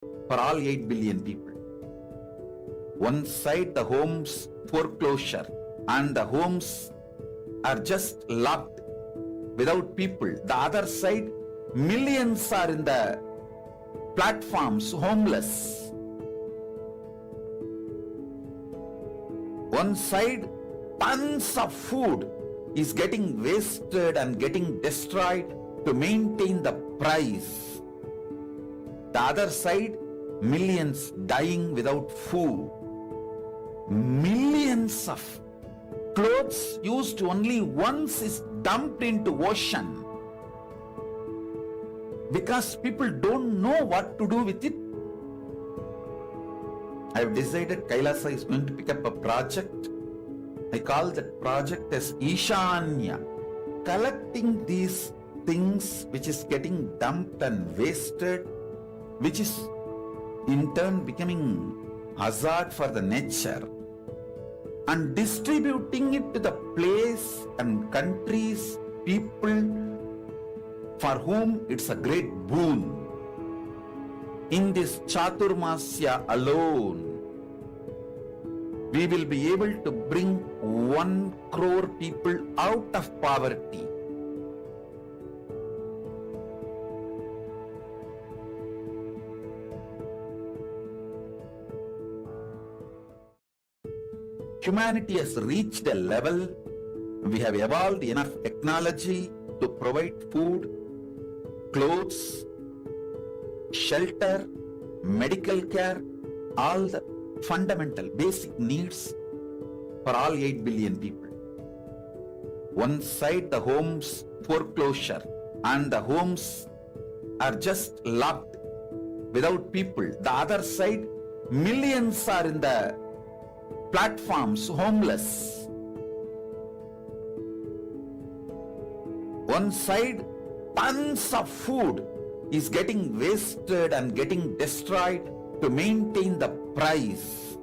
for all 8 billion people. One side the homes foreclosure and the homes are just locked without people. The other side, millions are in the platforms homeless. One side, tons of food is getting wasted and getting destroyed to maintain the price. The other side, millions dying without food. Millions of clothes used only once is dumped into ocean because people don't know what to do with it. I have decided Kailasa is going to pick up a project. I call that project as Ishanya, collecting these things which is getting dumped and wasted, which is in turn becoming hazard for the nature, and distributing it to the place and countries, people for whom it's a great boon. In this Chaturmasya alone, we will be able to bring 1 crore people out of poverty. Humanity has reached a level, we have evolved enough technology to provide food, clothes, shelter, medical care, all the fundamental basic needs for all 8 billion people. One side the homes foreclosure and the homes are just locked without people. The other side, millions are in the platforms homeless. One side, tons of food is getting wasted and getting destroyed to maintain the price.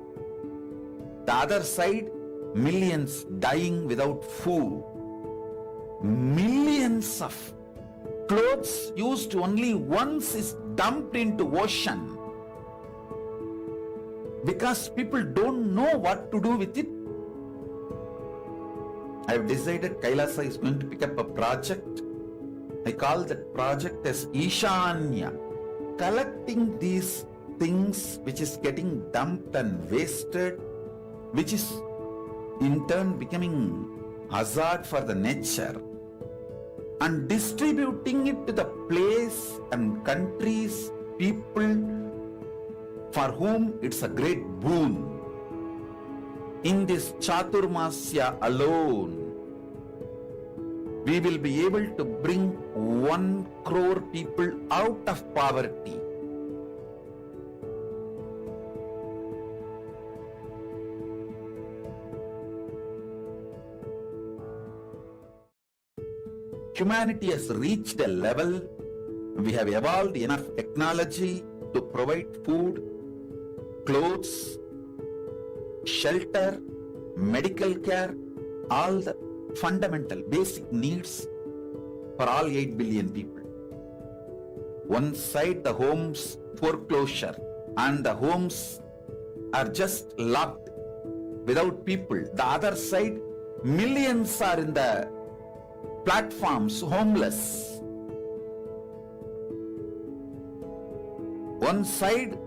The other side, millions dying without food. Millions of clothes used only once is dumped into ocean because people don't know what to do with it. I have decided Kailasa is going to pick up a project. I call that project as Ishanya, collecting these things which is getting dumped and wasted, which is in turn becoming hazard for the nature, and distributing it to the place and countries, people for whom it's a great boon. In this Chaturmasya alone, we will be able to bring 1 crore people out of poverty. Humanity has reached a level, we have evolved enough technology to provide food, clothes, shelter, medical care, all the fundamental basic needs for all 8 billion people. One side the homes foreclosure and the homes are just locked without people. The other side, millions are in the platforms homeless. One side,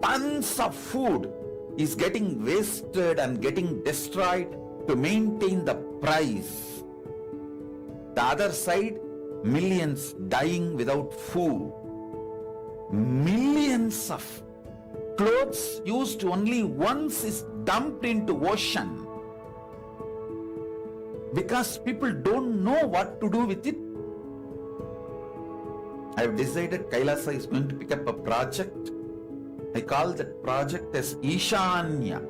tons of food is getting wasted and getting destroyed to maintain the price. The other side, millions dying without food. Millions of clothes used only once is dumped into ocean because people don't know what to do with it. I have decided Kailasa is going to pick up a project. I call that project as Ishanya,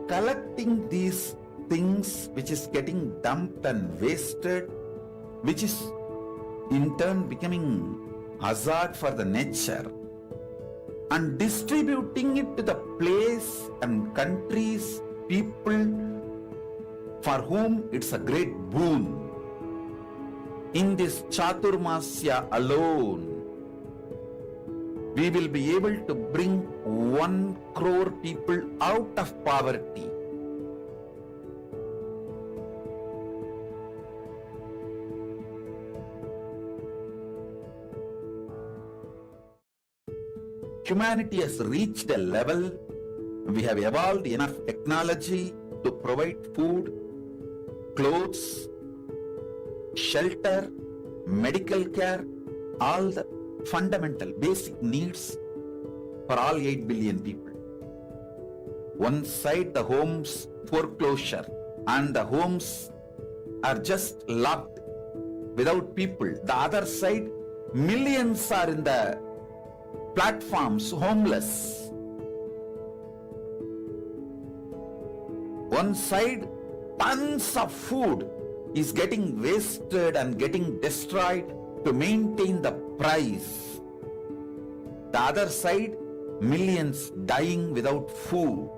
collecting these things which is getting dumped and wasted, which is in turn becoming hazard for the nature, and distributing it to the place and countries, people for whom it's a great boon. In this Chaturmasya alone, we will be able to bring 1 crore people out of poverty. Humanity has reached a level, we have evolved enough technology to provide food, clothes, shelter, medical care, all the fundamental basic needs for all 8 billion people. One side the homes foreclosure and the homes are just locked without people. The other side, millions are in the platforms homeless. One side, tons of food is getting wasted and getting destroyed to maintain the price. The other side, millions dying without food.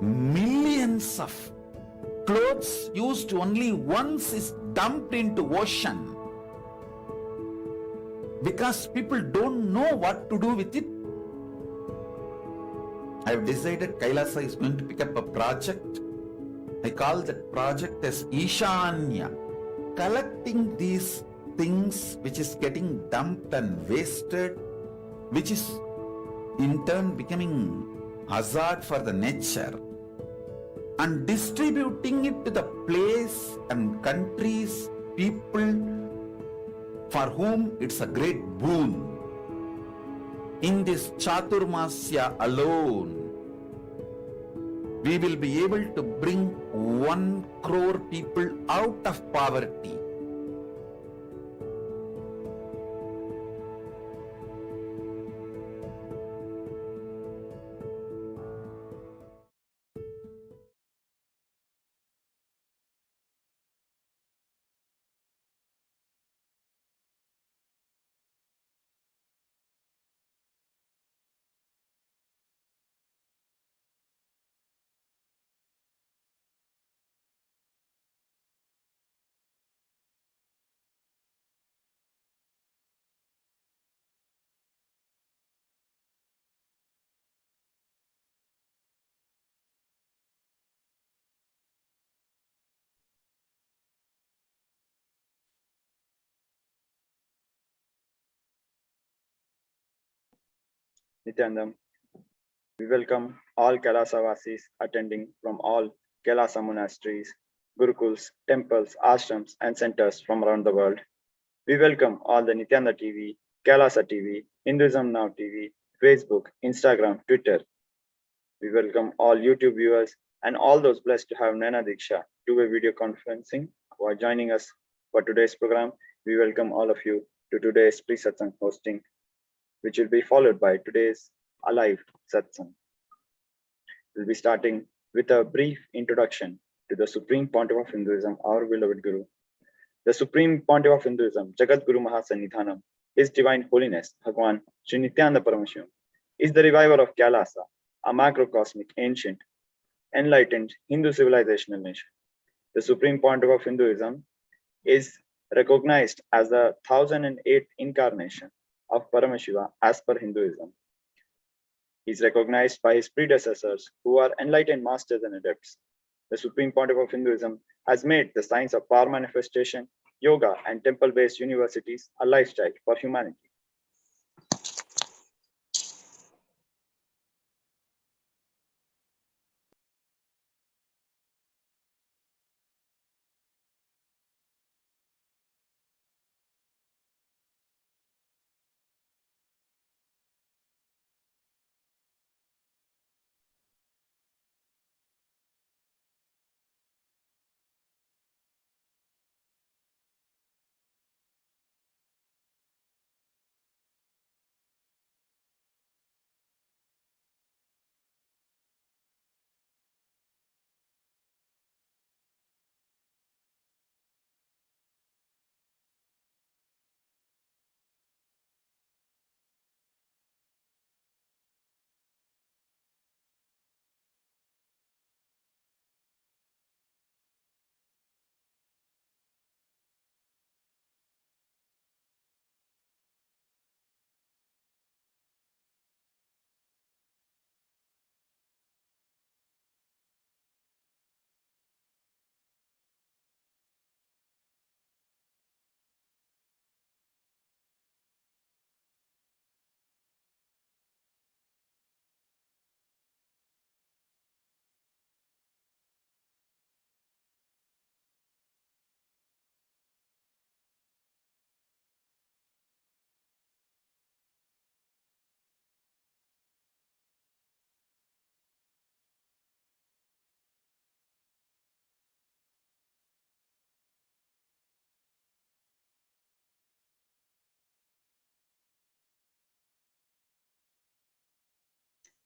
Millions of clothes used only once is dumped into ocean because people don't know what to do with it. I have decided Kailasa is going to pick up a project. I call that project as Ishanya, collecting these things which is getting dumped and wasted, which is in turn becoming hazard for the nature, and distributing it to the place and countries, people for whom it's a great boon. In this Chaturmasya alone, we will be able to bring 1 crore people out of poverty. Nityanandam. We welcome all Kailasa Vasis attending from all Kailasa monasteries, gurukuls, temples, ashrams, and centers from around the world. We welcome all the Nityananda TV, Kailasa TV, Hinduism Now TV, Facebook, Instagram, Twitter. We welcome all YouTube viewers and all those blessed to have Nana Diksha two-way video conferencing who are joining us for today's program. We welcome all of you to today's pre-satsang hosting, which will be followed by today's alive satsang. We'll be starting with a brief introduction to the Supreme Pontiff of Hinduism, our beloved Guru. The Supreme Pontiff of Hinduism, Jagat Guru Mahasannidhanam, His Divine Holiness, Bhagavan Sri Nityananda Paramashivam, is the reviver of Kailasa, a macrocosmic, ancient, enlightened Hindu civilizational nation. The Supreme Pontiff of Hinduism is recognized as the 1008th incarnation of Paramashiva as per Hinduism. He is recognized by his predecessors who are enlightened masters and adepts. The Supreme Pontiff of Hinduism has made the science of power manifestation, yoga, and temple-based universities a lifestyle for humanity.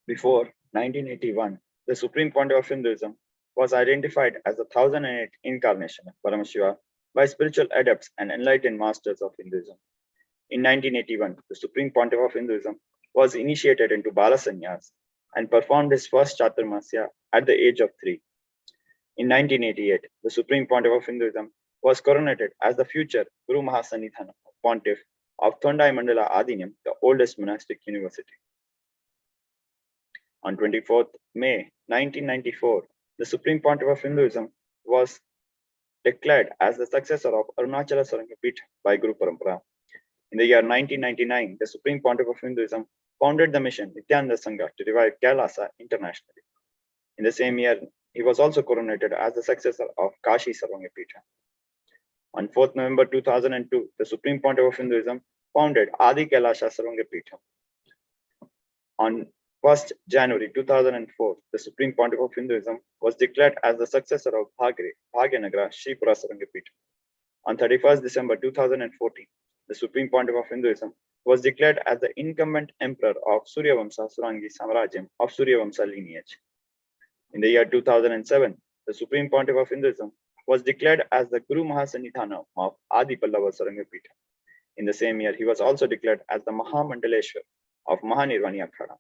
Before 1981, the Supreme Pontiff of Hinduism was identified as the 1008th incarnation of Paramashiva by spiritual adepts and enlightened masters of Hinduism. In 1981, the Supreme Pontiff of Hinduism was initiated into Bala Sannyas and performed his first Chaturmasya at the age of 3. In 1988, the Supreme Pontiff of Hinduism was coronated as the future Guru Mahasanitana Pontiff of Thondai Mandala Adinam, the oldest monastic university. On 24th May 1994, the Supreme Pontiff of Hinduism was declared as the successor of Arunachala Sarangapith by Guru Parampara. In the year 1999, the Supreme Pontiff of Hinduism founded the mission Nityananda Sangha to revive Kailasa internationally. In the same year, he was also coronated as the successor of Kashi Sarvangapitha. On 4th November 2002, the Supreme Pontiff of Hinduism founded Adi Kailasha Sarvangapitha. On 1st January 2004, the Supreme Pontiff of Hinduism was declared as the successor of Bhagyanagara Sripura Sarvangapitha. On 31st December 2014, the Supreme Pontiff of Hinduism was declared as the incumbent emperor of Suryavamsa Surangi Samarajyam of Suryavamsa lineage. In the year 2007, the Supreme Pontiff of Hinduism was declared as the Guru Mahasanitana of Adi Pallava Sarangapitha. In the same year, he was also declared as the Mahamandaleshwar of Mahanirvani Akhada.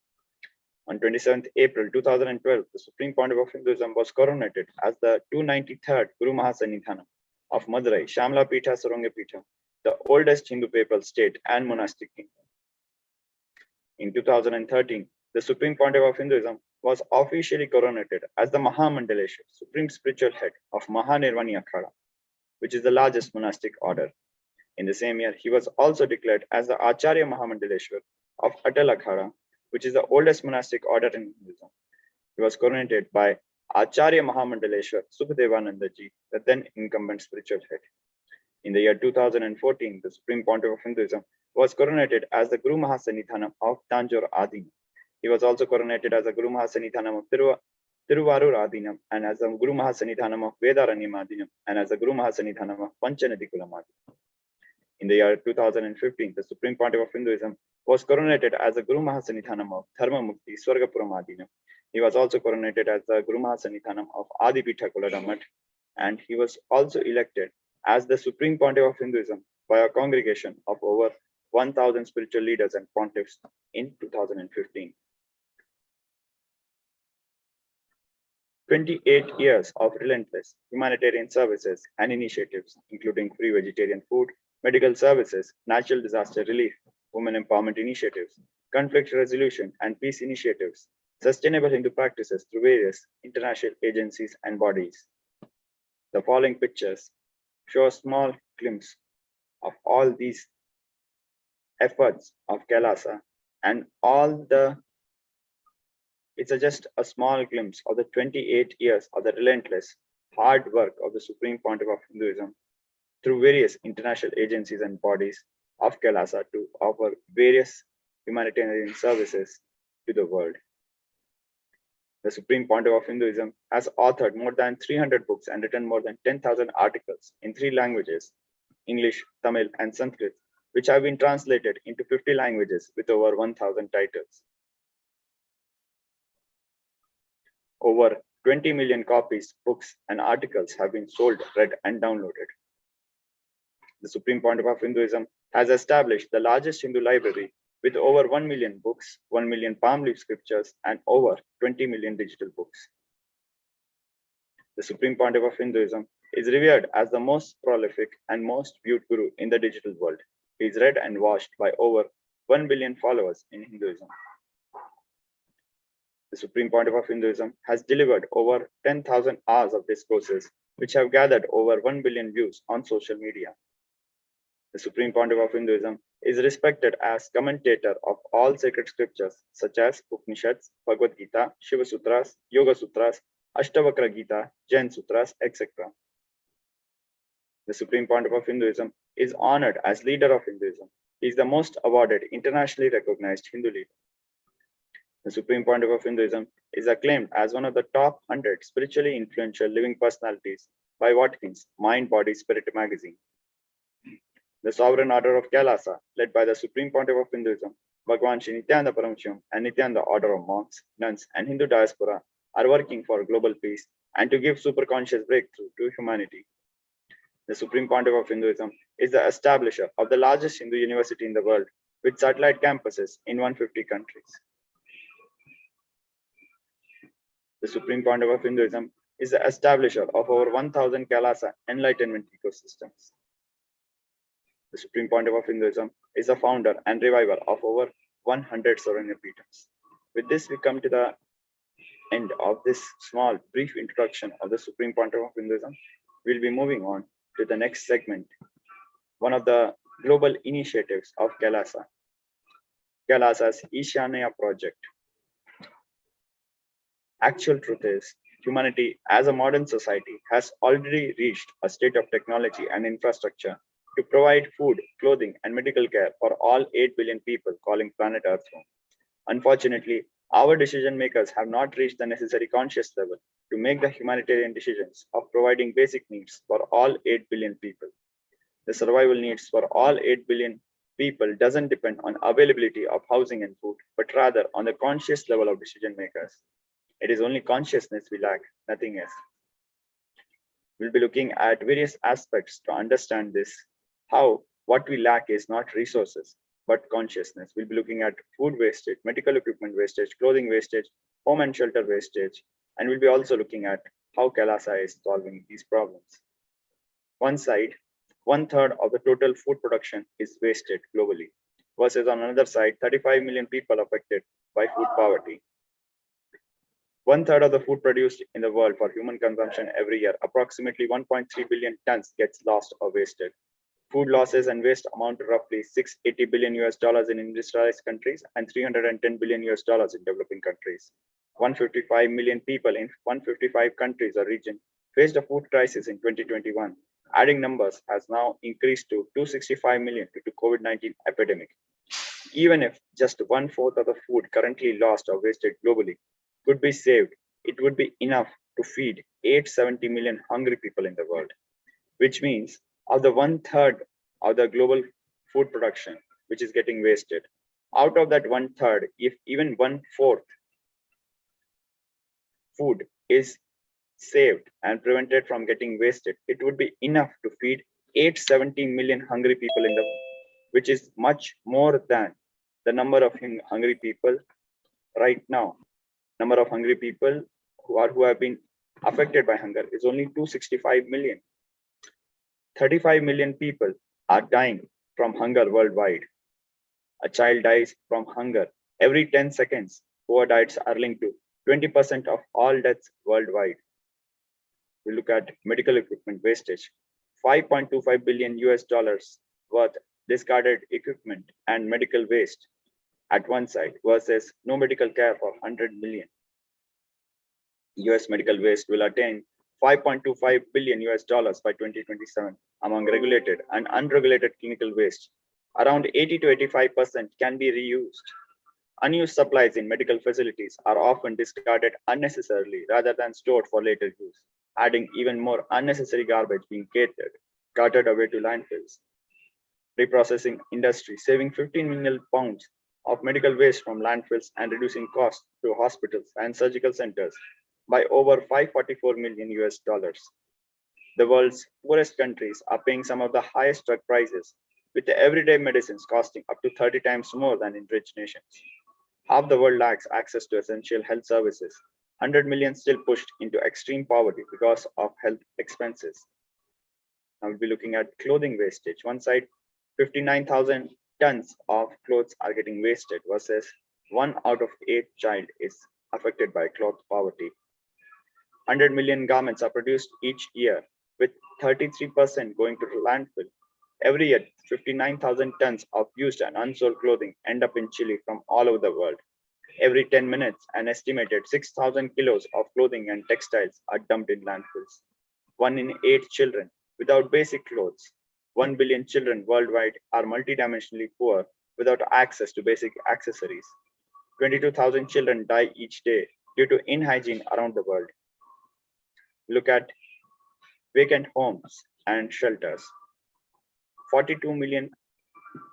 On 27th April 2012, the Supreme Pontiff of Hinduism was coronated as the 293rd Guru Mahasanitana of Madurai Shamla Pitha Sarangapitha, the oldest Hindu papal state and monastic kingdom. In 2013, the Supreme Pontiff of Hinduism was officially coronated as the Mahamandaleshwar, Supreme Spiritual Head of Mahanirvani Akhada, which is the largest monastic order. In the same year, he was also declared as the Acharya Mahamandaleshwar of Atal Akhada, which is the oldest monastic order in Hinduism. He was coronated by Acharya Mahamandaleshwar Sukhadevananda Ji, the then incumbent spiritual head. In the year 2014, the Supreme Pontiff of Hinduism was coronated as the Guru Mahasanithanam of Tanjore Adinam. He was also coronated as the Guru Mahasanithanam of Tiruvarur Adinam, and as the Guru Mahasanithanam of Vedaranyam Adinam, and as the Guru Mahasanithanam of Panchanadikulam Adinam. In the year 2015, the Supreme Pontiff of Hinduism was coronated as the Guru Mahasanithanam of Dharma Mukti Swargapuram Adinam. He was also coronated as the Guru Mahasanithanam of Adipitha Kuladamat, and he was also elected as the Supreme Pontiff of Hinduism by a congregation of over 1,000 spiritual leaders and pontiffs in 2015. 28 years of relentless humanitarian services and initiatives, including free vegetarian food, medical services, natural disaster relief, women empowerment initiatives, conflict resolution and peace initiatives, sustainable Hindu practices through various international agencies and bodies. The following pictures show a small glimpse of all these efforts of Kailasa and it's just a small glimpse of the 28 years of the relentless hard work of the Supreme Pontiff of Hinduism through various international agencies and bodies of Kailasa to offer various humanitarian services to the world. The Supreme Pontiff of Hinduism has authored more than 300 books and written more than 10,000 articles in 3 languages, English, Tamil, and Sanskrit, which have been translated into 50 languages with over 1,000 titles. Over 20 million copies, books, and articles have been sold, read, and downloaded. The Supreme Pontiff of Hinduism has established the largest Hindu library with over 1 million books, 1 million palm leaf scriptures, and over 20 million digital books. The Supreme Pontiff of Hinduism is revered as the most prolific and most viewed guru in the digital world. He is read and watched by over 1 billion followers in Hinduism. The Supreme Pontiff of Hinduism has delivered over 10,000 hours of discourses, which have gathered over 1 billion views on social media. The Supreme Pontiff of Hinduism is respected as commentator of all sacred scriptures such as Upanishads, Bhagavad Gita, Shiva Sutras, Yoga Sutras, Ashtavakra Gita, Jain Sutras, etc. The Supreme Pontiff of Hinduism is honored as leader of Hinduism. He is the most awarded, internationally recognized Hindu leader. The Supreme Pontiff of Hinduism is acclaimed as one of the top 100 spiritually influential living personalities by Watkins' Mind, Body, Spirit magazine. The Sovereign Order of Kailasa, led by the Supreme Pontiff of Hinduism, Bhagavan Sri Nityananda Paramashivam and Nityananda Order of Monks, Nuns, and Hindu Diaspora are working for global peace and to give superconscious breakthrough to humanity. The Supreme Pontiff of Hinduism is the establisher of the largest Hindu university in the world with satellite campuses in 150 countries. The Supreme Pontiff of Hinduism is the establisher of over 1,000 Kailasa enlightenment ecosystems. The Supreme Pontiff of Hinduism is the founder and reviver of over 100 Sovereign Order. With this, we come to the end of this small, brief introduction of the Supreme Pontiff of Hinduism. We'll be moving on to the next segment, one of the global initiatives of Kailasa, Kailasa's Ishanya project. Actual truth is, humanity as a modern society has already reached a state of technology and infrastructure to provide food, clothing, and medical care for all 8 billion people calling planet Earth home. Unfortunately, our decision makers have not reached the necessary conscious level to make the humanitarian decisions of providing basic needs for all 8 billion people. The survival needs for all 8 billion people doesn't depend on availability of housing and food, but rather on the conscious level of decision makers. It is only consciousness we lack, nothing else. We'll be looking at various aspects to understand this, how what we lack is not resources, but consciousness. We'll be looking at food wastage, medical equipment wastage, clothing wastage, home and shelter wastage, and we'll be also looking at how Kailasa is solving these problems. One side, 1/3 of the total food production is wasted globally, versus on another side, 35 million people affected by food poverty. 1/3 of the food produced in the world for human consumption every year, approximately 1.3 billion tons, gets lost or wasted. Food losses and waste amount to roughly $680 billion in industrialized countries and $310 billion in developing countries. 155 million people in 155 countries or regions faced a food crisis in 2021. Adding numbers has now increased to 265 million due to COVID-19 epidemic. Even if just 1/4 of the food currently lost or wasted globally could be saved, it would be enough to feed 870 million hungry people in the world, which means of the 1/3 of the global food production, which is getting wasted, out of that 1/3, if even 1/4 food is saved and prevented from getting wasted, it would be enough to feed 870 million hungry people in the world, which is much more than the number of hungry people right now. Number of hungry people who have been affected by hunger is only 265 million. 35 million people are dying from hunger worldwide. A child dies from hunger every 10 seconds. Poor diets are linked to 20% of all deaths worldwide. We look at medical equipment wastage. $5.25 billion worth discarded equipment and medical waste at one side versus no medical care for 100 million. US medical waste will attain $5.25 billion by 2027 among regulated and unregulated clinical waste. Around 80 to 85% can be reused. Unused supplies in medical facilities are often discarded unnecessarily rather than stored for later use, adding even more unnecessary garbage being carted away to landfills. Reprocessing industry saving 15 million pounds of medical waste from landfills and reducing costs to hospitals and surgical centers by over $544 million. The world's poorest countries are paying some of the highest drug prices, with the everyday medicines costing up to 30 times more than in rich nations. Half the world lacks access to essential health services. 100 million still pushed into extreme poverty because of health expenses. Now we'll be looking at clothing wastage. One side, 59,000 tons of clothes are getting wasted versus 1 out of 8 child is affected by cloth poverty. 100 million garments are produced each year, with 33% going to landfill. Every year, 59,000 tons of used and unsold clothing end up in Chile from all over the world. Every 10 minutes, an estimated 6,000 kilos of clothing and textiles are dumped in landfills. 1 in 8 children without basic clothes. 1 billion children worldwide are multidimensionally poor without access to basic accessories. 22,000 children die each day due to inhygiene around the world. Look at vacant homes and shelters. 42 million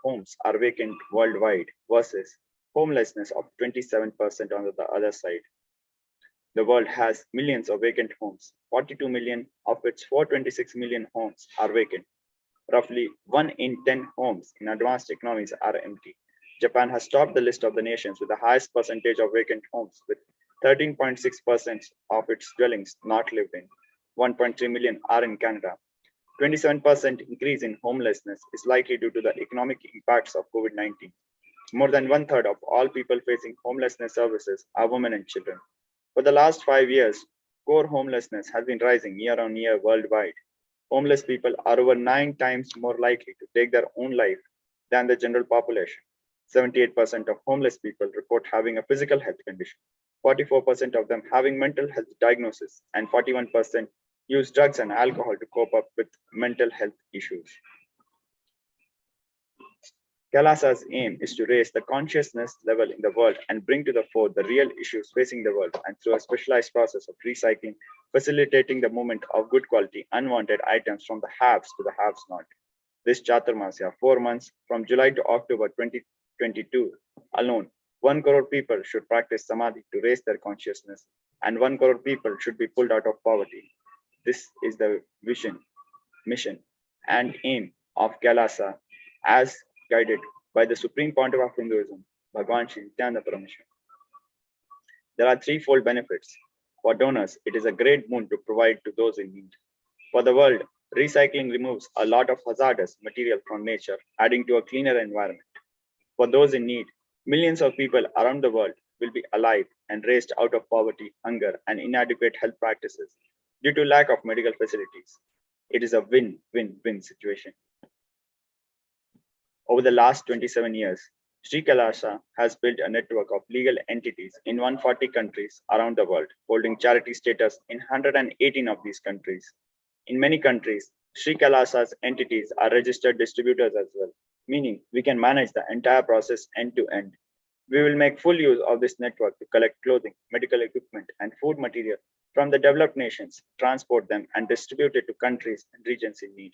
homes are vacant worldwide versus homelessness of 27% on the other side. The world has millions of vacant homes. 42 million of its 426 million homes are vacant. Roughly 1 in 10 homes in advanced economies are empty. Japan has topped the list of the nations with the highest percentage of vacant homes, with 13.6% of its dwellings not lived in. 1.3 million are in Canada. 27% increase in homelessness is likely due to the economic impacts of COVID-19. More than 1/3 of all people facing homelessness services are women and children. For the last 5 years, core homelessness has been rising year on year worldwide. Homeless people are over 9 times more likely to take their own life than the general population. 78% of homeless people report having a physical health condition, 44% of them having mental health diagnosis, and 41% use drugs and alcohol to cope up with mental health issues. Kailasa's aim is to raise the consciousness level in the world and bring to the fore the real issues facing the world, and through a specialized process of recycling, facilitating the movement of good quality, unwanted items from the haves to the haves not. This Chaturmasya, 4 months from July to October 2022 alone, 1 crore people should practice Samadhi to raise their consciousness, and 1 crore people should be pulled out of poverty. This is the vision, mission, and aim of Kailasa as guided by the Supreme Pontiff of Hinduism, Bhagavan Paramashivam. There are threefold benefits. For donors, it is a great boon to provide to those in need. For the world, recycling removes a lot of hazardous material from nature, adding to a cleaner environment. For those in need, millions of people around the world will be alive and raised out of poverty, hunger, and inadequate health practices due to lack of medical facilities. It is a win-win-win situation. Over the last 27 years, Sri Kailasa has built a network of legal entities in 140 countries around the world, holding charity status in 118 of these countries. In many countries, Sri Kailasa's entities are registered distributors as well, meaning we can manage the entire process end to end. We will make full use of this network to collect clothing, medical equipment, and food material from the developed nations, transport them, and distribute it to countries and regions in need,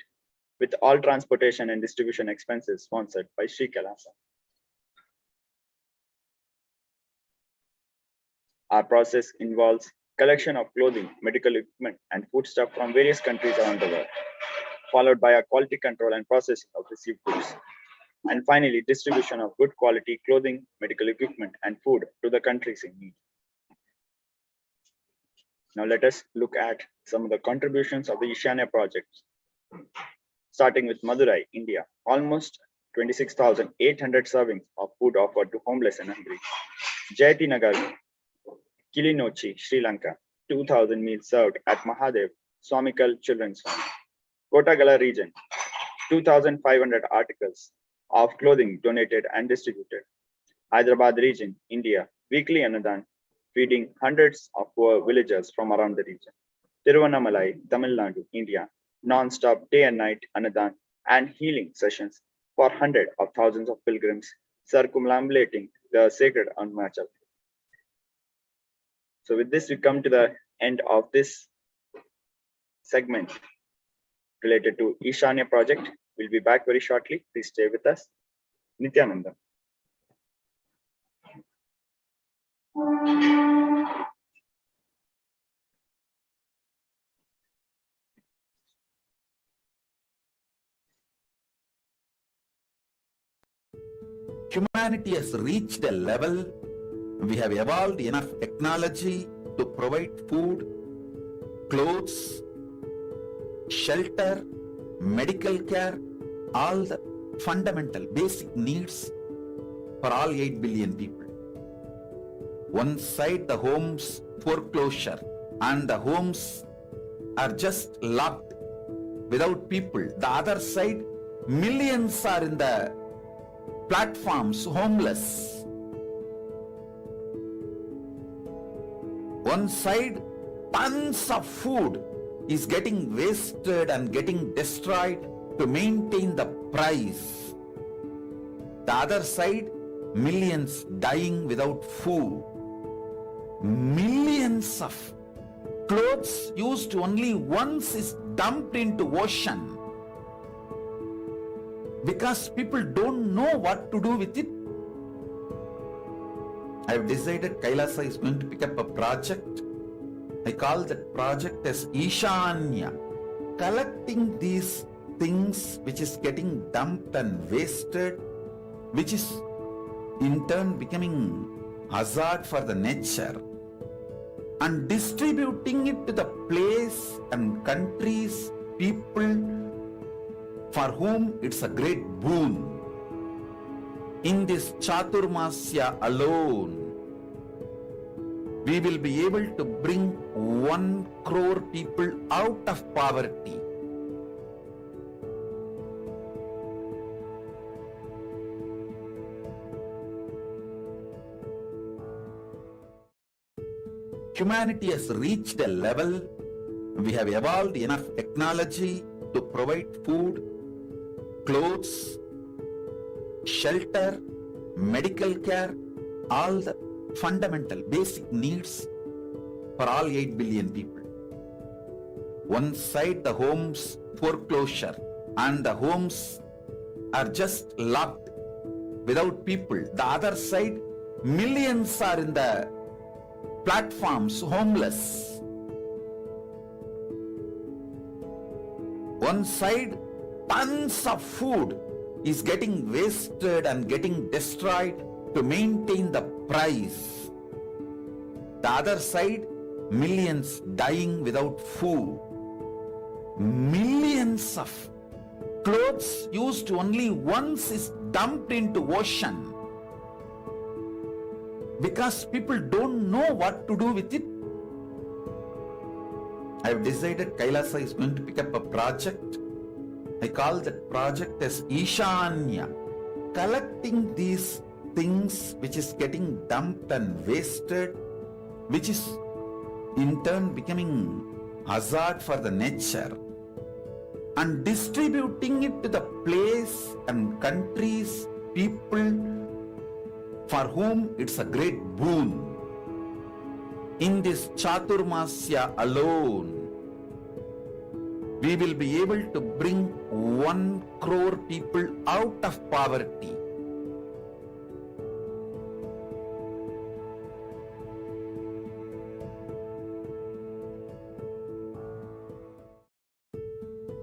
with all transportation and distribution expenses sponsored by Sri Kailasa. Our process involves collection of clothing, medical equipment, and foodstuff from various countries around the world, followed by a quality control and processing of received goods, and finally distribution of good quality clothing, medical equipment, and food to the countries in need. Now let us look at some of the contributions of the Ishanya projects. Starting with Madurai, India, almost 26,800 servings of food offered to homeless and hungry. Jayati Nagar, Kilinochi, Sri Lanka, 2,000 meals served at Mahadev Swamikal Children's Home. Kotagala region, 2,500 articles of clothing donated and distributed. Hyderabad region, India, weekly Annadan, feeding hundreds of poor villagers from around the region. Tiruvannamalai, Tamil Nadu, India, non-stop day and night Annadan and healing sessions for hundreds of thousands of pilgrims circumambulating the sacred Arunachal. So with this, we come to the end of this segment related to Ishanya project. We'll be back very shortly. Please stay with us. Nithyananda. Humanity has reached a level, we have evolved enough technology to provide food, clothes, shelter, medical care, all the fundamental basic needs for all 8 billion people. One side, the homes foreclosure and the homes are just locked without people. The other side, millions are in the platforms, homeless. One side, tons of food is getting wasted and getting destroyed to maintain the price. The other side, millions dying without food. Millions of clothes used only once is dumped into ocean because people don't know what to do with it. I have decided Kailasa is going to pick up a project. I call that project as Ishanya, collecting these things which is getting dumped and wasted, which is in turn becoming hazard for the nature, and distributing it to the place and countries, people for whom it's a great boon. In this Chaturmasya alone, we will be able to bring 1 crore people out of poverty. Humanity has reached a level, we have evolved enough technology to provide food, clothes, shelter, medical care, all the fundamental basic needs for all 8 billion people. One side the homes foreclosure and the homes are just locked without people. The other side, millions are in the platforms homeless. One side, tons of food is getting wasted and getting destroyed to maintain the price. The other side, millions dying without food. Millions of clothes used only once is dumped into ocean because people don't know what to do with it. I have decided Kailasa is going to pick up a project. I call that project as Ishanya, collecting these things which is getting dumped and wasted, which is in turn becoming hazard for the nature, and distributing it to the place and countries, people for whom it's a great boon. In this Chaturmasya alone, we will be able to bring 1 crore people out of poverty.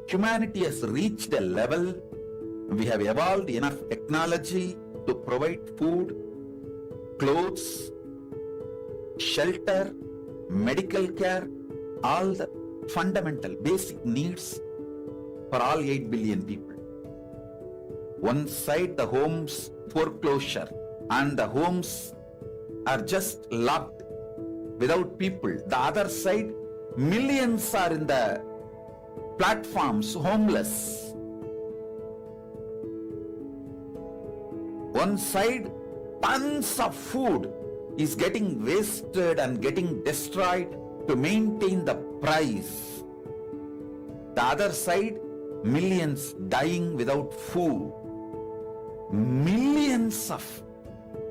Humanity has reached a level, we have evolved enough technology to provide food, clothes, shelter, medical care, all the fundamental basic needs for all 8 billion people. One side the homes foreclosure and the homes are just locked without people. The other side, millions are in the platforms homeless. One side, tons of food is getting wasted and getting destroyed to maintain the price. The other side, millions dying without food. Millions of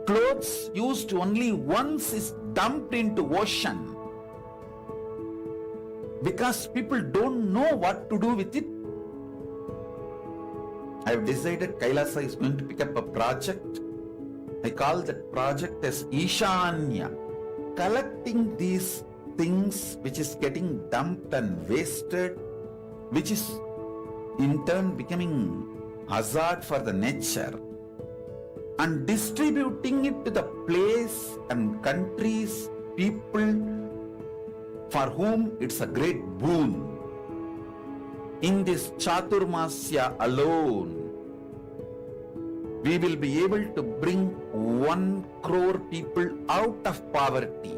clothes used only once is dumped into ocean because people don't know what to do with it. I have decided Kailasa is going to pick up a project. I call that project as Ishanya, collecting these things which is getting dumped and wasted, which is in turn becoming hazard for the nature, and distributing it to the place and countries, people for whom it's a great boon. In this Chaturmasya alone, we will be able to bring 1 crore people out of poverty.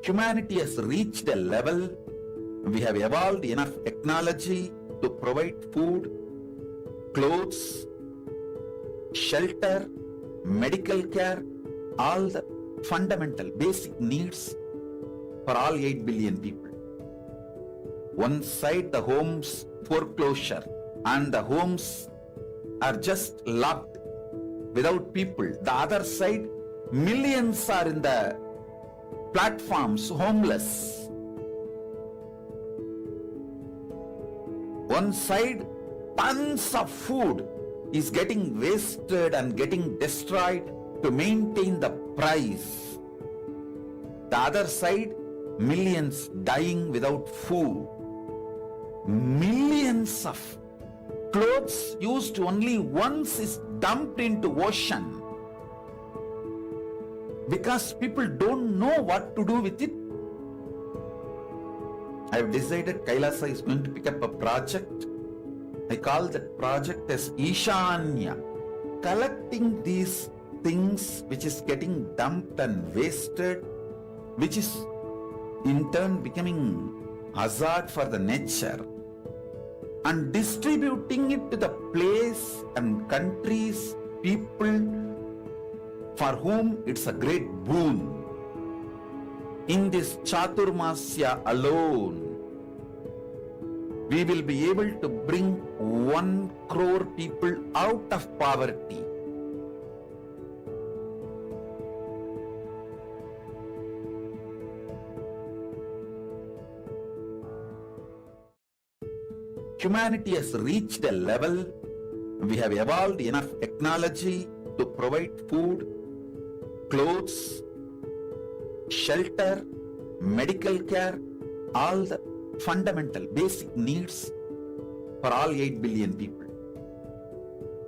Humanity has reached a level, we have evolved enough technology to provide food, clothes, shelter, medical care, all the fundamental basic needs for all 8 billion people. One side the homes foreclosure and the homes are just locked without people. The other side, millions are in the platforms homeless. One side, tons of food is getting wasted and getting destroyed to maintain the price. The other side, millions dying without food. Millions of clothes used only once is dumped into ocean because people don't know what to do with it. I have decided Kailasa is going to pick up a project. I call that project as Ishanya, collecting these things which is getting dumped and wasted, which is in turn becoming hazard for the nature, and distributing it to the place and countries, people for whom it's a great boon. In this Chaturmasya alone, we will be able to bring 1 crore people out of poverty. Humanity has reached a level, we have evolved enough technology to provide food, clothes, shelter, medical care, all the fundamental basic needs for all 8 billion people.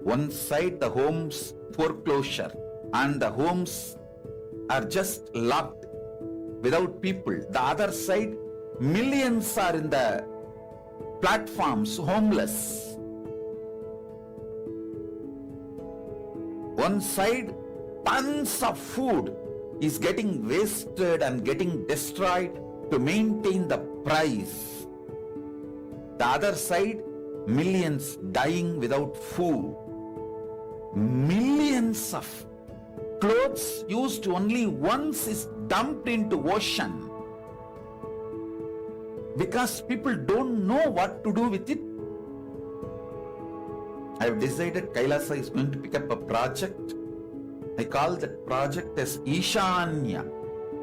One side, the homes foreclosure and the homes are just locked without people. The other side, millions are in the platforms homeless. One side, tons of food is getting wasted and getting destroyed to maintain the price. The other side, millions dying without food. Millions of clothes used only once is dumped into ocean because people don't know what to do with it. I have decided Kailasa is going to pick up a project. I call that project as Ishanya,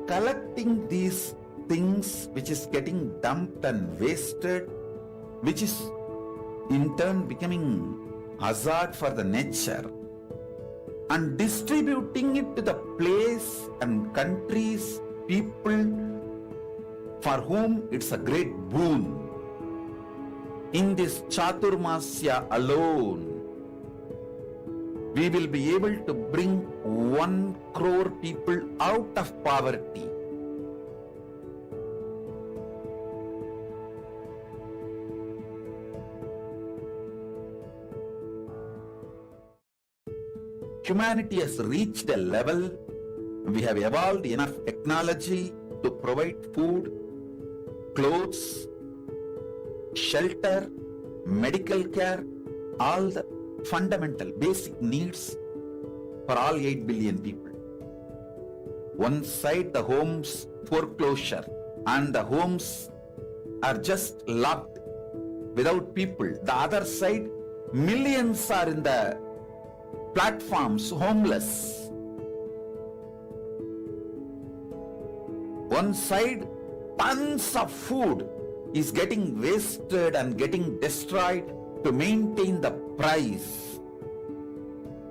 collecting these things which is getting dumped and wasted, which is in turn becoming hazard for the nature, and distributing it to the place and countries, people for whom it's a great boon. In this Chaturmasya alone, we will be able to bring 1 crore people out of poverty. Humanity has reached a level, we have evolved enough technology to provide food, clothes, shelter, medical care, all the fundamental basic needs for all 8 billion people. One side, the homes foreclosure and the homes are just locked without people. The other side, millions are in the platforms homeless. One side, tons of food is getting wasted and getting destroyed to maintain the price.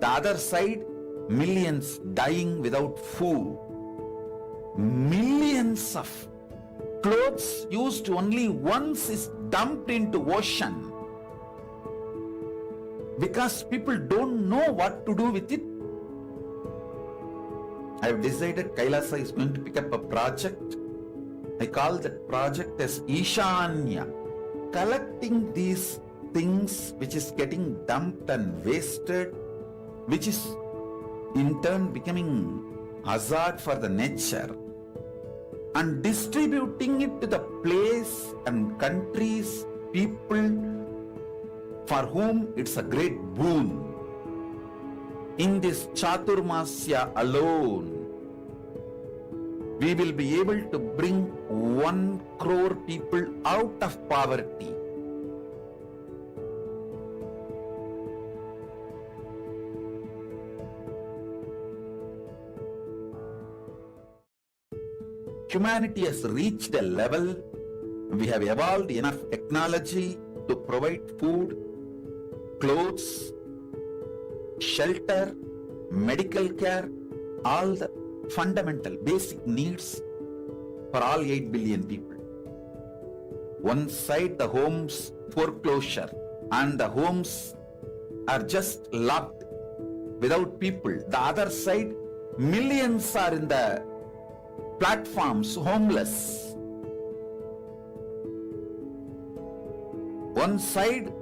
The other side, millions dying without food. Millions of clothes used only once is dumped into ocean because people don't know what to do with it. I have decided Kailasa is going to pick up a project. I call that project as Ishanya, collecting these things which is getting dumped and wasted, which is in turn becoming hazard for the nature, and distributing it to the place and countries, people for whom it's a great boon. In this Chaturmasya alone, we will be able to bring 1 crore people out of poverty. Humanity has reached a level, we have evolved enough technology to provide food, clothes, shelter, medical care, all the fundamental basic needs for all 8 billion people. One side the homes foreclosure and the homes are just locked without people. The other side, millions are in the platforms homeless. One side,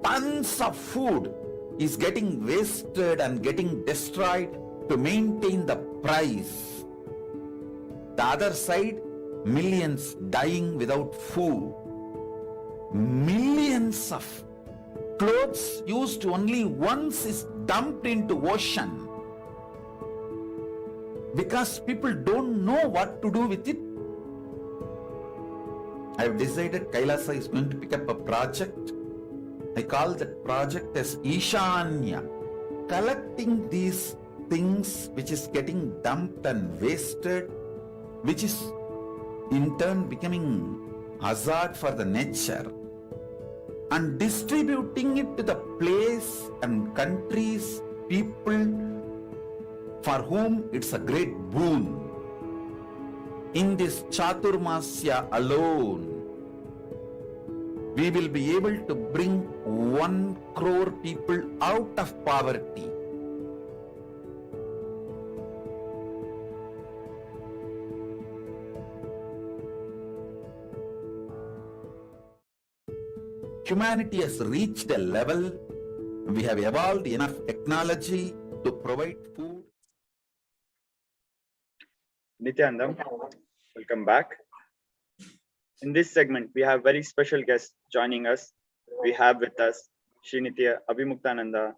tons of food is getting wasted and getting destroyed to maintain the price. The other side, millions dying without food. Millions of clothes used only once is dumped into ocean because people don't know what to do with it. I have decided Kailasa is going to pick up a project. I call that project as Ishanya, collecting these things which is getting dumped and wasted, which is in turn becoming hazard for the nature, and distributing it to the place and countries, people for whom it's a great boon. In this Chaturmasya alone, we will be able to bring 1 crore people out of poverty. Humanity has reached a level, we have evolved enough technology to provide food. Nityanandam, welcome back. In this segment, we have very special guests joining us. We have with us Srinitya Abhimuktananda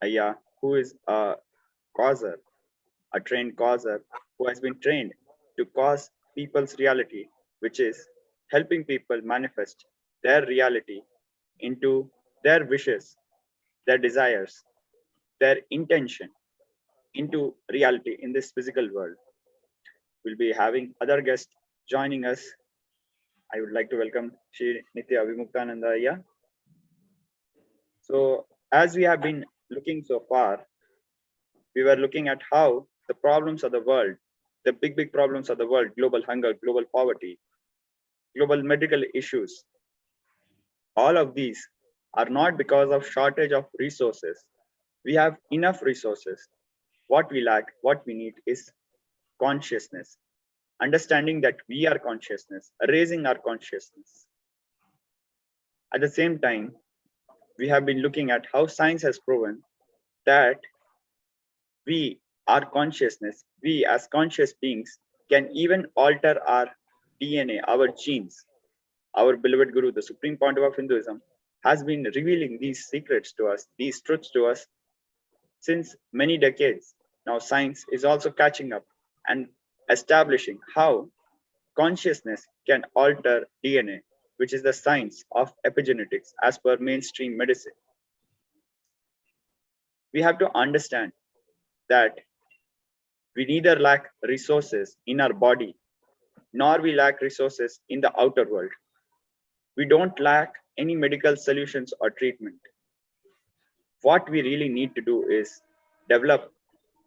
Ayya, who is a causer, a trained causer, who has been trained to cause people's reality, which is helping people manifest their reality into their wishes, their desires, their intention into reality in this physical world. We'll be having other guests joining us. I would like to welcome Shri Nitya Abhimuktananda Ayya. So as we have been looking so far, we were looking at how the problems of the world, the big problems of the world, global hunger, global poverty, global medical issues, all of these are not because of shortage of resources. We have enough resources. What we lack, what we need is consciousness, understanding that we are consciousness, raising our consciousness. At the same time, we have been looking at how science has proven that we, our consciousness, we as conscious beings can even alter our DNA, our genes. Our beloved Guru, the Supreme Pontiff of Hinduism, has been revealing these secrets to us, these truths to us since many decades. Now science is also catching up and establishing how consciousness can alter DNA, which is the science of epigenetics as per mainstream medicine. We have to understand that we neither lack resources in our body, nor we lack resources in the outer world. We don't lack any medical solutions or treatment. What we really need to do is develop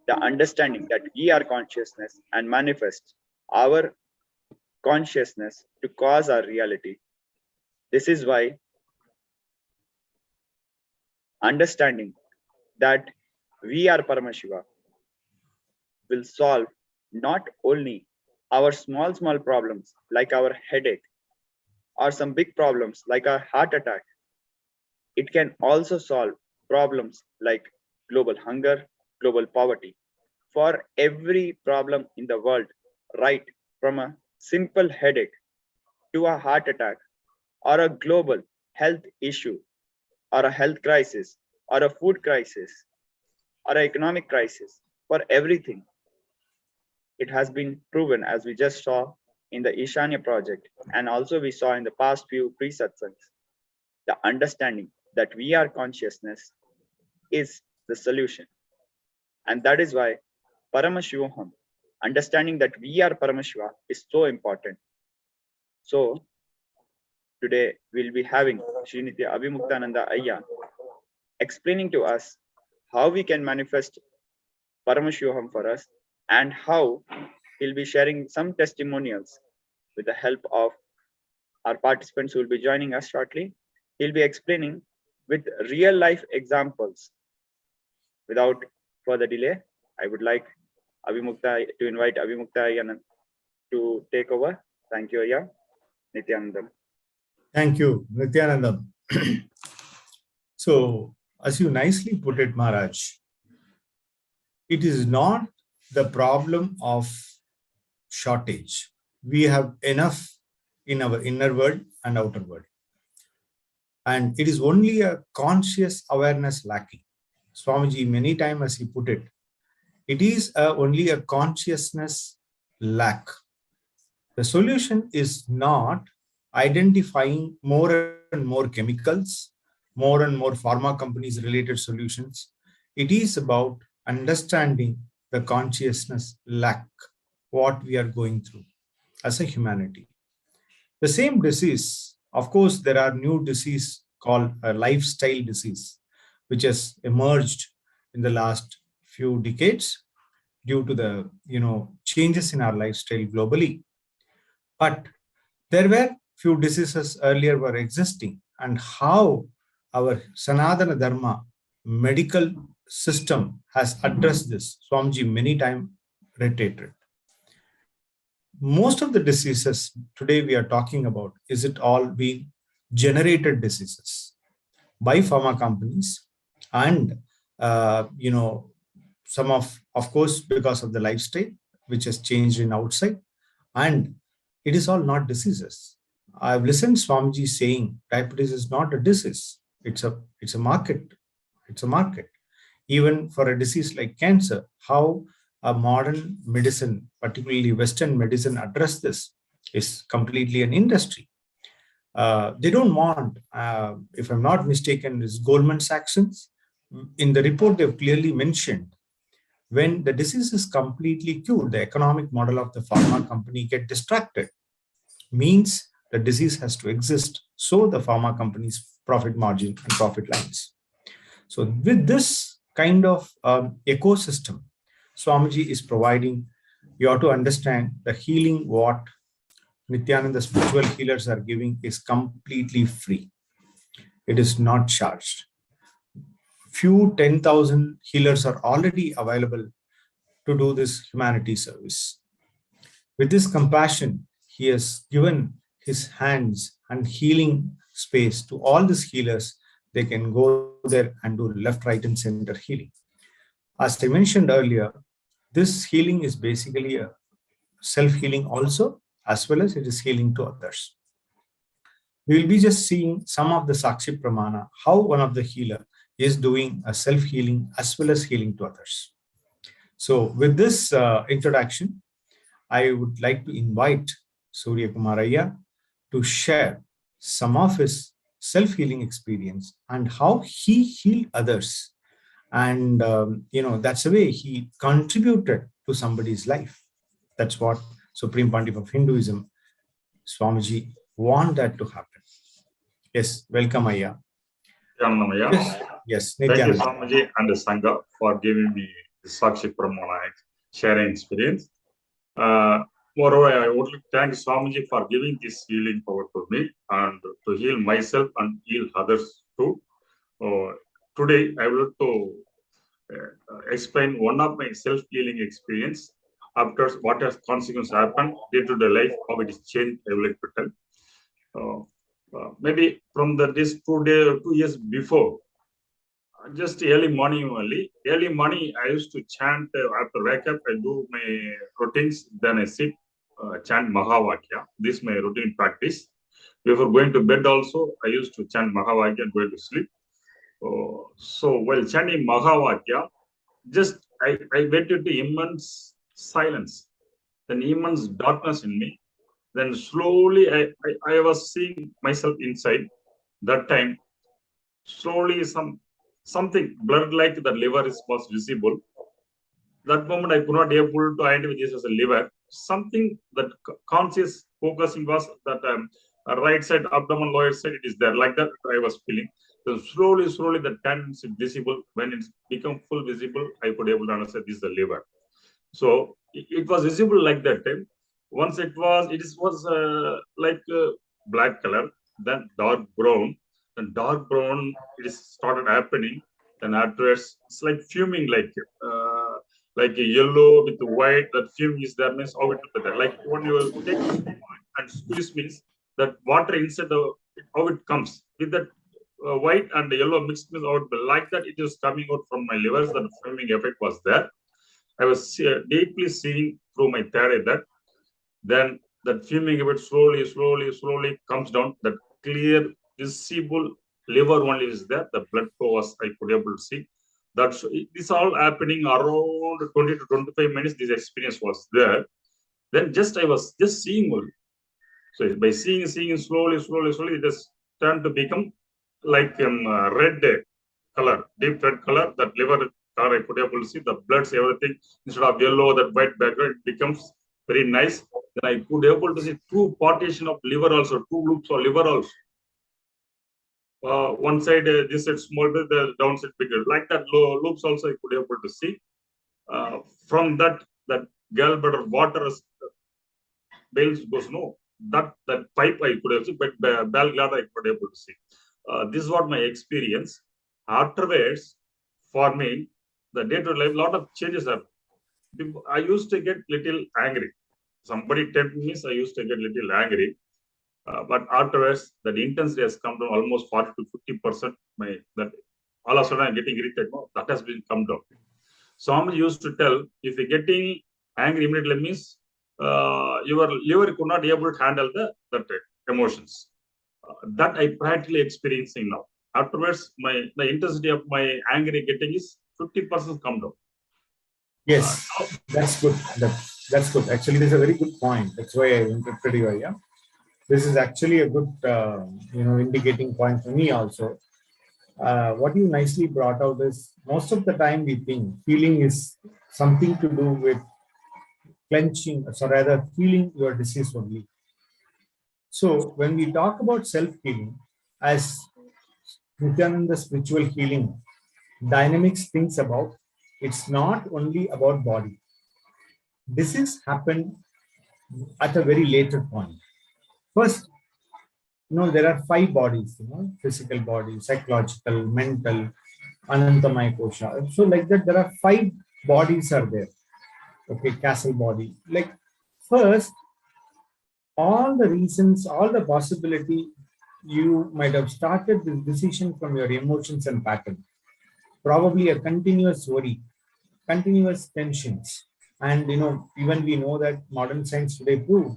the understanding that we are consciousness and manifest our consciousness to cause our reality. This is why understanding that we are Paramashiva will solve not only our small problems like our headache or some big problems like our heart attack. It can also solve problems like global hunger, global poverty. For every problem in the world, right from a simple headache to a heart attack or a global health issue or a health crisis or a food crisis or an economic crisis, for everything, it has been proven, as we just saw in the Ishanya project, and also we saw in the past few pre-satsangs, the understanding that we are consciousness is the solution. And that is why Paramashivoham, understanding that we are Paramashiva, is so important. So Today, we'll be having Srinitya Abhimuktananda Ayya explaining to us how we can manifest Paramashivoham for us and how he'll be sharing some testimonials with the help of our participants who will be joining us shortly. He'll be explaining with real life examples. Without further delay, I would like to invite Abhimukta Ayya to take over. Thank you, Ayya. Nityanandam. Thank you, Nityanandam. So, as you nicely put it, Maharaj, it is not the problem of shortage. We have enough in our inner world and outer world. And it is only a conscious awareness lacking. Swamiji, many times as he put it, it is only a consciousness lack. The solution is not identifying more and more chemicals, more and more pharma companies related solutions. It is about understanding the consciousness lack, what we are going through as a humanity. The same disease, of course, there are new disease called a lifestyle disease, which has emerged in the last few decades due to the changes in our lifestyle globally. But there were few diseases earlier were existing, and how our Sanatana Dharma medical system has addressed this. Swamiji many times reiterated. Most of the diseases today we are talking about, is it all being generated diseases by pharma companies, and some of course because of the lifestyle which has changed in outside, and it is all not diseases. I've listened Swamiji saying diabetes is not a disease. It's a market. It's a market. Even for a disease like cancer, how a modern medicine, particularly Western medicine, address this is completely an industry. They don't want, if I'm not mistaken, is Goldman Sachs. In the report, they've clearly mentioned when the disease is completely cured, the economic model of the pharma company get distracted. Means the disease has to exist, so the pharma company's profit margin and profit lines. So with this kind of ecosystem, Swamiji is providing, you have to understand the healing what Nityananda spiritual healers are giving is completely free. It is not charged. Few 10,000 healers are already available to do this humanity service. With this compassion, he has given his hands and healing space to all these healers. They can go there and do left, right, and center healing. As I mentioned earlier, this healing is basically a self-healing also, as well as it is healing to others. We will be just seeing some of the Sakshi Pramana, how one of the healer is doing a self-healing as well as healing to others. So with this introduction, I would like to invite Surya Kumar Ayya to share some of his self-healing experience and how he healed others. And, that's the way he contributed to somebody's life. That's what Supreme Pontiff of Hinduism, Swamiji, want that to happen. Yes, welcome, Ayya. Yes, Thank you, Swamiji and the Sangha, for giving me the Sakshi Pramana sharing experience. Moreover, I would like to thank Swamiji for giving this healing power to me and to heal myself and heal others too. Today, I would like to explain one of my self-healing experience after what has consequences happened due to the life, how it is changed. I would like to tell. Maybe from this 2 years before, just early morning only. Early morning, I used to chant after wake up. I do my routines, then I sit, chant Mahavakya. This is my routine practice. Before going to bed also, I used to chant Mahavakya and go to sleep. So while chanting Mahavakya, just I went into immense silence, then immense darkness in me. Then slowly I was seeing myself inside. That time, slowly something blood like the liver was visible. That moment I could not able to identify this as a liver. Something that conscious focusing was that right side abdomen, lower side, it is there. Like that, I was feeling. So slowly, the tendency visible. When it's become full visible, I could able to understand this is the liver. So it was visible like that time. Once it was like black color, then dark brown, and dark brown it is started happening. Then afterwards, it's like fuming, like a yellow with white. That fume is there means how it look like that. Like when you take and squeeze means that water inside the how it comes with that white and yellow mixed means out like that. It is coming out from my livers. That fuming effect was there. I was deeply seeing through my third eye that then that fuming effect slowly comes down. That clear, visible liver only is there. The blood flow was I could able to see. That's this all happening around 20 to 25 minutes. This experience was there. Then I was just seeing only. So by seeing slowly, it has turned to become like red color, deep red color. That liver color I could able to see the bloods, everything instead of yellow, that white background, it becomes very nice. Then I could able to see two partition of liver also, two loops of liver also. One side, this side small, the downside bigger. Like that loops also I could able to see. From that gallbladder water bales goes no. That pipe I could have seen, but gallbladder I could able to see. This is what my experience. Afterwards, for me, the day-to-day life, a lot of changes are. I used to get little angry. Somebody tempted me, so I used to get little angry. But afterwards, that intensity has come down almost 40 to 50%. That all of a sudden I'm getting irritated. No, that has been come down. Swami used to tell, if you're getting angry immediately means your liver could not be able to handle that emotions. That I practically experiencing now. Afterwards, the intensity of my angry getting is 50% come down. Yes, that's good. That's good. Actually, this is a very good point. That's why I interrupted you. Yeah, this is actually a good, indicating point for me also. What you nicely brought out is most of the time we think feeling is something to do with clenching, so rather feeling your disease only. So when we talk about self-healing as Nityananda spiritual healing, dynamics thinks about, it's not only about body. Disease happened at a very later point. First, there are 5 bodies, physical body, psychological, mental, Anantamaya Kosha. So like that, there are 5 bodies are there. Okay, castle body. Like first, all the reasons, all the possibility, you might have started this decision from your emotions and pattern. Probably a continuous worry, continuous tensions. And even we know that modern science today proves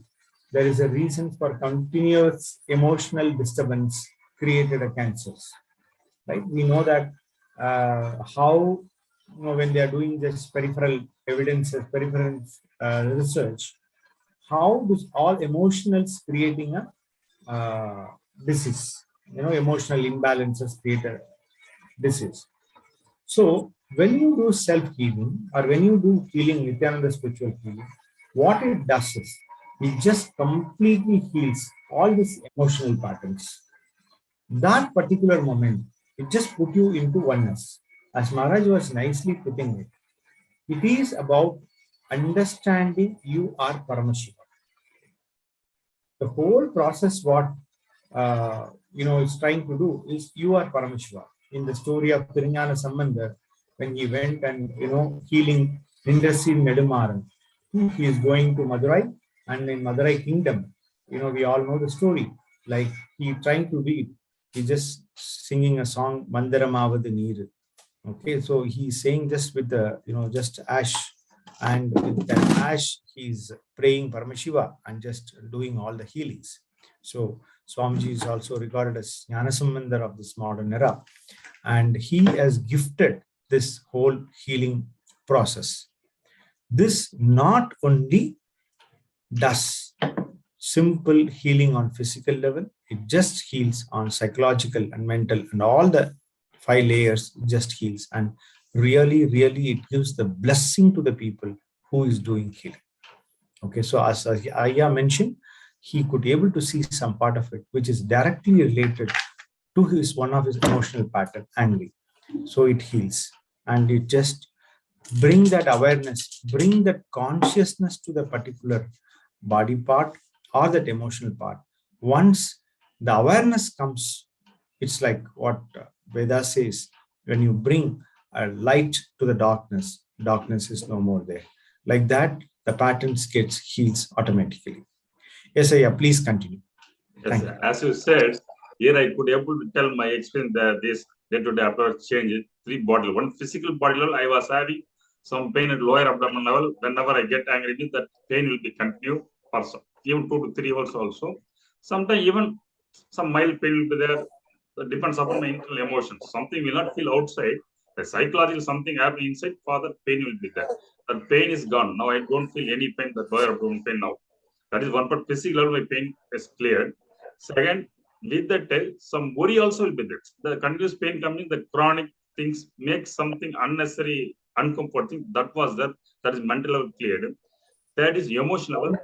there is a reason for continuous emotional disturbance created a cancers. Right? We know that how when they are doing this peripheral evidence, peripheral research, how this all emotionals creating a disease. Emotional imbalances create a disease. So when you do self-healing or when you do healing, Nityananda spiritual healing, what it does is it just completely heals all these emotional patterns. That particular moment, it just put you into oneness. As Maharaj was nicely putting it, it is about understanding you are Paramashiva. The whole process, what is trying to do is you are Paramashiva. In the story of Tirunjana Sambandar, when he went and healing Indasi Nedumaran, he is going to Madurai, and in Madurai kingdom, we all know the story. Like he trying to read, he just singing a song Mandaramavadu Neeru. Okay, so he's saying just with the just ash, and with that ash he's praying Paramashiva and just doing all the healings. So Swamiji is also regarded as Jnanasambandar of this modern era, and he has gifted this whole healing process. This not only does simple healing on physical level, it just heals on psychological and mental, and all the 5 layers just heals, and really it gives the blessing to the people who is doing healing. Okay, so as Aya mentioned, he could able to see some part of it, which is directly related to one of his emotional pattern, angry. So it heals, and it just bring that awareness, bring that consciousness to the particular body part or that emotional part. Once the awareness comes, it's like what Veda says, when you bring a light to the darkness, darkness is no more there. Like that, the patterns gets heals automatically. Yes, Aya, please continue. Yes, as you said, here I could able to tell my experience that this day-to-day approach changes 3 body level. One physical body level, I was having some pain at lower abdomen level. Whenever I get angry, that pain will be continued for even 2 to 3 hours also. Sometimes even some mild pain will be there. It depends upon my internal emotions. Something will not feel outside. The psychological something happening inside, further pain will be there. That pain is gone. Now I don't feel any pain, that lower abdomen pain now. That is one part. Physical level, my pain is cleared. Second, with that, some worry also will be there. The continuous pain coming, the chronic things make something unnecessary, uncomforting. That was that. That is mental level cleared. That is emotional level.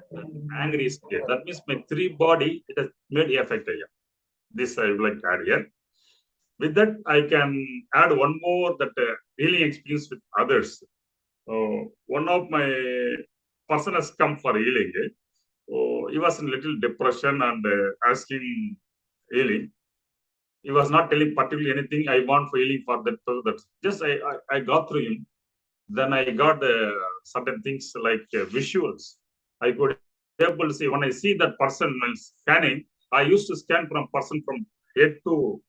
Angry is clear. That means my 3 body, it has made effect here. This I would like to add here. With that, I can add one more, that healing experience with others. One of my person has come for healing. He was in little depression and asking healing. He was not telling particularly anything. I want for healing for that. That just I got through him. Then I got certain things like visuals. I could able to see when I see that person when scanning. I used to scan from person from head to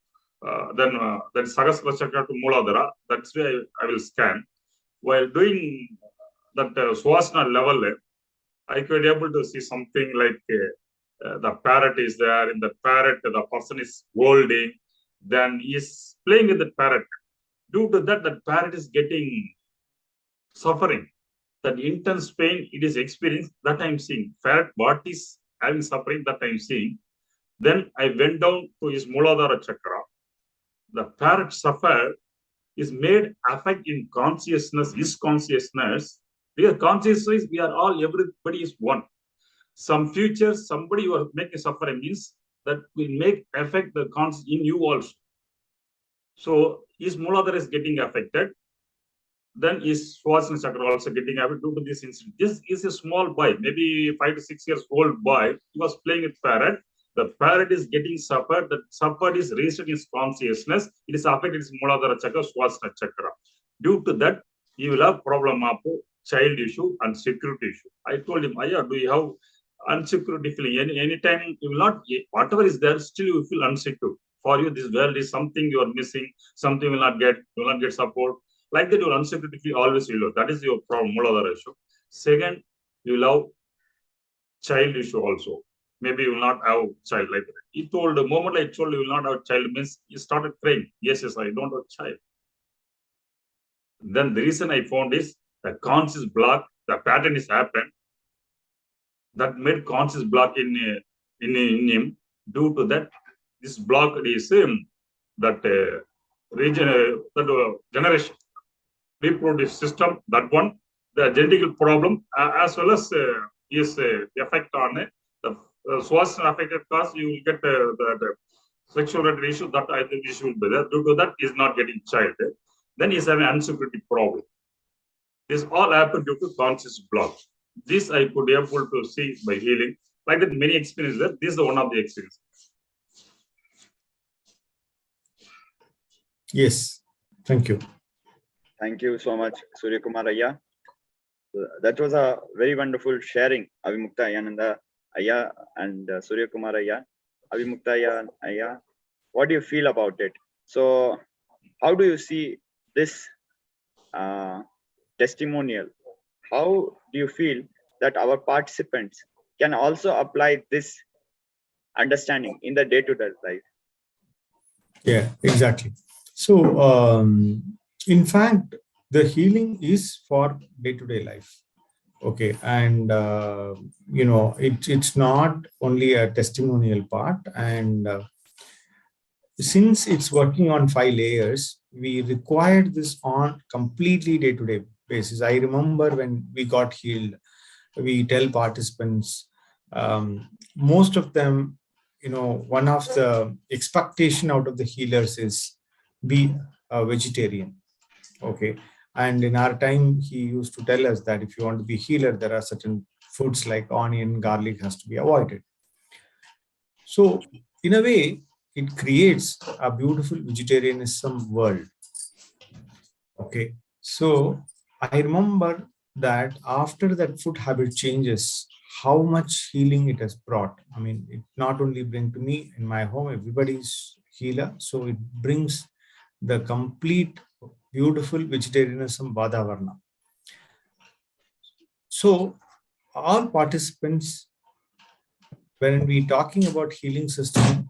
then that Sahasrara Chakra to Mooladhara. That's where I will scan. While doing that Swasana level, I could able to see something like the parrot is there. In the parrot, the person is holding. Then he is playing with the parrot. Due to that, the parrot is getting suffering. That intense pain it is experienced, that I'm seeing. Parrot, what is having suffering, that I'm seeing. Then I went down to his Mooladhara Chakra. The parrot suffer is made affect in consciousness, his consciousness. Because consciousness, we are all, everybody is one. Some future, somebody you are making suffering means that will make affect the conscious in you also. So his Mooladhara is getting affected. Then his Swasana Chakra also getting affected due to this incident. This is a small boy, maybe 5 to 6 years old boy. He was playing with parrot. The parrot is getting suffered. The suffered is raised in his consciousness. It is affected his Mooladhara Chakra, Swasana Chakra. Due to that, he will have problem of child issue and security issue. I told him, Aya, do you have unsecurity feeling? Anytime you will not, whatever is there, still you feel unsecure. For you, this world is something you are missing, something you will not get support. Like that, your unsecurity feel always will have. That is your problem, Mooladhara issue. Second, you will have child issue also. Maybe you will not have child like that. He told, the moment I told you will not have child means he started praying. Yes, I don't have child. Then the reason I found is the conscious block, the pattern is happened. That made conscious block in him. Due to that, this block is that region, that generation, reproductive system, that one, the genetic problem, as well as is effect on the Swasana affected cause, you will get the sexual related issue, that I think issue will be there. Due to that, is not getting child. Then he is having unsecurity problem. This all happened due to conscious block. This I could be able to see by healing. Like that, many experiences. This is one of the experiences. Yes, thank you. Thank you so much, Surya Kumar Aya. That was a very wonderful sharing, Avimukta Ayananda Aya and Surya Kumar Aya. Avimukta Aya, what do you feel about it? So, how do you see this testimonial? How do you feel that our participants can also apply this understanding in the day-to-day life? Yeah, exactly. So, in fact, the healing is for day-to-day life. Okay, and it's not only a testimonial part, and since it's working on 5 layers, we required this on completely day-to-day basis. I remember when we got healed, we tell participants, most of them, one of the expectation out of the healers is be a vegetarian. Okay. And in our time, he used to tell us that if you want to be healer, there are certain foods like onion, garlic has to be avoided. So in a way, it creates a beautiful vegetarianism world. Okay. So I remember that after that food habit changes, how much healing it has brought. I mean, it not only brings to me in my home, everybody's healer. So it brings the complete beautiful vegetarianism Vadavarna. So all participants, when we talking about healing system,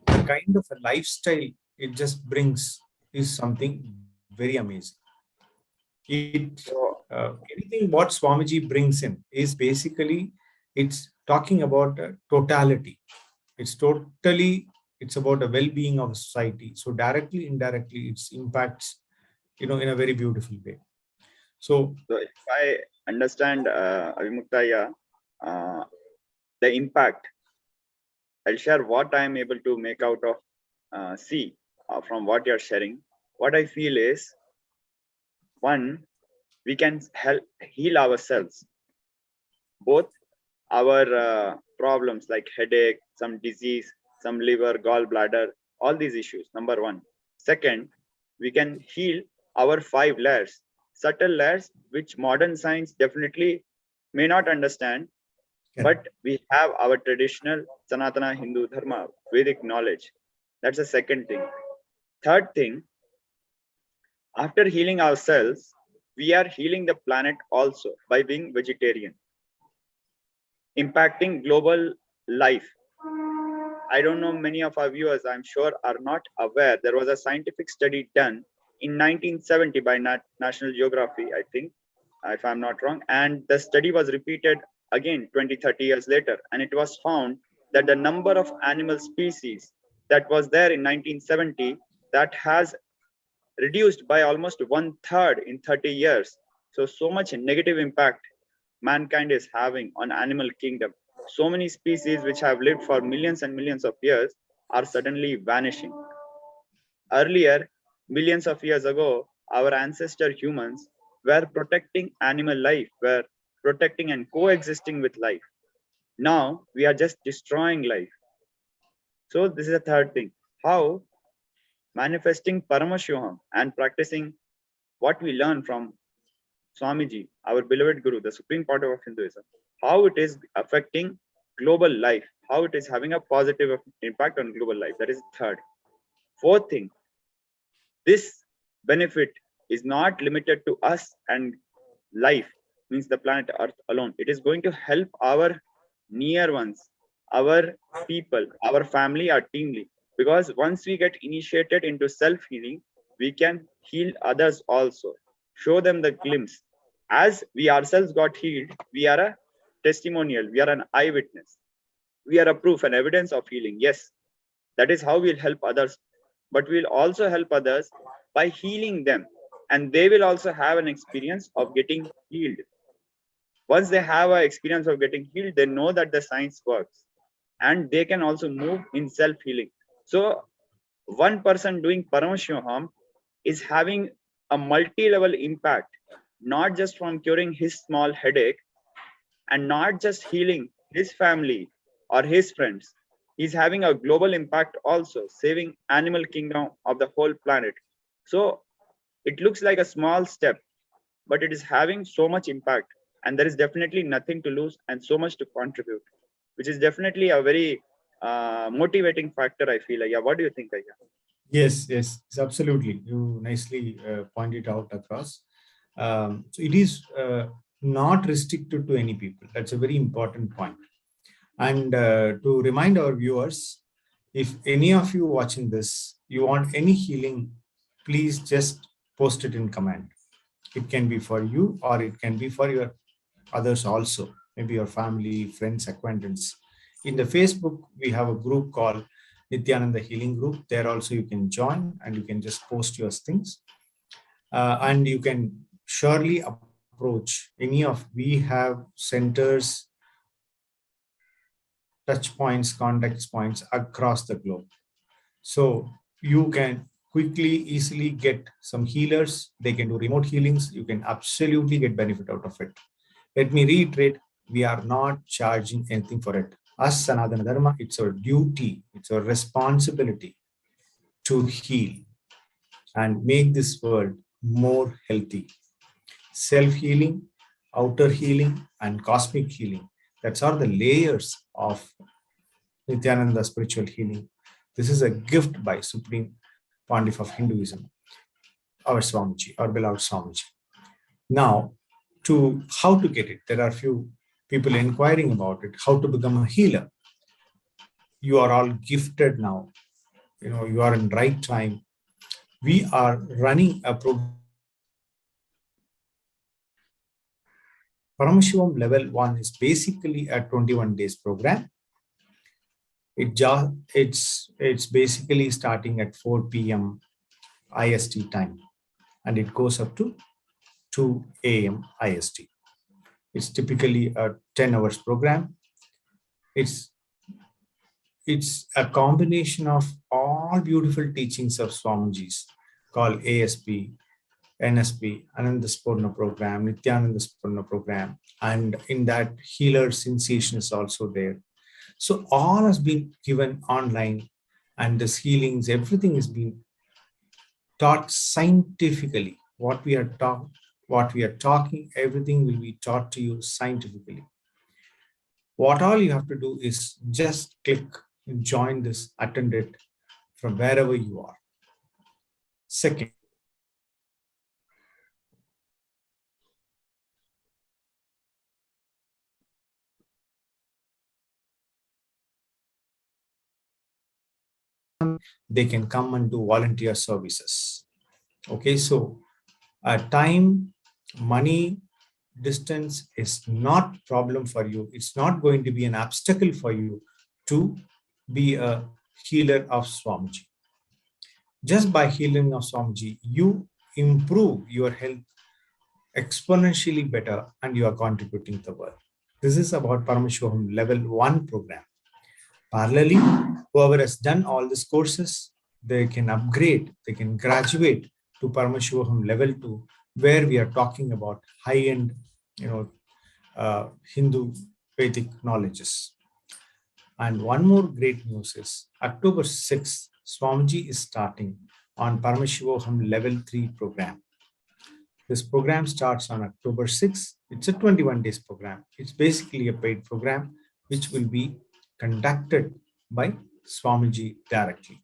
the kind of a lifestyle it just brings is something very amazing. Anything what Swamiji brings in is basically, it's talking about totality. It's about the well-being of society. So directly, indirectly, it impacts, in a very beautiful way. So if I understand, Avimuktaya, the impact, I'll share what I am able to make out of see from what you're sharing. What I feel is, one, we can help heal ourselves, both our problems like headache, some disease, some liver, gallbladder, all these issues, number one. Second, we can heal our 5 layers, subtle layers, which modern science definitely may not understand, but we have our traditional Sanatana Hindu Dharma, Vedic knowledge. That's the second thing. Third thing, after healing ourselves, we are healing the planet also by being vegetarian, impacting global life. I don't know, many of our viewers, I'm sure, are not aware. There was a scientific study done in 1970 by National Geography, I think, if I'm not wrong. And the study was repeated again 20, 30 years later. And it was found that the number of animal species that was there in 1970, that has reduced by almost 1/3 in 30 years. So much negative impact mankind is having on animal kingdom. So many species which have lived for millions and millions of years are suddenly vanishing. Earlier, millions of years ago, our ancestor humans were protecting animal life, were protecting and coexisting with life. Now we are just destroying life. So this is the third thing. How manifesting Paramashivoham and practicing what we learn from Swamiji, our beloved Guru, the Supreme Pontiff of Hinduism, how it is affecting global life, how it is having a positive impact on global life. That is third. Fourth thing, this benefit is not limited to us and life, means the planet Earth alone. It is going to help our near ones, our people, our family, our team. Because once we get initiated into self-healing, we can heal others also. Show them the glimpse. As we ourselves got healed, we are a testimonial, we are an eyewitness. We are a proof and evidence of healing. Yes, that is how we'll help others. But we'll also help others by healing them. And they will also have an experience of getting healed. Once they have an experience of getting healed, they know that the science works. And they can also move in self-healing. So one person doing Paramashivoham is having a multi-level impact, not just from curing his small headache and not just healing his family or his friends. He's having a global impact also, saving animal kingdom of the whole planet. So it looks like a small step, but it is having so much impact, and there is definitely nothing to lose and so much to contribute, which is definitely a very motivating factor, I feel. Yeah, what do you think, Ayya? yes, absolutely. You nicely pointed out across. So it is not restricted to any people. That's a very important point. And to remind our viewers, if any of you watching this, you want any healing, please just post it in comment. It can be for you or it can be for your others also, maybe your family, friends, acquaintance. In the Facebook, we have a group called Nithyananda Healing Group. There also you can join and you can just post your things. And you can surely approach any of, we have centers touch points, contact points across the globe. So you can quickly, easily get some healers. They can do remote healings. You can absolutely get benefit out of it. Let me reiterate, we are not charging anything for it. As Sanatana Dharma, it's our duty, it's our responsibility to heal and make this world more healthy. Self-healing, outer healing, and cosmic healing. That's all the layers of Nityananda spiritual healing. This is a gift by Supreme Pontiff of Hinduism, our Swamiji, our beloved Swamiji. Now, to how to get it, there are a few people inquiring about it, how to become a healer. You are all gifted now. You are in right time. We are running a program. Paramashivoham level 1 is basically a 21 days program. It's basically starting at 4 p.m. IST time, and it goes up to 2 a.m. IST. It's typically a 10 hours program. It's a combination of all beautiful teachings of Swamiji's called ASP, NSP, Anandaspurna program, Nityanandaspurna program, and in that healer sensation is also there. So all has been given online, and this healings, everything is being taught scientifically. What we are talking, everything will be taught to you scientifically. What all you have to do is just click, join this, attend it from wherever you are. Second, they can come and do volunteer services. Okay, so time, money, distance is not problem for you. It's not going to be an obstacle for you to be a healer of Swamiji. Just by healing of Swamiji, you improve your health exponentially better, and you are contributing to the world. This is about Paramashivoham level 1 program. Parallelly, whoever has done all these courses, they can upgrade, they can graduate to Paramashivoham level 2, where we are talking about high-end, Hindu Vedic knowledges. And one more great news is October 6th, Swamiji is starting on Paramashivoham level 3 program. This program starts on October 6th. It's a 21 days program. It's basically a paid program which will be conducted by Swamiji directly.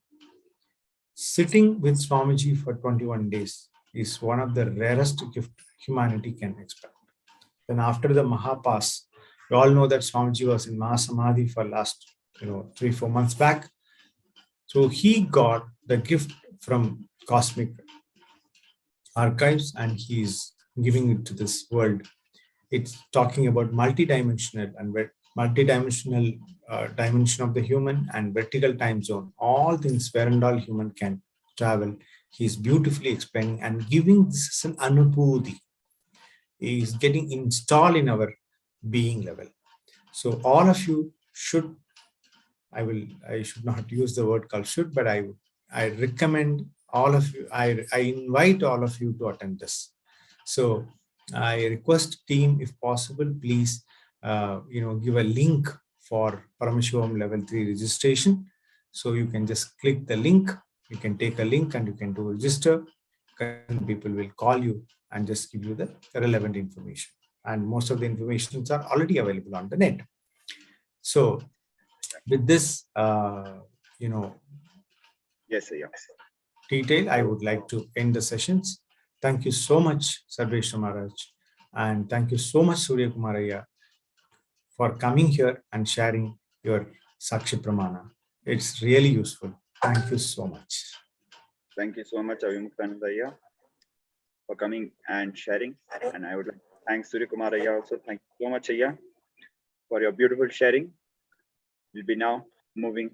Sitting with Swamiji for 21 days is one of the rarest gift humanity can expect. Then after the Mahapas, we all know that Swamiji was in Mahasamadhi for last 3-4 months back. So he got the gift from cosmic archives and he's giving it to this world. It's talking about multidimensional and multidimensional dimension of the human and vertical time zone, all things where and all human can travel. He's beautifully explaining and giving this as an anubhuti. Is getting installed in our being level. So all of you should, I should not use the word called should, but I recommend all of you, I invite all of you to attend this. So I request team, if possible, please, give a link for Paramashivoham level 3 registration. So you can just click the link, you can take a link and you can do register. People will call you and just give you the relevant information. And most of the informations are already available on the net. So with this, Yes, sir. detail, I would like to end the sessions. Thank you so much, Sarveshwar Maharaj. And thank you so much, Surya Kumaraya, for coming here and sharing your Sakshi Pramana. It's really useful. Thank you so much. Thank you so much, Avimuktanandaya, for coming and sharing. And I would like to thank Surya Kumaraya also. Thank you so much, Ayya, for your beautiful sharing. We'll be now moving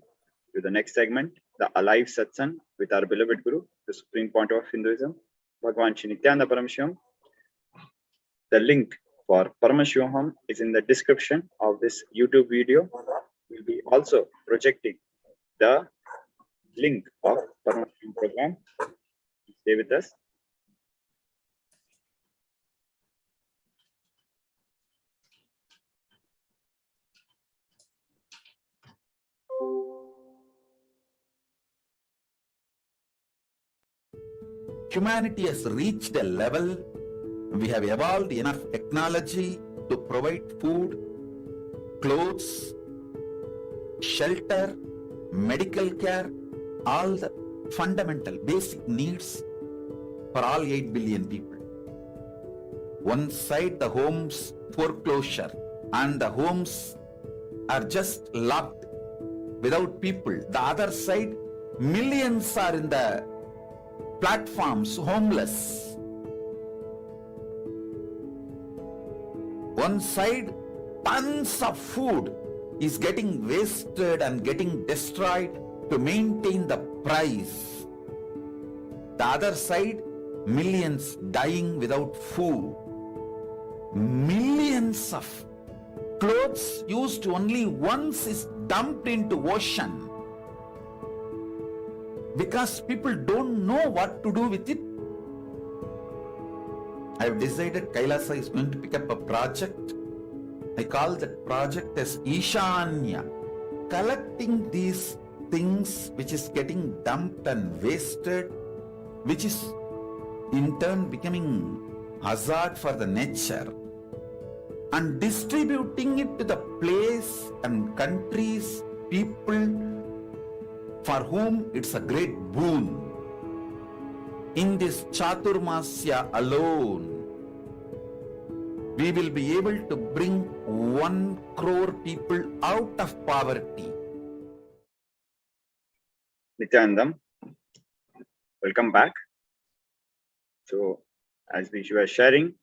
to the next segment, the Alive Satsang with our beloved Guru, the Supreme Pontiff of Hinduism, Bhagavan Nityananda Paramashivam. The link for Paramashivoham is in the description of this YouTube video. We'll be also projecting the link of Paramashivam program. Stay with us. Humanity has reached a level, we have evolved enough technology to provide food, clothes, shelter, medical care, all the fundamental basic needs for all 8 billion people. One side the homes foreclosure and the homes are just locked without people. The other side, millions are in the platforms homeless. One side, tons of food is getting wasted and getting destroyed to maintain the price. The other side, millions dying without food. Millions of clothes used only once is dumped into ocean because people don't know what to do with it. I have decided Kailasa is going to pick up a project. I call that project as Ishanya, collecting these things which is getting dumped and wasted, which is in turn becoming hazard for the nature, and distributing it to the place and countries, people for whom it's a great boon. In this Chaturmasya alone, we will be able to bring 1 crore people out of poverty. Nityanandam, welcome back. So, as we were sharing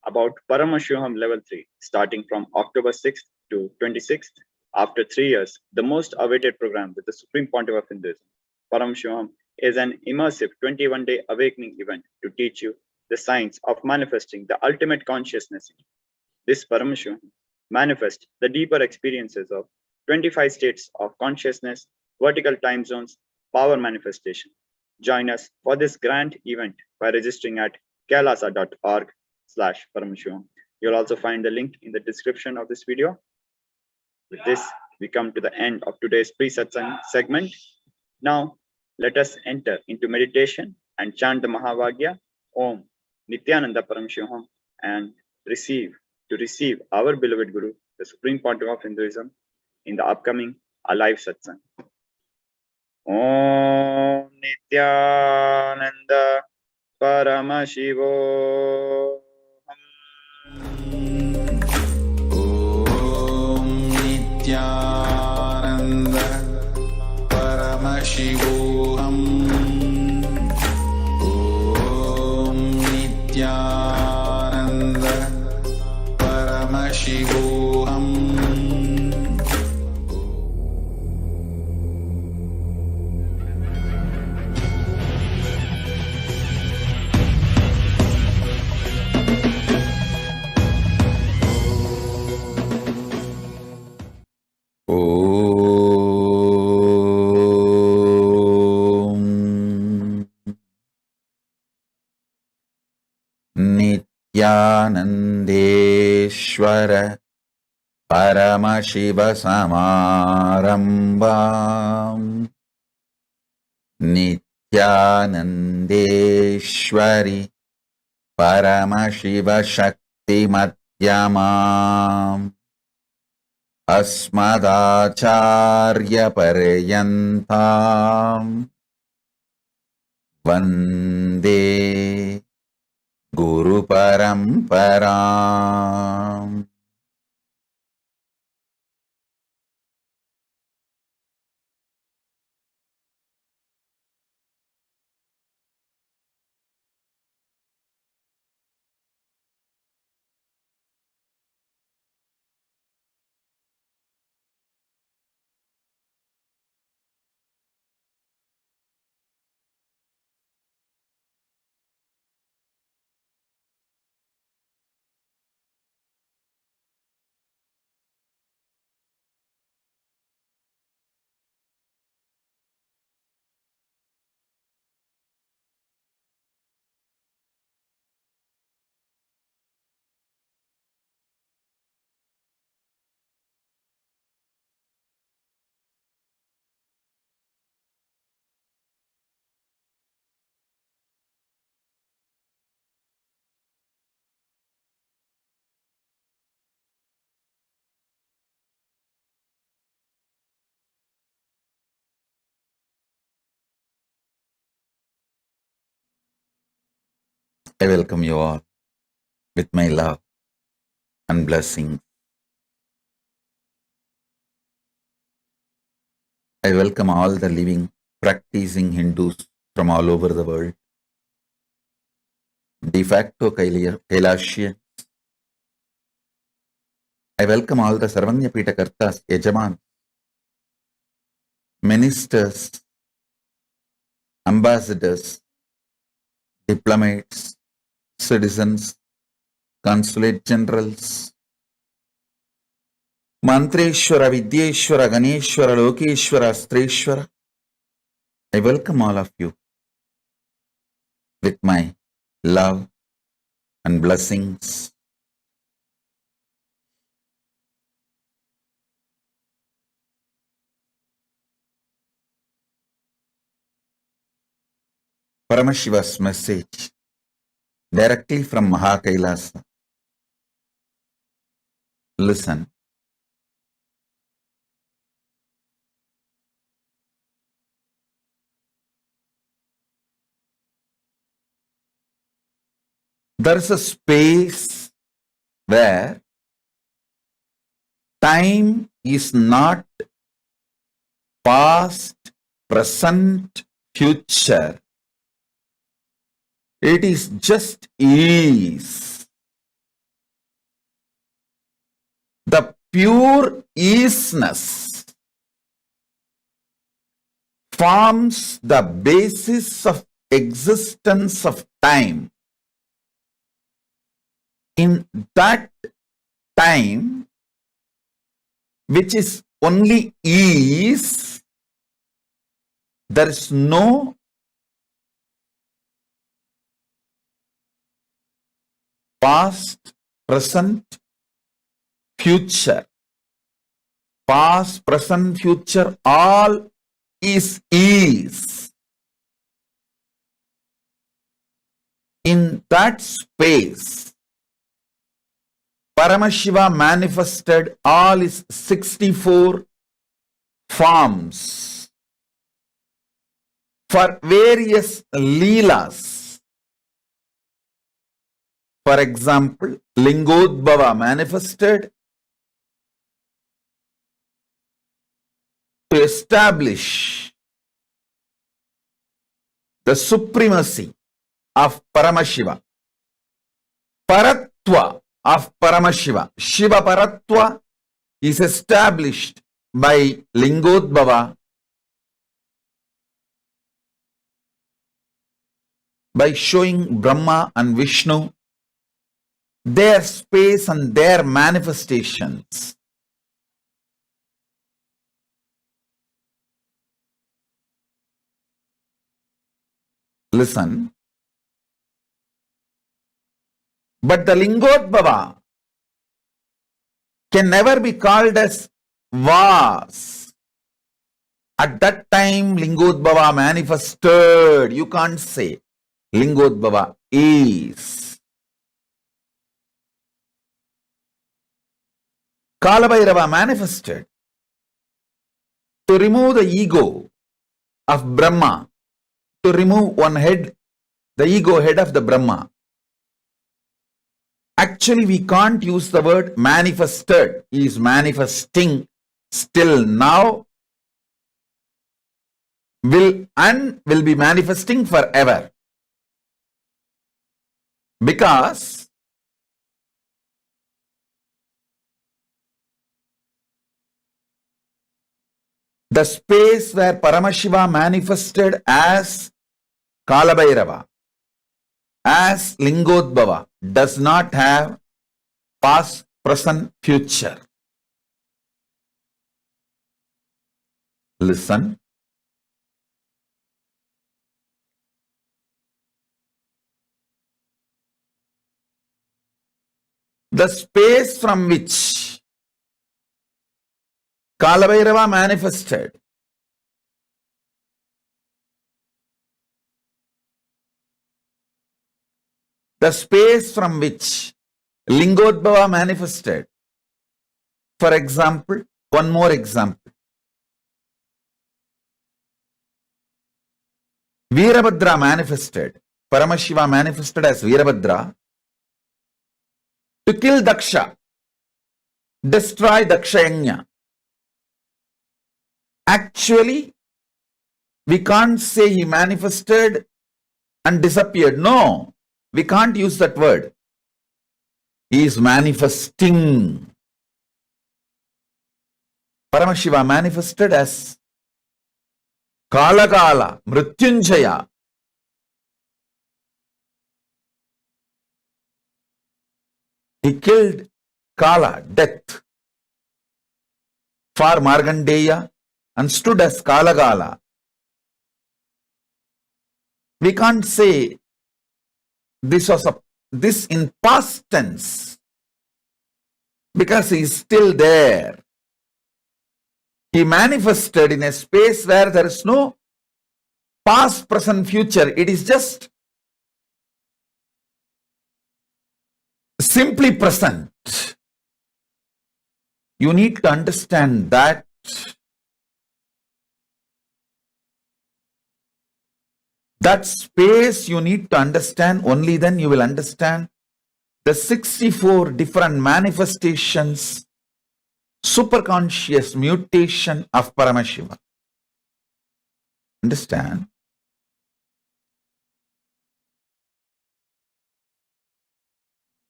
about Paramashivoham level 3, starting from October 6th to 26th, after 3 years, the most awaited program with the Supreme Pontiff of Hinduism, Paramashivoham, is an immersive 21-day awakening event to teach you the science of manifesting the ultimate consciousness. This Paramashivoham manifests the deeper experiences of 25 states of consciousness, vertical time zones, power manifestation. Join us for this grand event by registering at kailasa.org/Paramashivoham. You'll also find the link in the description of this video. With this, we come to the end of today's pre-Satsang segment. Now, let us enter into meditation and chant the Mahavagya, Om Nityananda Paramashivoham, and receive our beloved Guru, the Supreme Pontiff of Hinduism, in the upcoming Alive Satsang. Om Nityananda Paramashivoham. Om Nityananda Paramashivoham. Om Nityananda Paramashivoham. Om Nityanandeshwara Paramashivasamarambam Nityanandeshwari Paramashivashaktimadhyamam Asmadacharya Paryantam Vande Guru Paramparam. I welcome you all with my love and blessings. I welcome all the living, practicing Hindus from all over the world, de facto Kailasians. I welcome all the Sarvanya Pita Kartas, Yajaman, ministers, ambassadors, diplomats, citizens, consulate generals, Mantreshwara, Vidyeshwara, Ganeshwara, Lokeshwara, Astreshwara. I welcome all of you with my love and blessings. Paramashiva's message directly from Mahakailasa. Listen. There is a space where time is not past, present, future. It is just ease. The pure easiness forms the basis of existence of time. In that time, which is only ease, there is no past, present, future. Past, present, future, all is ease. In that space, Paramashiva manifested all his 64 forms for various leelas. For example, Lingodbhava manifested to establish the supremacy of Paramashiva. Paratva of Paramashiva, Shiva Paratva, is established by Lingodbhava by showing Brahma and Vishnu their space and their manifestations. Listen. But the Lingodbhava can never be called as was. At that time, Lingodbhava manifested. You can't say Lingodbhava is. Kalabhairava manifested to remove the ego of Brahma, to remove one head, the ego head of the Brahma. Actually, we can't use the word manifested. He is manifesting still now, will be manifesting forever. Because the space where Paramashiva manifested as Kalabhairava, as Lingodbhava, does not have past, present, future. Listen. The space from which Kalabhairava manifested the space from which Lingodbhava manifested. For example, one more example. Veerabhadra manifested Paramashiva manifested as Veerabhadra to kill Daksha, destroy Dakshayanya. Actually, we can't say he manifested and disappeared. No, we can't use that word. He is manifesting. Paramashiva manifested as Kalakala, Mrityunjaya. He killed Kala, death, for Markandeya and stood as Kalagala. We can't say this in past tense because he is still there. He manifested in a space where there is no past, present, future. It is just simply present. You need to understand that. That space you need to understand. Only then you will understand the 64 different manifestations, superconscious mutation of Paramashiva. Understand?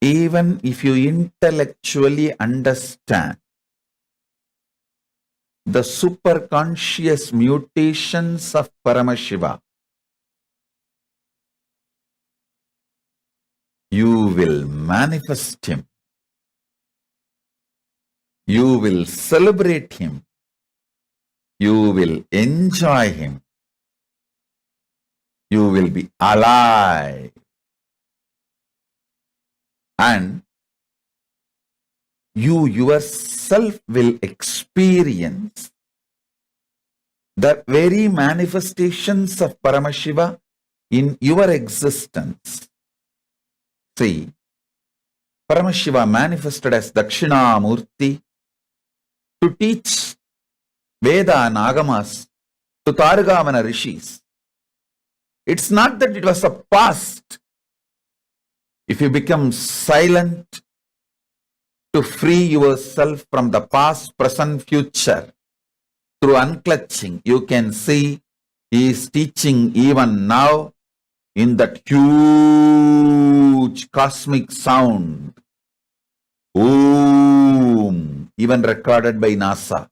Even if you intellectually understand the superconscious mutations of Paramashiva, you will manifest him. You will celebrate him. You will enjoy him. You will be alive. And you yourself will experience the very manifestations of Paramashiva in your existence. See, Paramashiva manifested as Dakshinamurti to teach Veda and Agamas to Targavana rishis. It's not that it was a past. If you become silent to free yourself from the past, present, future, through unclutching, you can see he is teaching even now in that huge cosmic sound. Om, even recorded by NASA.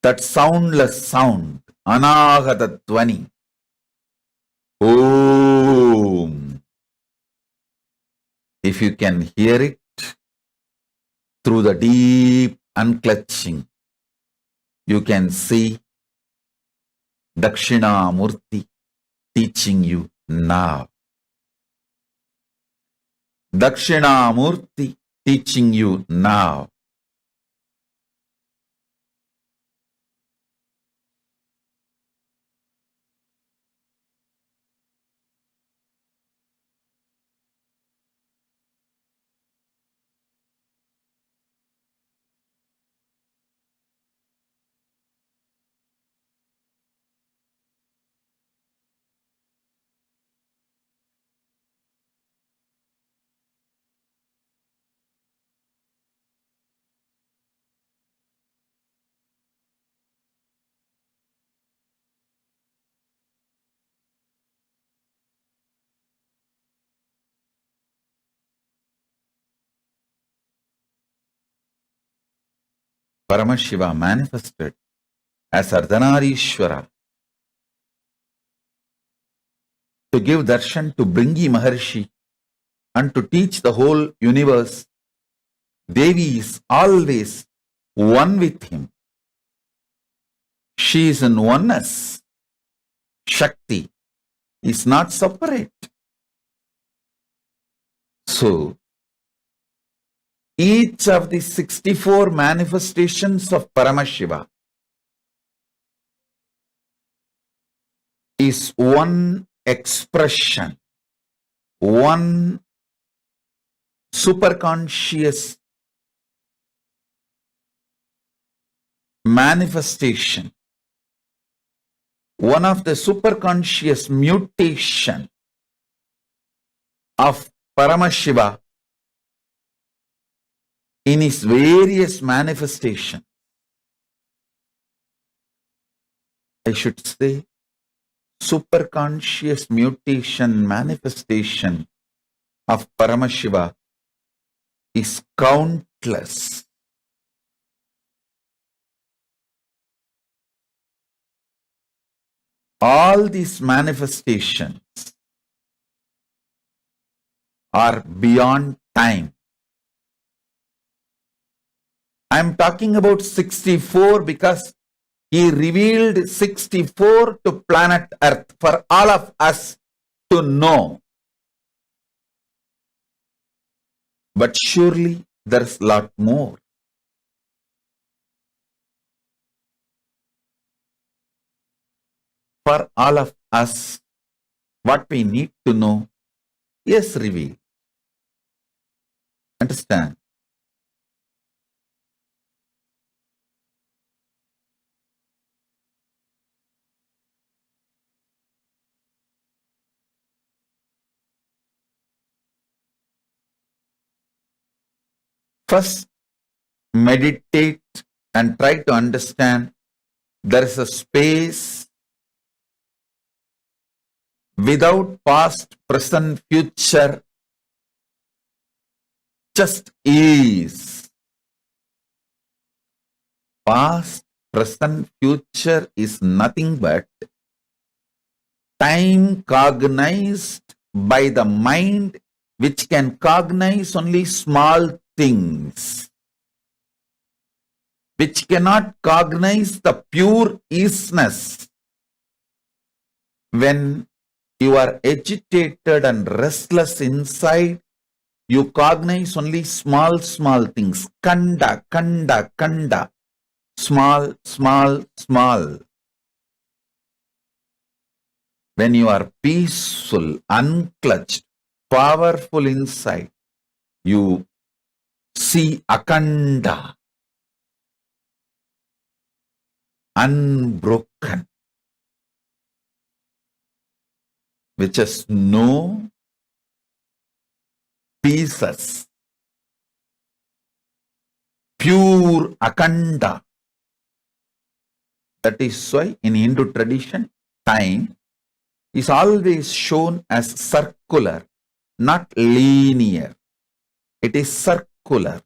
That soundless sound, Anahata Dhvani. Om. If you can hear it through the deep unclutching, you can see Dakshinamurti teaching you now. Dakshinamurti teaching you now. Paramashiva manifested as Ardhanarishwara to give darshan to Bringi Maharshi and to teach the whole universe. Devi is always one with him. She is in oneness. Shakti is not separate. So, each of the 64 manifestations of Paramashiva is one expression, one superconscious manifestation one of the superconscious mutation of Paramashiva in his various manifestations. I should say superconscious mutation manifestation of Paramashiva is countless. All these manifestations are beyond time. I am talking about 64 because he revealed 64 to planet Earth for all of us to know. But surely there's a lot more. For all of us, what we need to know is revealed. Understand? First, meditate and try to understand there is a space without past, present, future, just is. Past, present, future is nothing but time cognized by the mind, which can cognize only small things, which cannot cognize the pure isness. When you are agitated and restless inside, you cognize only small things. Kanda, kanda, kanda. Small, small, small. When you are peaceful, unclutched, powerful inside, you see akanda, unbroken, which is no pieces, pure akanda. That is why in Hindu tradition, time is always shown as circular, not linear. It is circular.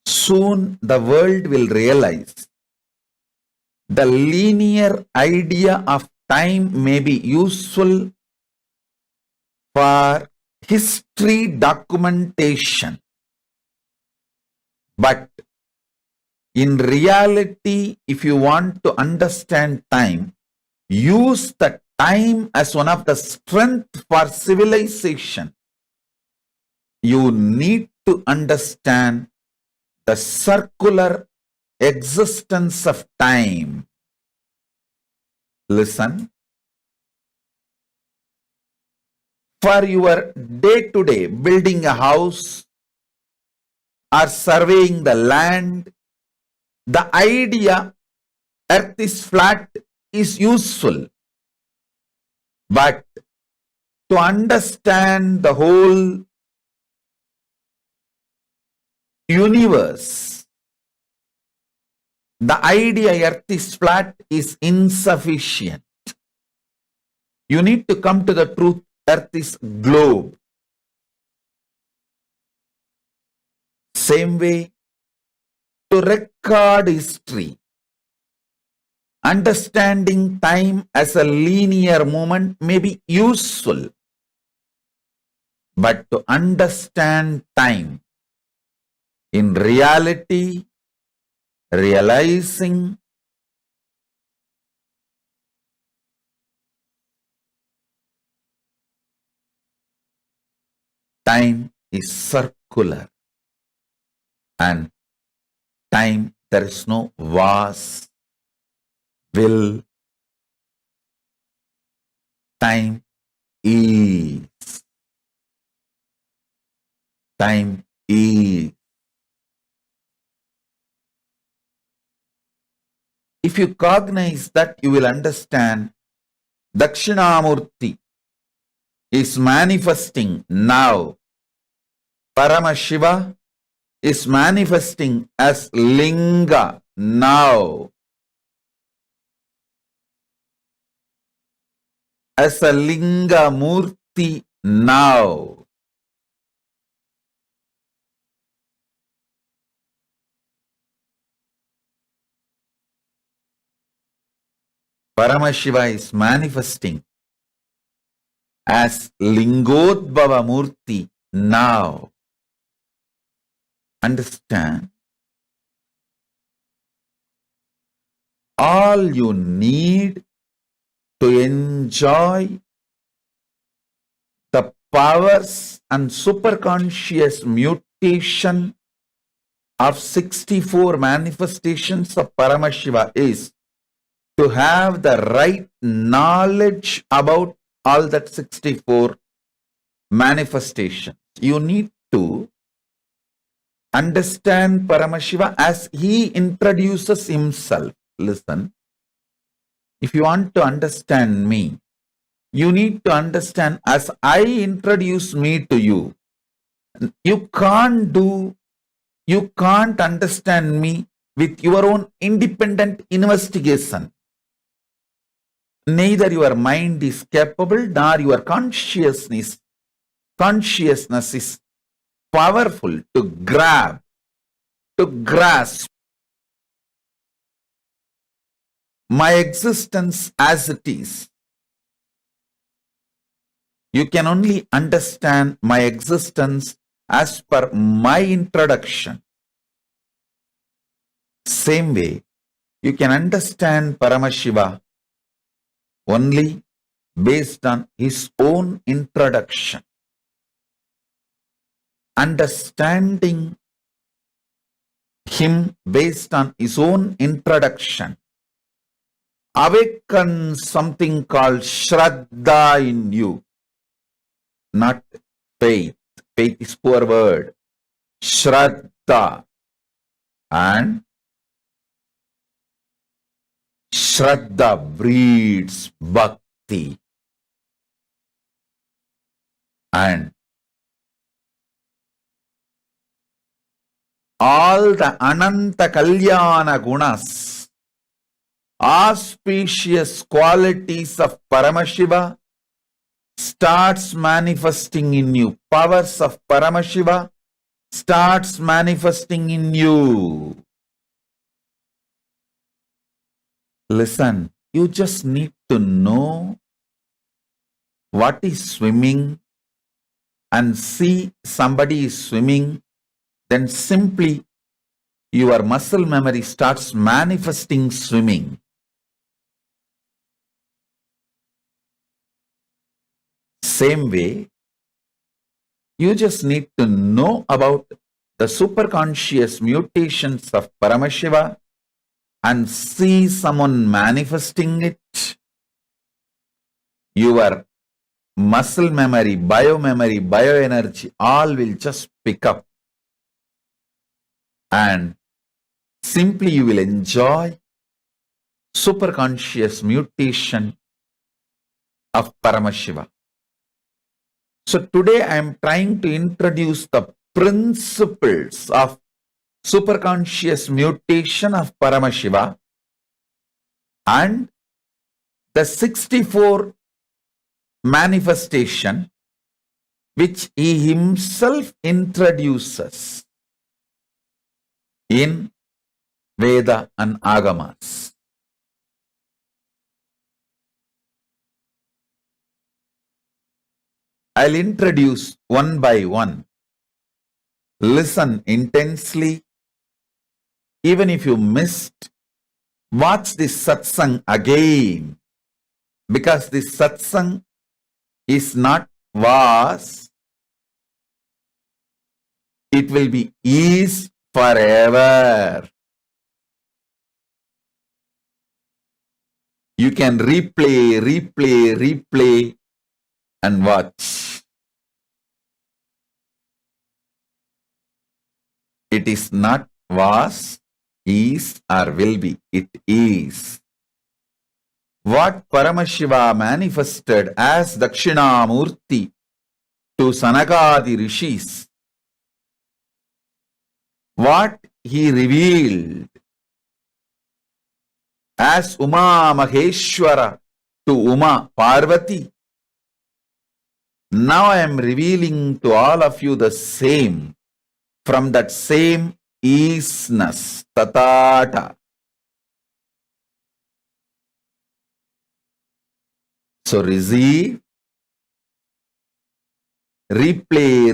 Soon the world will realize the linear idea of time may be useful for history documentation, but in reality, if you want to understand time, use the time as one of the strength for civilization. You need to understand the circular existence of time. Listen. For your day-to-day building a house or surveying the land, the idea earth is flat is useful. But to understand the whole universe, the idea earth is flat is insufficient. You need to come to the truth, earth is globe. Same way, to record history, understanding time as a linear movement may be useful. But to understand time in reality, realizing time is circular, and time there is no was, will, time is. Time is. If you cognize that, you will understand Dakshinamurti is manifesting now. Paramashiva is manifesting as Linga now. As a Linga Murti now. Paramashiva is manifesting as Lingodbhava Murti now. Understand? All you need to enjoy the powers and superconscious mutation of 64 manifestations of Paramashiva is to have the right knowledge about all that 64 manifestations. You need to understand Paramashiva as he introduces himself. Listen, if you want to understand me, you need to understand as I introduce me to you. You can't understand me with your own independent investigation. Neither your mind is capable nor your consciousness is powerful to grasp my existence as it is. You can only understand my existence as per my introduction. Same way, you can understand Paramashiva only based on his own introduction. Understanding him based on his own introduction awakens something called Shraddha in you, not faith. Faith is poor word. Shraddha. And Shraddha breeds bhakti. And all the Ananta Kalyana Gunas, auspicious qualities of Paramashiva starts manifesting in you. Powers of Paramashiva starts manifesting in you. Listen, you just need to know what is swimming and see somebody is swimming, then simply your muscle memory starts manifesting swimming. Same way, you just need to know about the superconscious mutations of Paramashiva and see someone manifesting it. Your muscle memory, bioenergy, all will just pick up. And simply you will enjoy superconscious mutation of Paramashiva. So today I am trying to introduce the principles of superconscious mutation of Paramashiva and the 64 manifestation which he himself introduces in Veda and Agamas. I'll introduce one by one. Listen intensely. Even if you missed, watch this satsang again, because this satsang is not was, it will be is forever. You can replay and watch. It is not was, is or will be. It is. What Paramashiva manifested as Dakshinamurti to Sanakadi Rishis, what he revealed as Uma Maheshwara to Uma Parvati, now I am revealing to all of you the same, from that same isness, tatata. So receive, replay,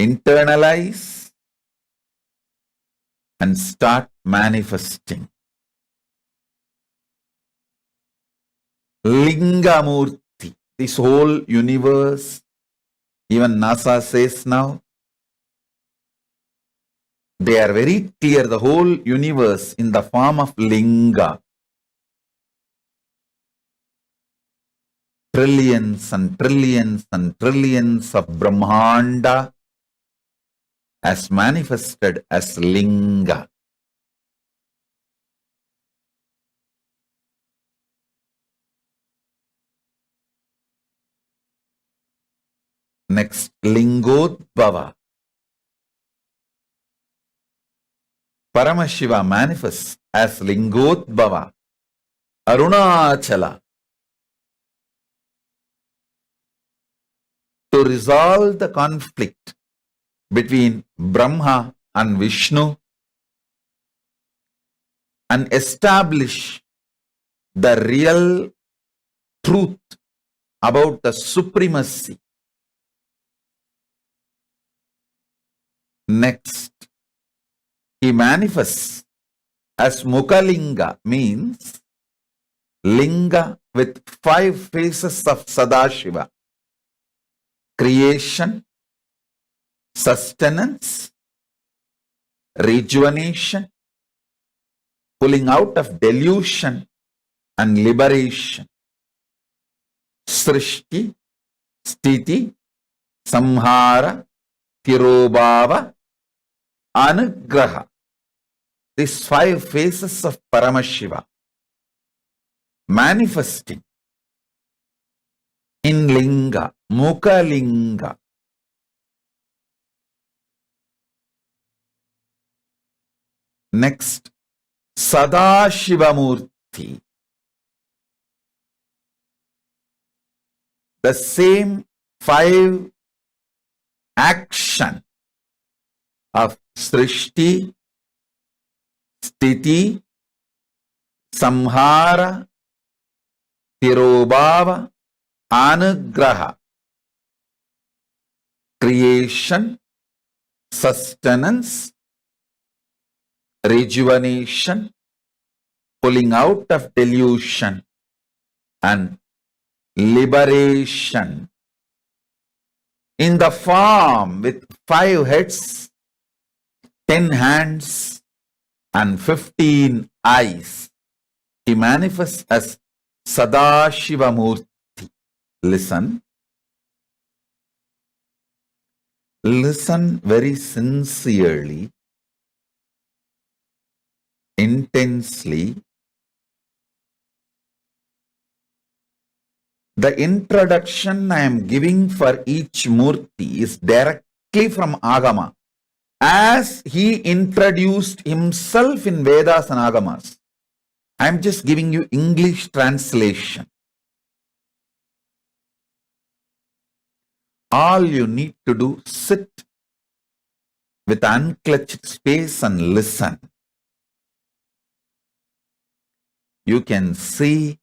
internalize, and start manifesting. Lingamurti, this whole universe, even NASA says now, they are very clear, the whole universe in the form of linga. Trillions and trillions and trillions of Brahmanda as manifested as linga. Next, Lingodbhava. Paramashiva manifests as Lingodbhava, Arunachala, to resolve the conflict between Brahma and Vishnu and establish the real truth about the supremacy. Next, he manifests as Mukhalinga, means linga with 5 faces of Sadashiva: creation, sustenance, rejuvenation, pulling out of delusion, and liberation. Srishti, Sthiti, Samhara, Tirobhava, Anugraha. These 5 faces of Paramashiva manifesting in linga, Mukhalinga. Next, Sadashivamurti. The same 5 action of Srishti, Sthiti, Samhara, Tirobhava, Anugraha. Creation, sustenance, rejuvenation, pulling out of delusion, and liberation. In the form with 5 heads, 10 hands, and 15 eyes, he manifests as Sadashivamurti. Listen. Listen very sincerely, intensely. The introduction I am giving for each Murti is directly from Agama, as he introduced himself in Vedas and Agamas. I am just giving you English translation. All you need to do, sit with unclutched space and listen. You can see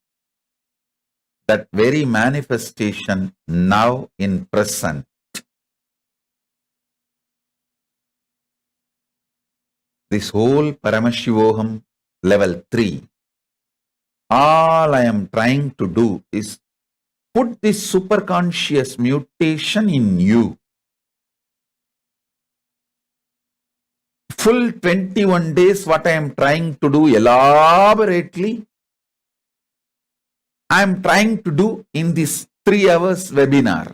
that very manifestation now in present. This whole Paramashivoham level 3. All I am trying to do is put this superconscious mutation in you. full 21 days, what I am trying to do elaborately, I am trying to do in this 3 hours webinar.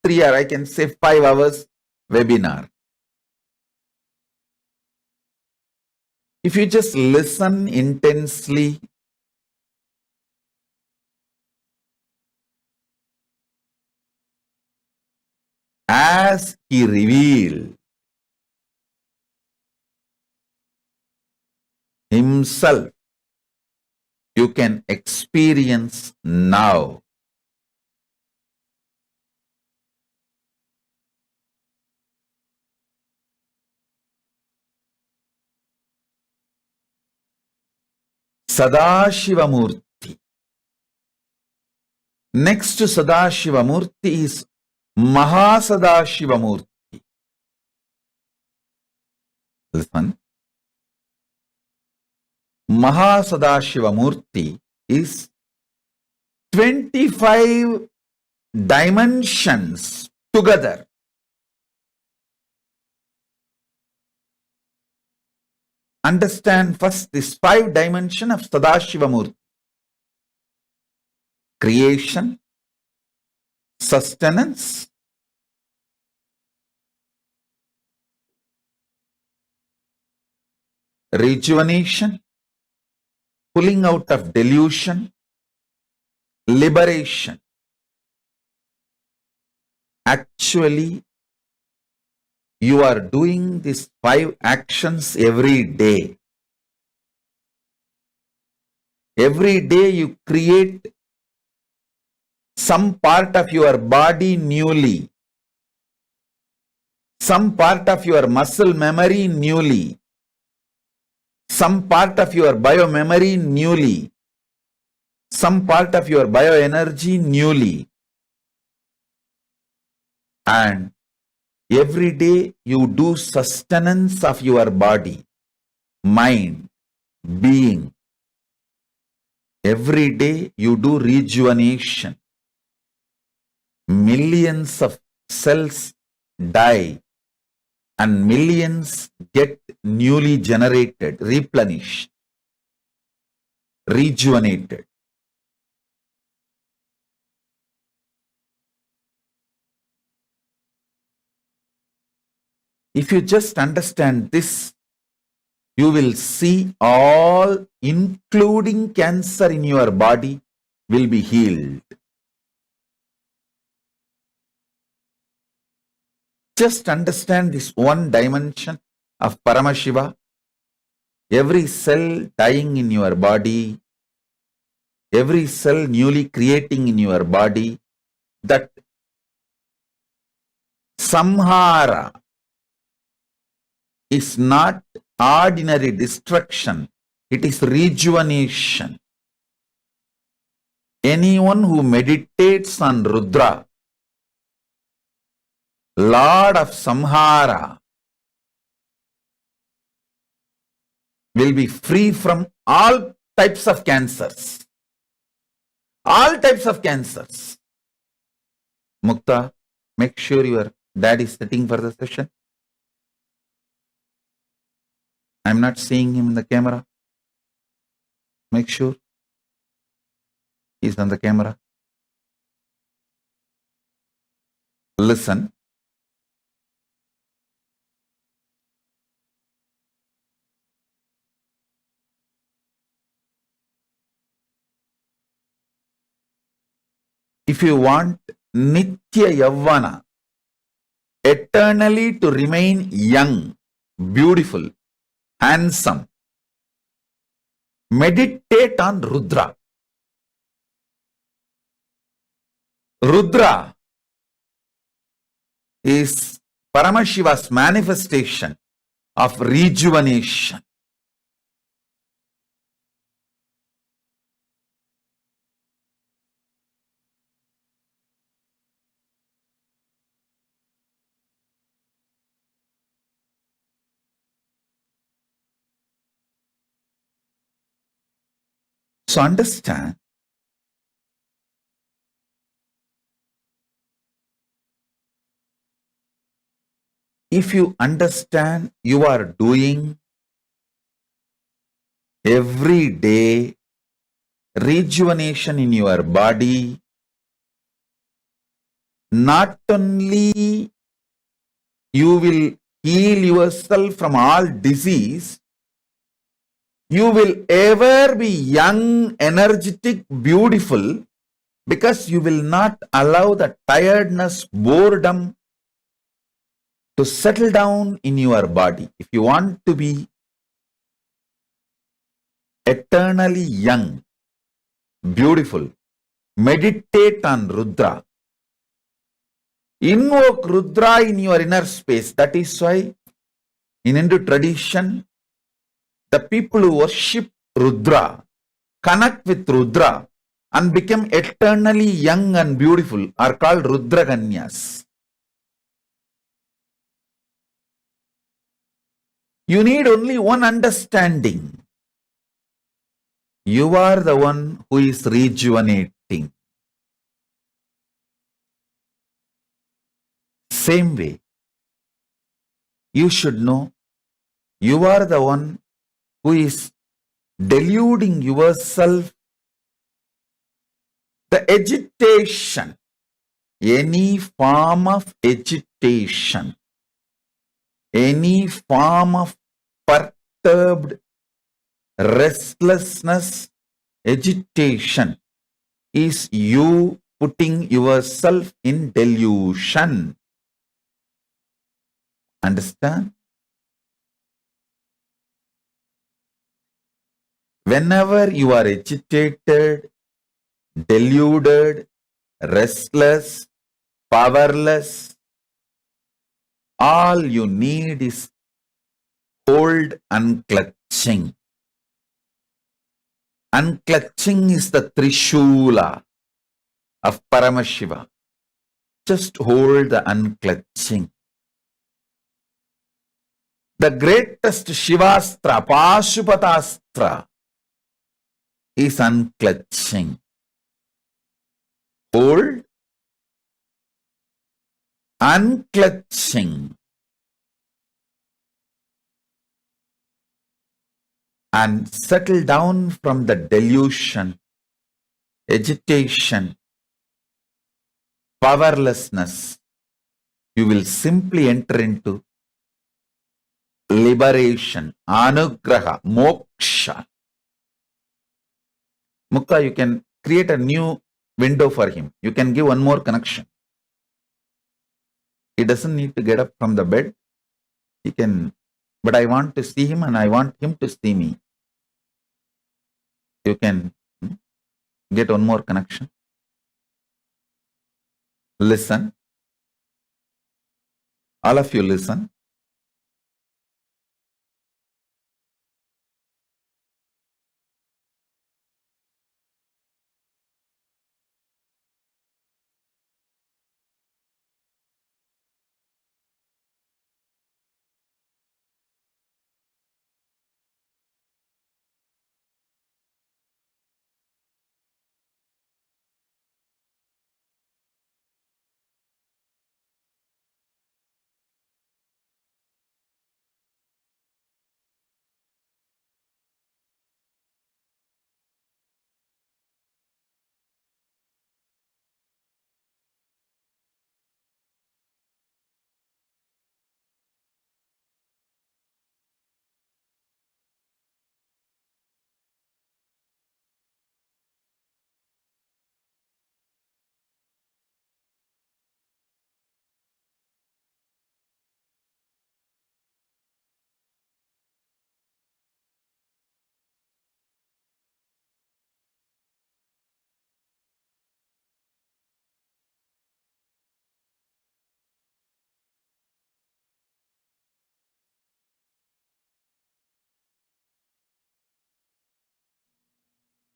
3 hours, I can say 5 hours webinar. If you just listen intensely, as he revealed himself, you can experience now. Sadashivamurti. Next to Sadashivamurti is Mahasadashivamurti. Listen. Mahasadashivamurti is 25 dimensions together. Understand first this 5 dimension of Sadashivamurti. Creation, sustenance, rejuvenation, pulling out of delusion, liberation. Actually, you are doing these 5 actions every day. Every day you create some part of your body newly, some part of your muscle memory newly, some part of your biomemory newly, some part of your bioenergy newly. And every day you do sustenance of your body, mind, being. Every day you do rejuvenation. Millions of cells die and millions get newly generated, replenished, rejuvenated. If you just understand this, you will see all, including cancer in your body, will be healed. Just understand this one dimension of Paramashiva. Every cell dying in your body, every cell newly creating in your body, that samhara is not ordinary destruction, it is rejuvenation. Anyone who meditates on Rudra, Lord of Samhara, will be free from all types of cancers. All types of cancers. Mukta, make sure your dad is sitting for the session. I'm not seeing him in the camera. Make sure he's on the camera. Listen. If you want Nitya Yavana, eternally to remain young, beautiful, handsome, meditate on Rudra. Rudra is Paramashiva's manifestation of rejuvenation. So understand, if you understand you are doing every day rejuvenation in your body, not only you will heal yourself from all disease, you will ever be young, energetic, beautiful, because you will not allow the tiredness, boredom to settle down in your body. If you want to be eternally young, beautiful, meditate on Rudra. Invoke Rudra in your inner space. That is why in Hindu tradition, the people who worship Rudra, connect with Rudra and become eternally young and beautiful are called Rudra Kanyas. You need only one understanding. You are the one who is rejuvenating. Same way, you should know you are the one who is deluding yourself. The agitation, any form of agitation, any form of perturbed restlessness, agitation is you putting yourself in delusion. Understand? Whenever you are agitated, deluded, restless, powerless, all you need is hold unclutching. Unclutching is the Trishula of Paramashiva. Just hold the unclutching. The greatest Shivastra, Pashupatastra, is unclutching. Hold, unclutching, and settle down from the delusion, agitation, powerlessness. You will simply enter into liberation, anugraha, moksha. Mukta, you can create a new window for him. You can give one more connection. He doesn't need to get up from the bed. He can, but I want to see him and I want him to see me. You can get one more connection. Listen. All of you listen.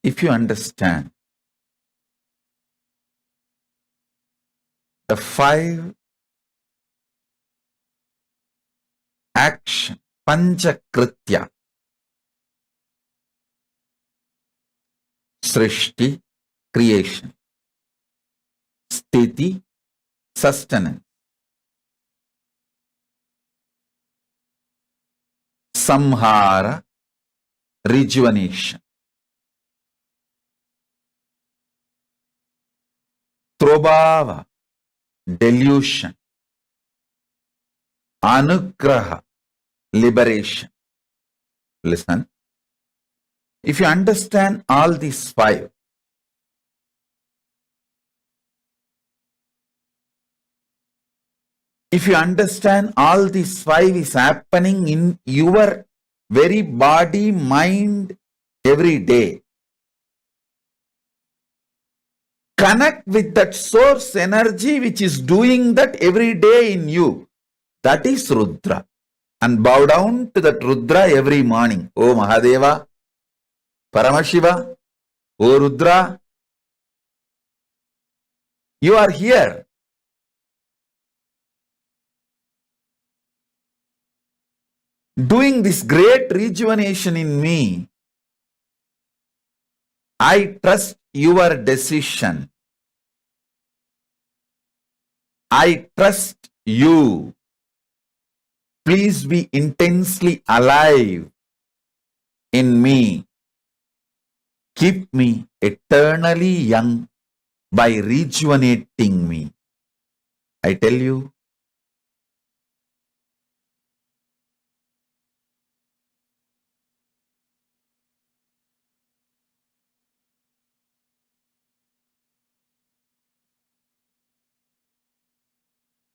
If you understand the 5 action, Panchakritya, Srishti, creation, Sthiti, sustenance, samhara, rejuvenation. Trobhava, delusion. Anugraha, liberation. Listen. If you understand all these five, if you understand all these five is happening in your very body, mind, every day, connect with that source energy which is doing that every day in you. That is Rudra. And bow down to that Rudra every morning. Oh Mahadeva, Paramashiva, oh Rudra, you are here. Doing this great rejuvenation in me. I trust your decision. I trust you. Please be intensely alive in me. Keep me eternally young by rejuvenating me. I tell you,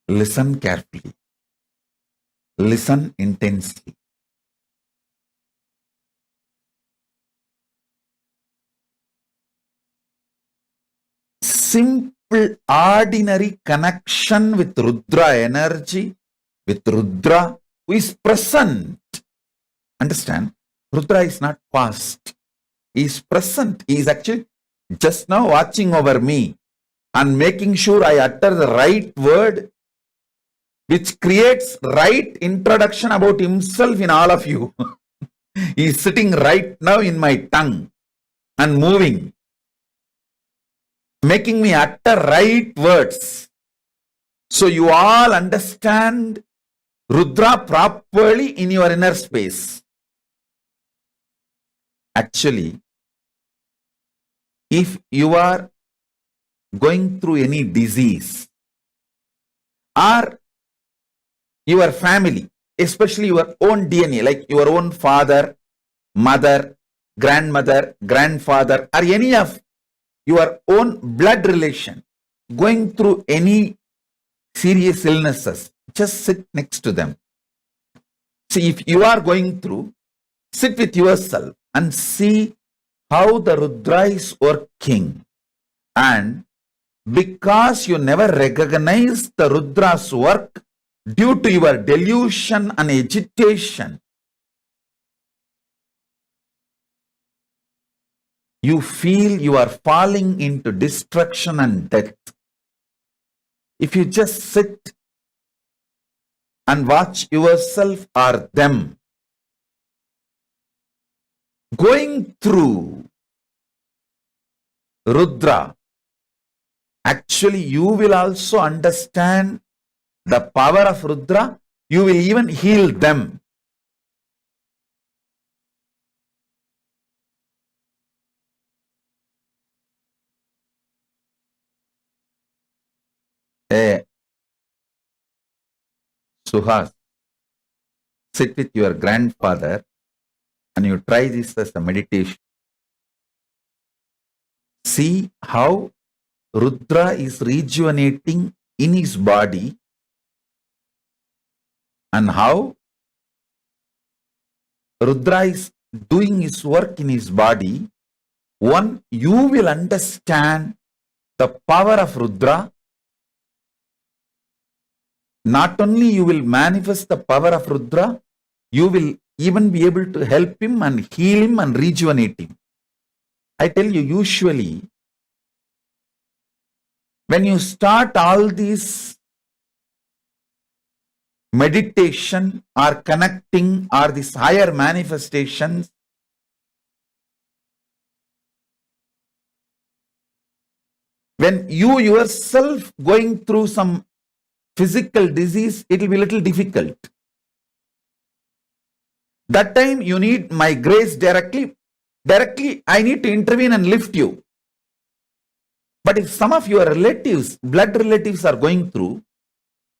listen carefully. Listen intensely. Simple, ordinary connection with Rudra energy, with Rudra who is present. Understand? Rudra is not past. He is present. He is actually just now watching over me and making sure I utter the right word which creates right introduction about himself in all of you. He is sitting right now in my tongue and moving, making me utter right words. So you all understand Rudra properly in your inner space. Actually, if you are going through any disease or your family, especially your own DNA, like your own father, mother, grandmother, grandfather, or any of your own blood relation going through any serious illnesses, just sit next to them. See, if you are going through, sit with yourself and see how the Rudra is working. And because you never recognize the Rudra's work due to your delusion and agitation, you feel you are falling into destruction and death. If you just sit and watch yourself or them going through Rudra, actually you will also understand the power of Rudra. You will even heal them. Suhas, sit with your grandfather and you try this as a meditation. See how Rudra is rejuvenating in his body and how Rudra is doing his work in his body. One, you will understand the power of Rudra. Not only you will manifest the power of Rudra, you will even be able to help him and heal him and rejuvenate him. I tell you, usually, when you start all these meditation or connecting or these higher manifestations, when you yourself going through some physical disease, it will be a little difficult. That time you need my grace directly. Directly, I need to intervene and lift you. But if some of your relatives, blood relatives are going through,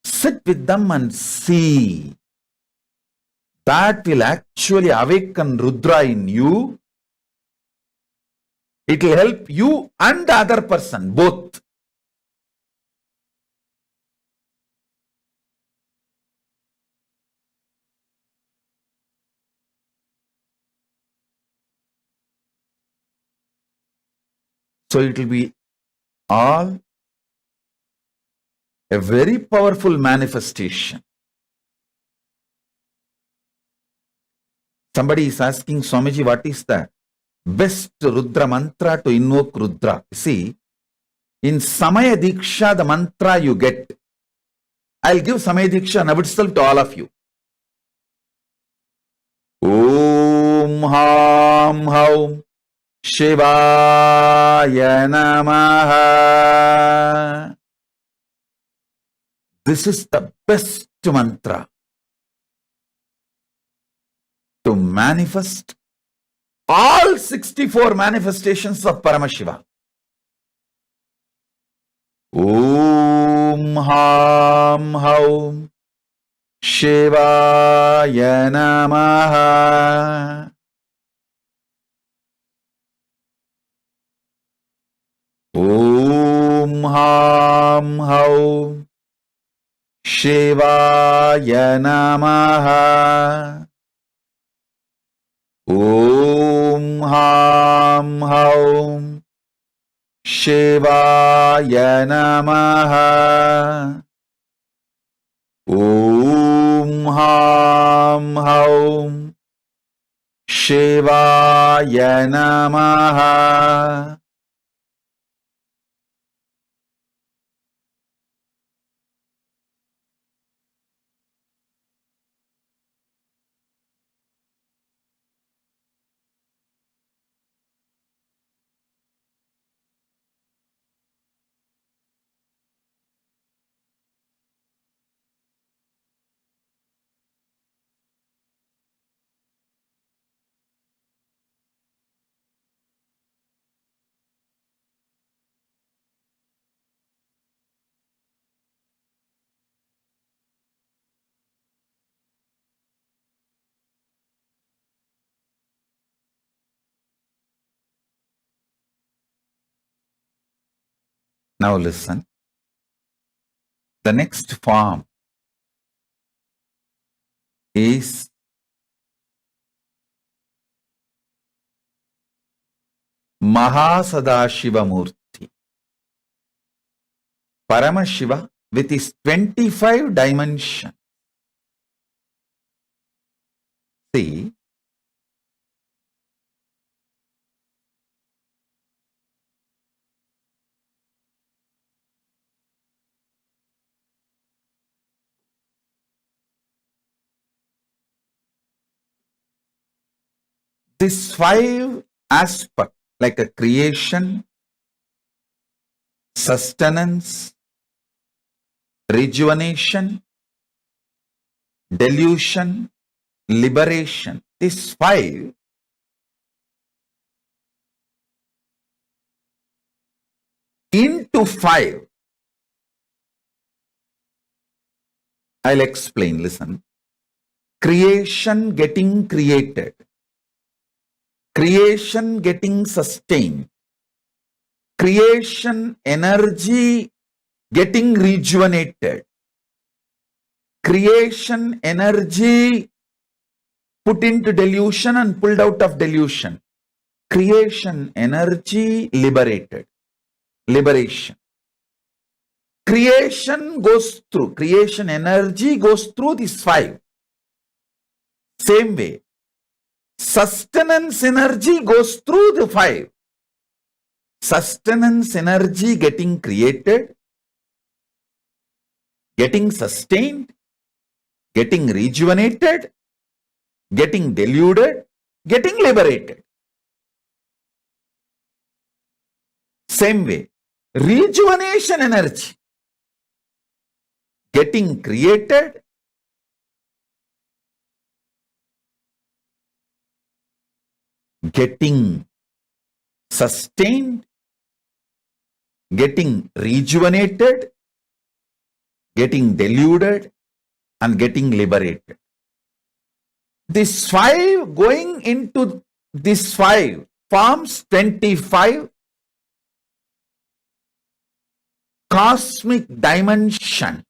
sit with them and see. That will actually awaken Rudra in you. It will help you and the other person, both. So it will be all a very powerful manifestation. Somebody is asking Swamiji, what is the best Rudra mantra to invoke Rudra? See, in Samaya Diksha, the mantra you get, I'll give Samaya Diksha now itself to all of you. Om Ham Haum Shivaya Namaha. This is the best mantra to manifest all 64 manifestations of Paramashiva. Om Ham Haum Shivaya Namaha. Om Ham Haum Shivaya Namaha. Om Ham Haum Shivaya Namaha. Om Ham Haum Shivaya Namaha. Now listen. The next form is Mahasadashiva Murti. Paramashiva with his 25 dimensions. See, these 5 aspects like a creation, sustenance, rejuvenation, delusion, liberation. These 5 into 5. I'll explain, listen. Creation getting created. Creation getting sustained. Creation energy getting rejuvenated. Creation energy put into delusion and pulled out of delusion. Creation energy liberated. Liberation. Creation goes through, creation energy goes through these 5. Same way, sustenance energy goes through the 5. Sustenance energy getting created, getting sustained, getting rejuvenated, getting deluded, getting liberated. Same way, rejuvenation energy getting created, getting sustained, getting rejuvenated, getting deluded, and getting liberated. This 5 going into this 5 forms 25 cosmic dimension.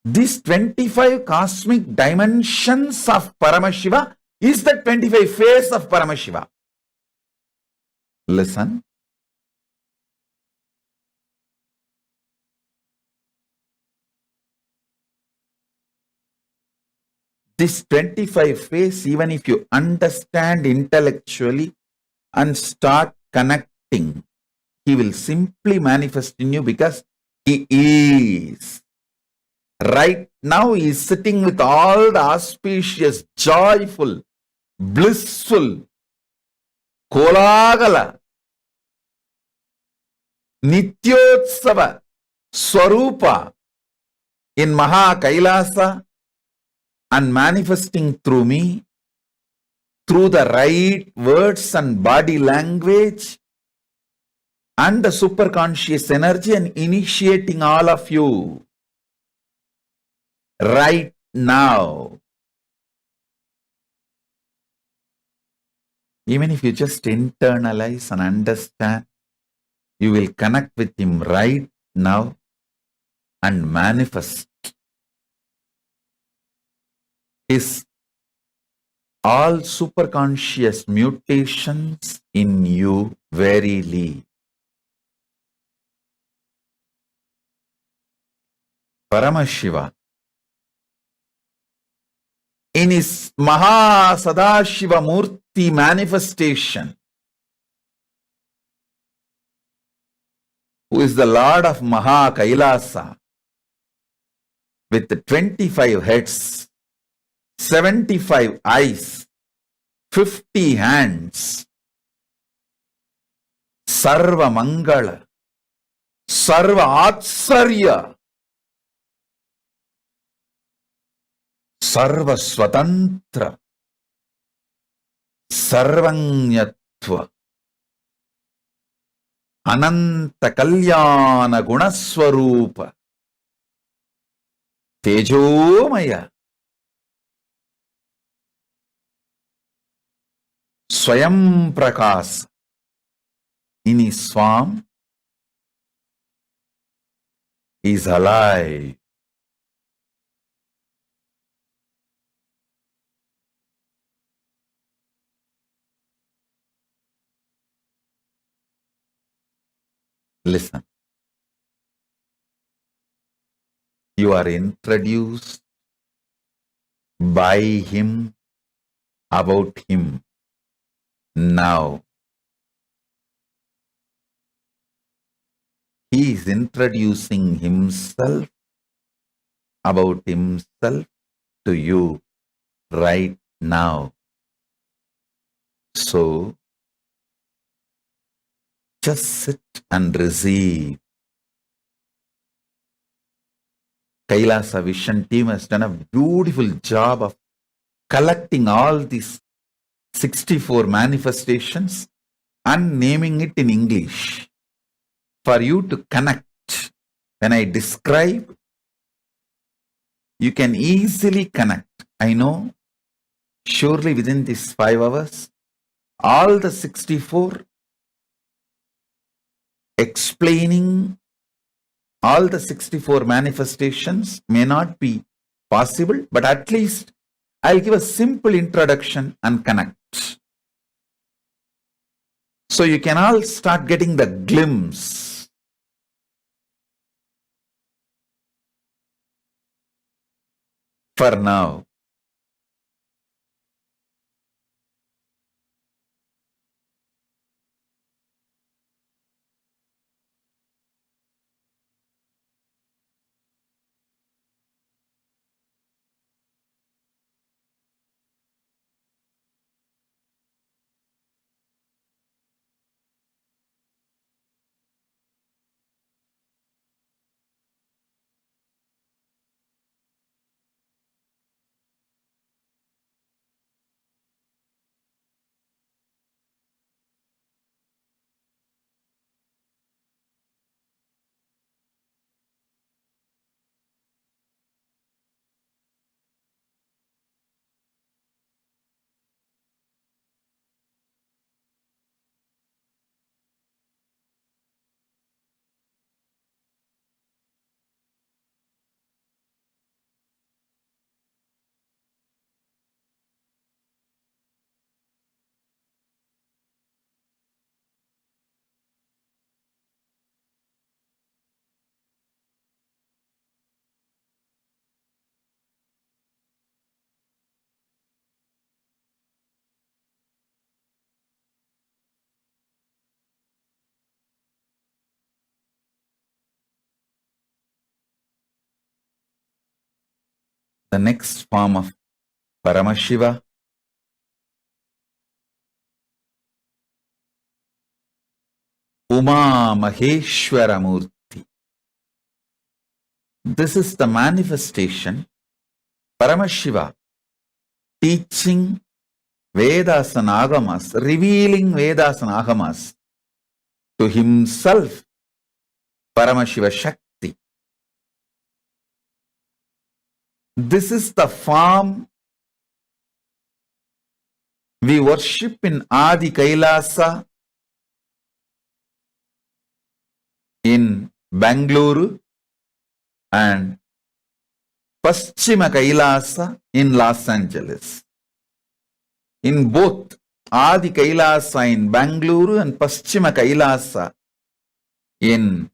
These 25 cosmic dimensions of Paramashiva is the 25 face of Paramashiva. Listen. This 25 face, even if you understand intellectually and start connecting, he will simply manifest in you because he is. Right now, he is sitting with all the auspicious, joyful, blissful, kolagala, nityotsava, swarupa in Maha Kailasa and manifesting through me, through the right words and body language and the superconscious energy, and initiating all of you right now. Even if you just internalize and understand, you will connect with him right now and manifest his all superconscious mutations in you verily. Paramashiva, in his Maha Sadashiva Murti manifestation, who is the Lord of Maha Kailasa, with 25 heads, 75 eyes, 50 hands, Sarva Mangala, Sarva Atsarya, Sarva Swatantra, Sarvanyatva, Ananta Kalyana Gunaswarupa, Tejomaya, Swayam Prakas, in his form is alive. Listen, you are introduced by him about him now. He is introducing himself about himself to you right now. So, just sit and receive. Kailasa Vision team has done a beautiful job of collecting all these 64 manifestations and naming it in English for you to connect. When I describe, you can easily connect. I know, surely within these 5 hours, all the 64 explaining all the 64 manifestations may not be possible, but at least I'll give a simple introduction and connect. So you can all start getting the glimpse. For now, The next form of Paramashiva Uma Maheshwara Murti. This is the manifestation Paramashiva teaching Vedas and Agamas, revealing Vedas and Agamas to himself, Paramashiva Shakti. This is the form we worship in Adi Kailasa in Bangalore and Paschima Kailasa in Los Angeles. In both Adi Kailasa in Bangalore and Paschima Kailasa in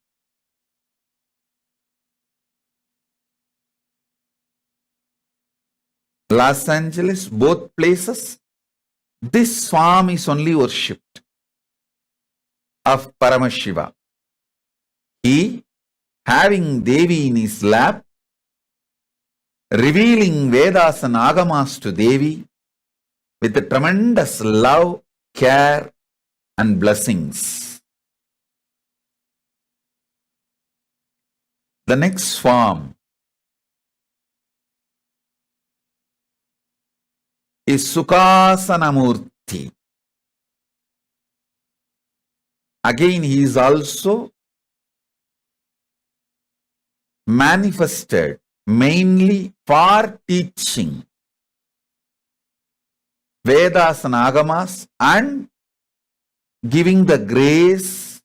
Los Angeles, both places, this form is only worshipped of Paramashiva. He, having Devi in his lap, revealing Vedas and Agamas to Devi with a tremendous love, care and blessings. The next form is Sukhasana Murti. Again, he is also manifested mainly for teaching Vedas and Agamas and giving the grace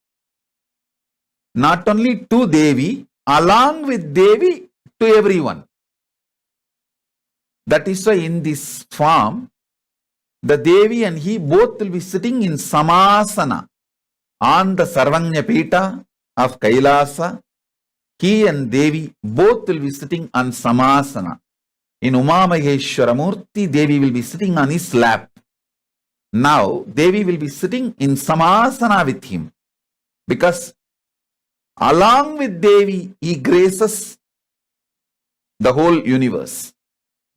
not only to Devi, along with Devi to everyone. That is why in this form, the Devi and he both will be sitting in Samasana on the Sarvanya Pita of Kailasa. He and Devi both will be sitting on Samasana. In Uma Maheshwara Murti, Devi will be sitting on his lap. Now, Devi will be sitting in Samasana with him because along with Devi, he graces the whole universe.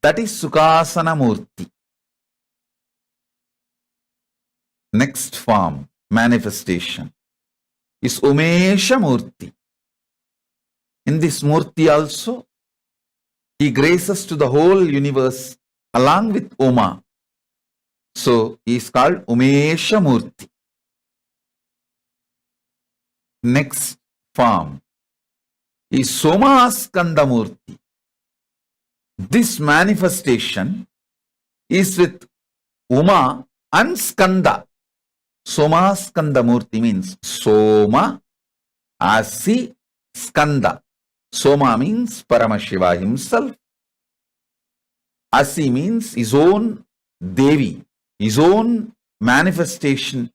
That is Sukhasana Murti. Next form, manifestation, is Umesha Murti. In this Murti also, he graces to the whole universe along with Uma. So, he is called Umesha Murti. Next form is Somaskanda Murti. This manifestation is with Uma and Skanda. Somaskanda Murti means Soma, Asi, Skanda. Soma means Paramashiva himself. Asi means his own Devi, his own manifestation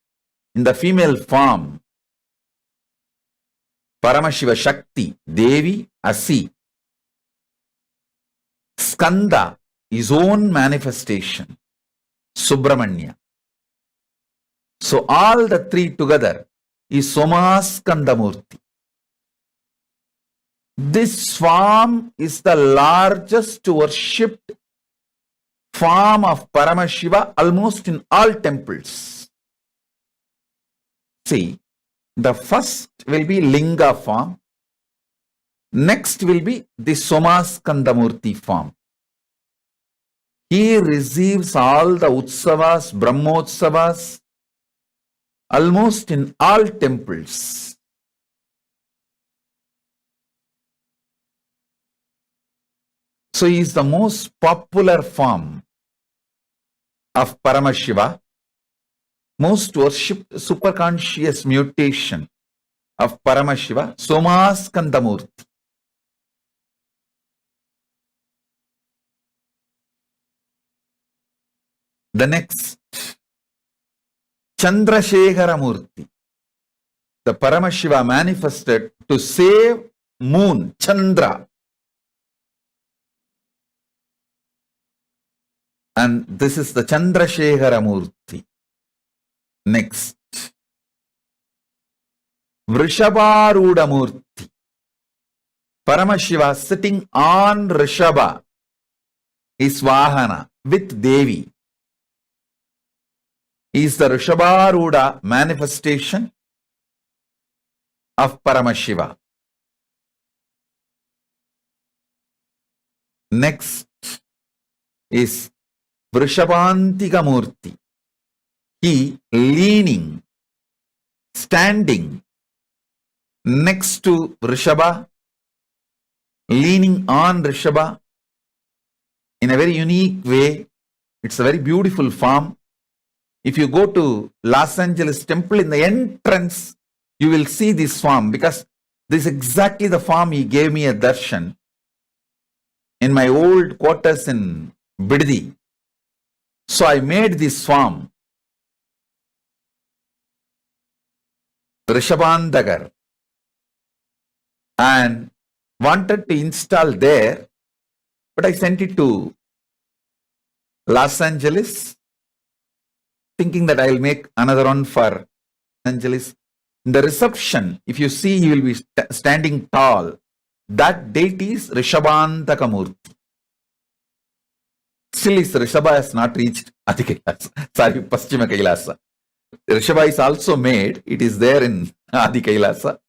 in the female form. Paramashiva Shakti, Devi, Asi. Skanda, his own manifestation, Subramanya. So all the three together is Somaskanda Murti. This form is the largest worshipped form of Paramashiva almost in all temples. See, the first will be Linga form. Next will be the Somaskanda Murti form. He receives all the Utsavas, Brahmotsavas, almost in all temples. So he is the most popular form of Paramashiva, most worshipped superconscious mutation of Paramashiva, Somaskanda Murti. The next, Chandrasekhara Murti. The Paramashiva manifested to save moon, Chandra. And this is the Chandrasekhara Murti. Next, Vrishabharuda Murti. Paramashiva sitting on Rishabha. is Vahana with Devi. He is the Rishabharuda manifestation of Paramashiva. Next is Vrishabhantika Murti. He leaning, standing next to Rishabha, leaning on Rishabha in a very unique way. It's a very beautiful form. If you go to Los Angeles temple, in the entrance, you will see this form, because this is exactly the form he gave me a darshan in my old quarters in Biddi. So I made this form, Rishabhandagar, and wanted to install there, but I sent it to Los Angeles, thinking that I will make another one for Los Angeles. In the reception, if you see, he will be standing tall. That deity is Rishabhantaka Murti. Still, his Rishabha has not reached Adi Kailasa. Sorry, Paschima Kailasa. Rishabha is also made. It is there in Adi Kailasa.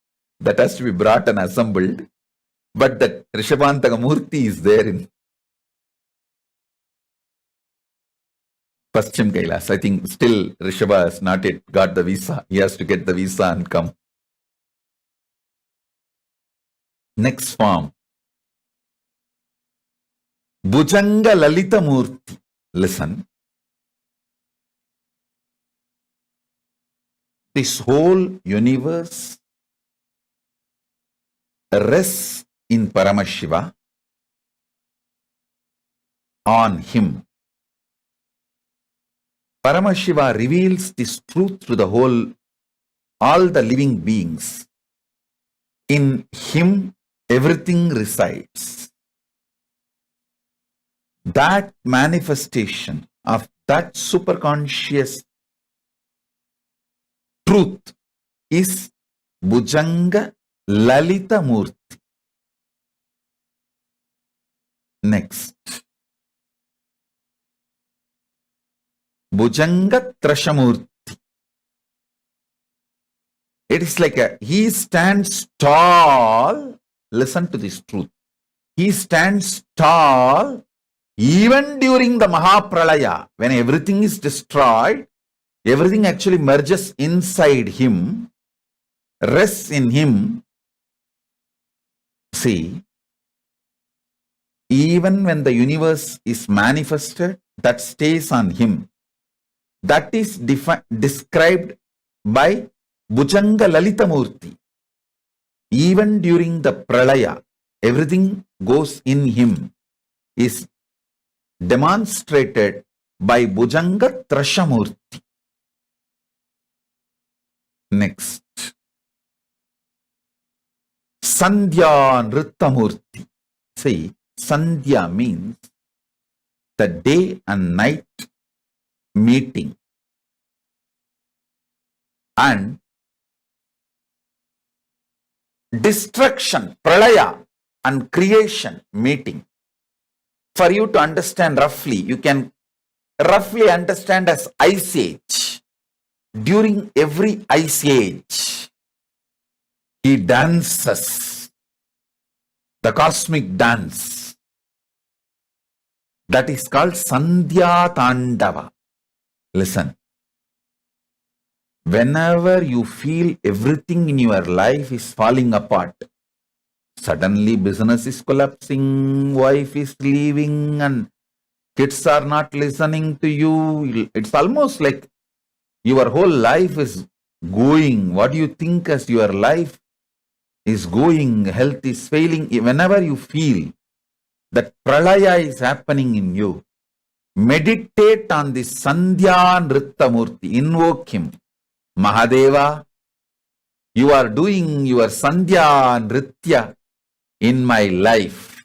That has to be brought and assembled. But that Rishabhantaka Murti is there in Paschim Kailas. I think still Rishabha has not yet got the visa. He has to get the visa and come. Next form. Bhujanga Lalita Murti. Listen. This whole universe rests in Paramashiva, on him. Paramashiva reveals this truth to the whole, all the living beings. In him, everything resides. That manifestation of that superconscious truth is Bhujanga Lalita Murti. Next. Bhujanga Trashamurti. It is like he stands tall. Listen to this truth. He stands tall even during the Mahapralaya, when everything is destroyed, everything actually merges inside him, rests in him. See, even when the universe is manifested, that stays on him. That is described by Bhujanga Lalita Murti. Even during the Pralaya, everything goes in him, is demonstrated by Bhujanga Trashamurti. Next. Sandhya Nrittamurti. See, Sandhya means the day and night meeting, and destruction, pralaya, and creation meeting. For you to understand roughly, you can roughly understand as Ice Age. During every Ice Age, he dances the cosmic dance. That is called Sandhya Tandava. Listen. Whenever you feel everything in your life is falling apart, suddenly business is collapsing, wife is leaving, and kids are not listening to you. It's almost like your whole life is going. What do you think as your life is going? Health is failing. Whenever you feel that pralaya is happening in you, meditate on this Sandhya Nrittamurti. Invoke him. Mahadeva, you are doing your Sandhya Nritya in my life.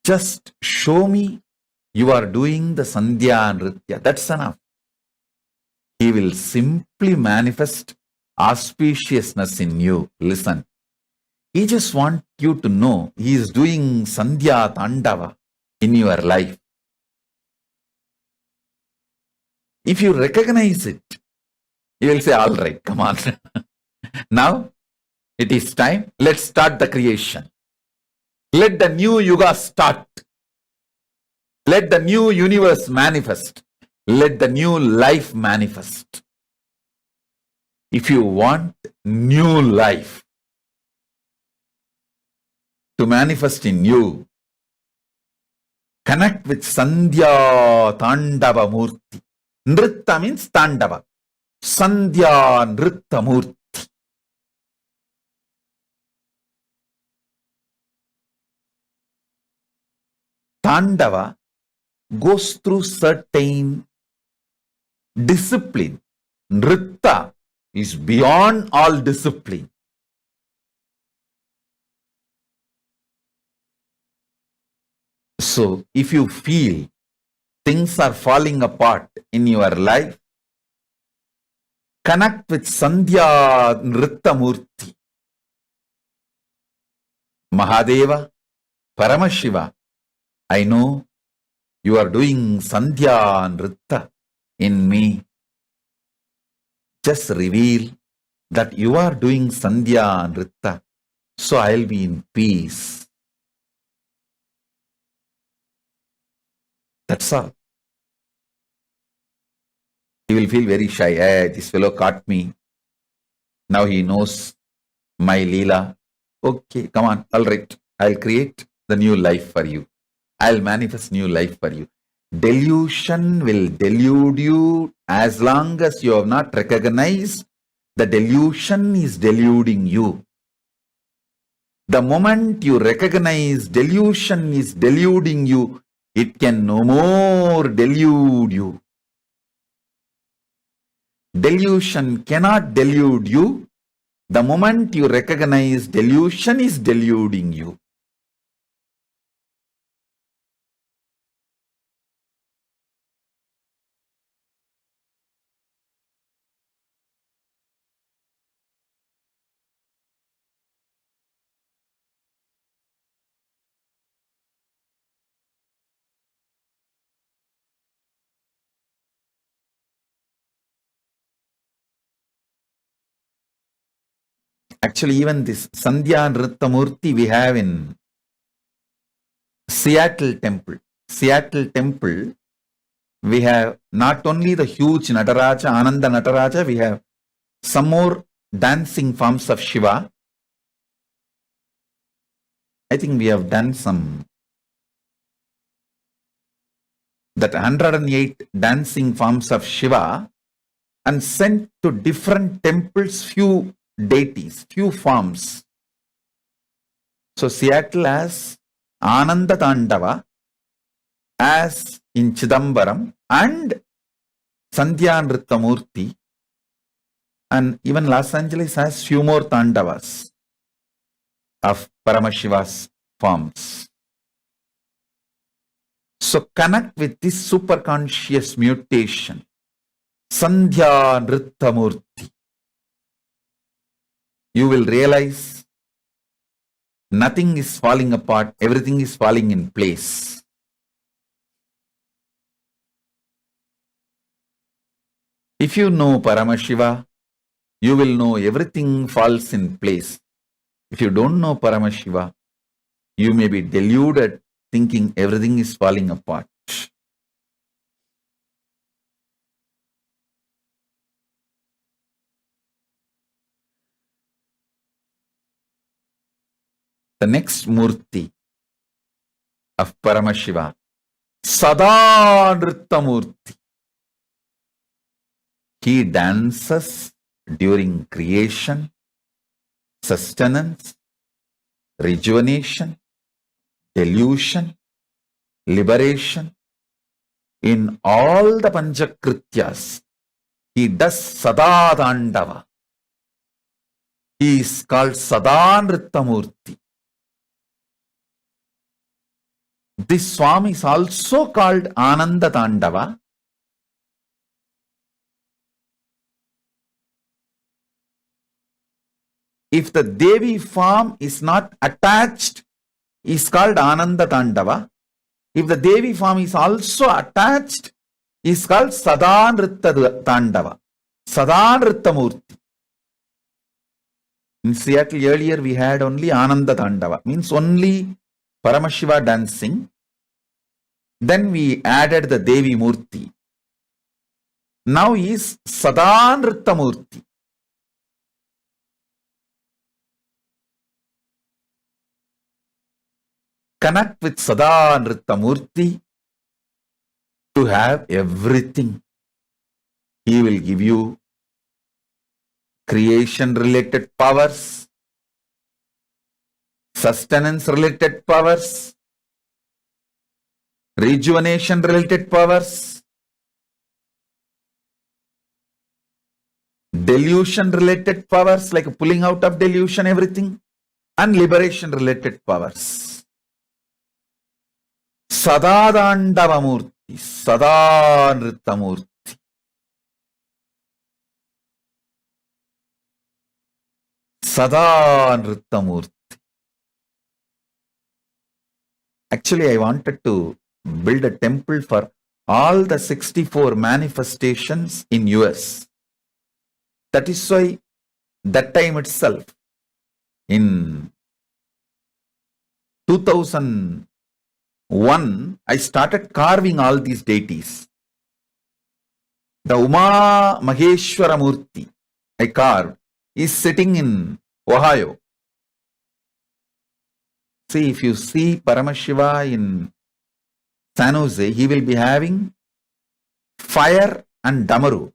Just show me you are doing the Sandhya Nritya. That's enough. He will simply manifest auspiciousness in you. Listen. He just wants you to know he is doing Sandhya Tandava in your life. If you recognize it, you will say, all right, come on. Now it is time. Let's start the creation. Let the new yuga start. Let the new universe manifest. Let the new life manifest. If you want new life to manifest in you, connect with Sandhya Tandava Murti. Nritta means Tandava. Sandhya Nritta Murti. Tandava goes through certain discipline. Nritta is beyond all discipline. So, if you feel things are falling apart in your life, connect with Sandhya Nritta Murti. Mahadeva, Paramashiva, I know you are doing Sandhya Nritta in me. Just reveal that you are doing Sandhya Nritta, so I'll be in peace. That's all. He will feel very shy. Hey, this fellow caught me. Now he knows my Leela. Okay, come on. All right. I'll create the new life for you. I'll manifest new life for you. Delusion will delude you as long as you have not recognized the delusion is deluding you. The moment you recognize delusion is deluding you, it can no more delude you. Delusion cannot delude you. The moment you recognize delusion is deluding you. Actually, even this Sandhya Nritta Murti we have in Seattle Temple. Seattle Temple, we have not only the huge Nataraja, Ananda Nataraja, we have some more dancing forms of Shiva. I think we have done that 108 dancing forms of Shiva and sent to different temples few deities, few forms. So Seattle has Ananda Tandava as in Chidambaram and Sandhya Nritta Murti, and even Los Angeles has few more Tandavas of Paramashiva's forms. So connect with this superconscious mutation, Sandhya Nritta Murti. You will realize nothing is falling apart, everything is falling in place. If you know Paramashiva, you will know everything falls in place. If you don't know Paramashiva, you may be deluded thinking everything is falling apart. The next Murti of Paramashiva, Sada Nritta Murti. He dances during creation, sustenance, rejuvenation, delusion, liberation. In all the Panchakrityas, he does Sada Tandava. He is called Sada Nritta Murti. This Swami is also called Ananda Tandava. if the Devi form is not attached, is called Ananda Tandava. If the Devi form is also attached, is called Sadanritta Tandava, Sadanritta Murti. In Seattle earlier we had only Ananda Tandava, means only Paramashiva dancing. Then we added the Devi Murti. Now is Sadanritta Murti. Connect with Sadanritta Murti to have everything. He will give you creation related powers, sustenance related powers, rejuvenation related powers, delusion related powers like pulling out of delusion, everything, and liberation related powers. Sadadandava Murti, Sadanritta Murti. Sadanritta Murti. Actually, I wanted to build a temple for all the 64 manifestations in US. That is why that time itself, in 2001, I started carving all these deities. The Uma Maheshwara Murti I carved is sitting in Ohio. See, if you see Paramashiva in San Jose, he will be having fire and Damaru.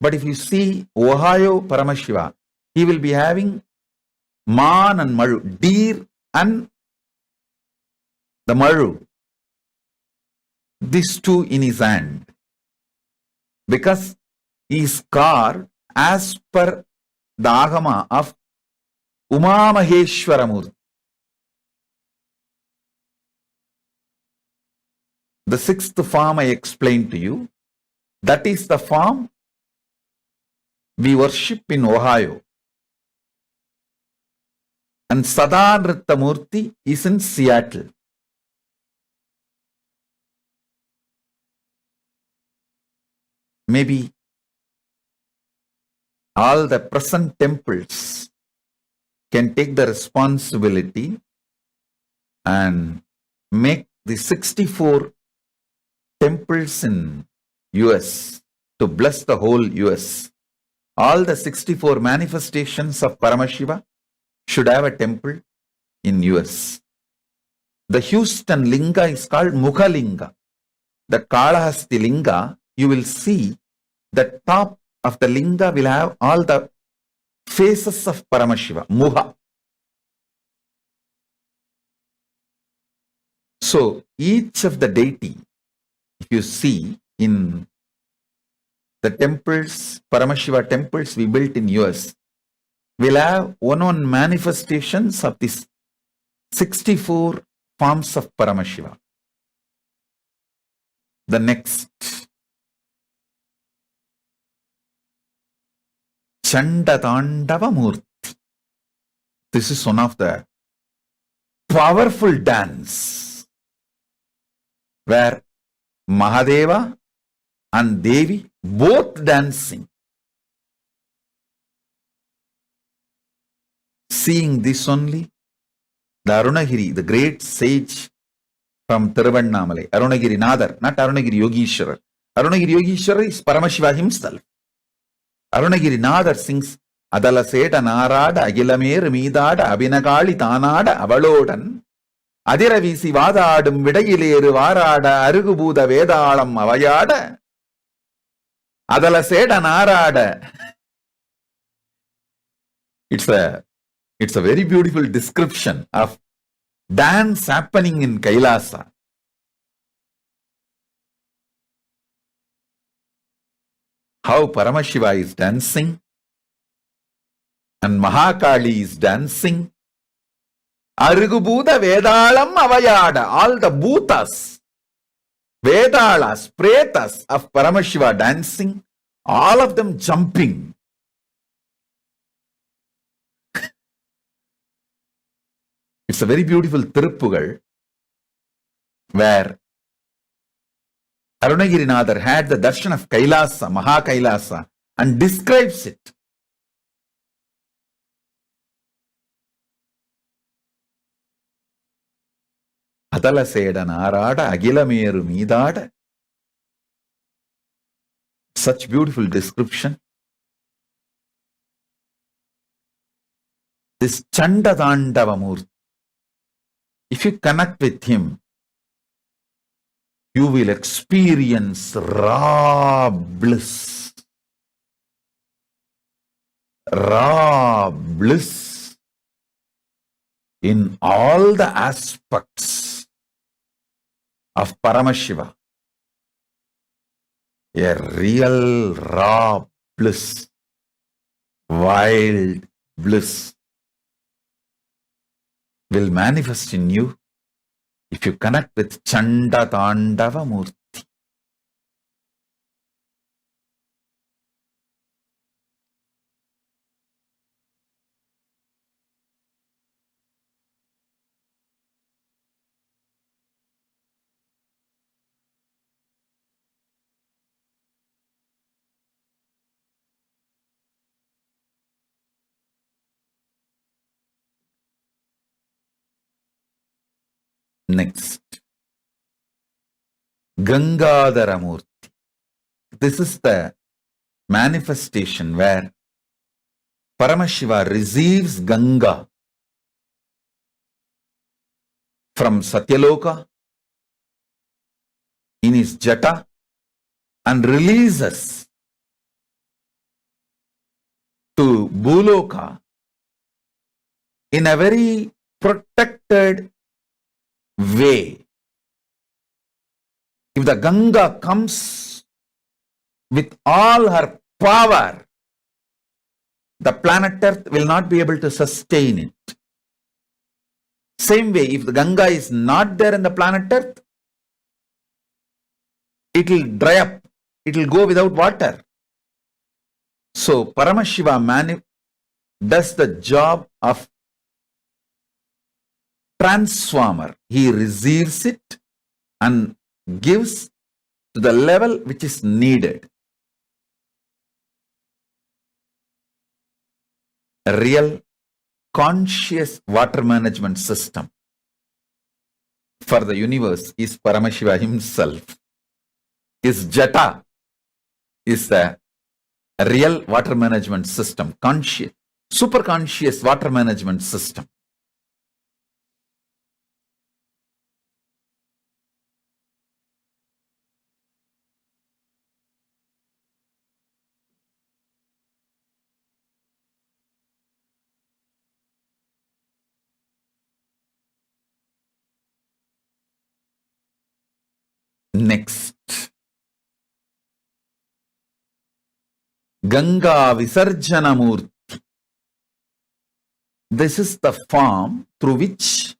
But if you see Ohio Paramashiva, he will be having Man and Maru, deer and the Maru. These two in his hand. Because he is carved as per the Agama of Uma Maheshwara Murti. The sixth form I explained to you, that is the form we worship in Ohio. And Sadanritta Murti is in Seattle. Maybe all the present temples can take the responsibility and make the 64 temples in US to bless the whole US. All the 64 manifestations of Paramashiva should have a temple in US. The Houston Linga is called Mukha Linga. The Kalahasti Linga, you will see the top of the Linga will have all the faces of Paramashiva, Muha. So each of the deity, if you see in the temples, Paramashiva temples we built in US, will have one manifestations of these 64 forms of Paramashiva. The next, Chandatandava Murti. This is one of the powerful dance where Mahadeva and Devi both dancing. Seeing this only, the Arunagiri, the great sage from Tiruvannamalai, Arunagiri Nadar, not Arunagiri Yogeshwarar. Arunagiri Yogeshwarar is Paramashiva himself. Arunagiri Nadar sings, Adala Seta Narada, Agilamer Midada, Abinagali Tanada, Avalodan, Adiravisi Vadadum, Vidagileru Varada, Arugubuda Vedalam, Avayada, Adala Seta Narada. It's a very beautiful description of dance happening in Kailasa. How Paramashiva is dancing and Mahakali is dancing. Argubuda Vedalam Avayada, all the Bhutas, Vedalas, Pretas of Paramashiva dancing, all of them jumping. It's a very beautiful Tiruppugal where Arunagirinathar had the darshan of Kailasa, Maha Kailasa, and describes it. Atala Seda Narada, Agila Meru Midada. Such beautiful description. This Chanda Dandavamurti, if you connect with him, you will experience raw bliss. Raw bliss in all the aspects of Paramashiva. A real raw bliss, wild bliss will manifest in you if you connect with Chanda Tandava Murti. Next, Gangadhara Murti. This is the manifestation where Paramashiva receives Ganga from Satyaloka in his jata and releases to Bhuloka in a very protected way. If the Ganga comes with all her power, the planet Earth will not be able to sustain it. Same way, if the Ganga is not there in the planet Earth, it will dry up, it will go without water. So Paramashiva does the job of transformer. He receives it and gives to the level which is needed. A real conscious water management system for the universe is Paramashiva himself. His jata is a real water management system, conscious, superconscious water management system. Next, Ganga Visarjana Murti. This is the form through which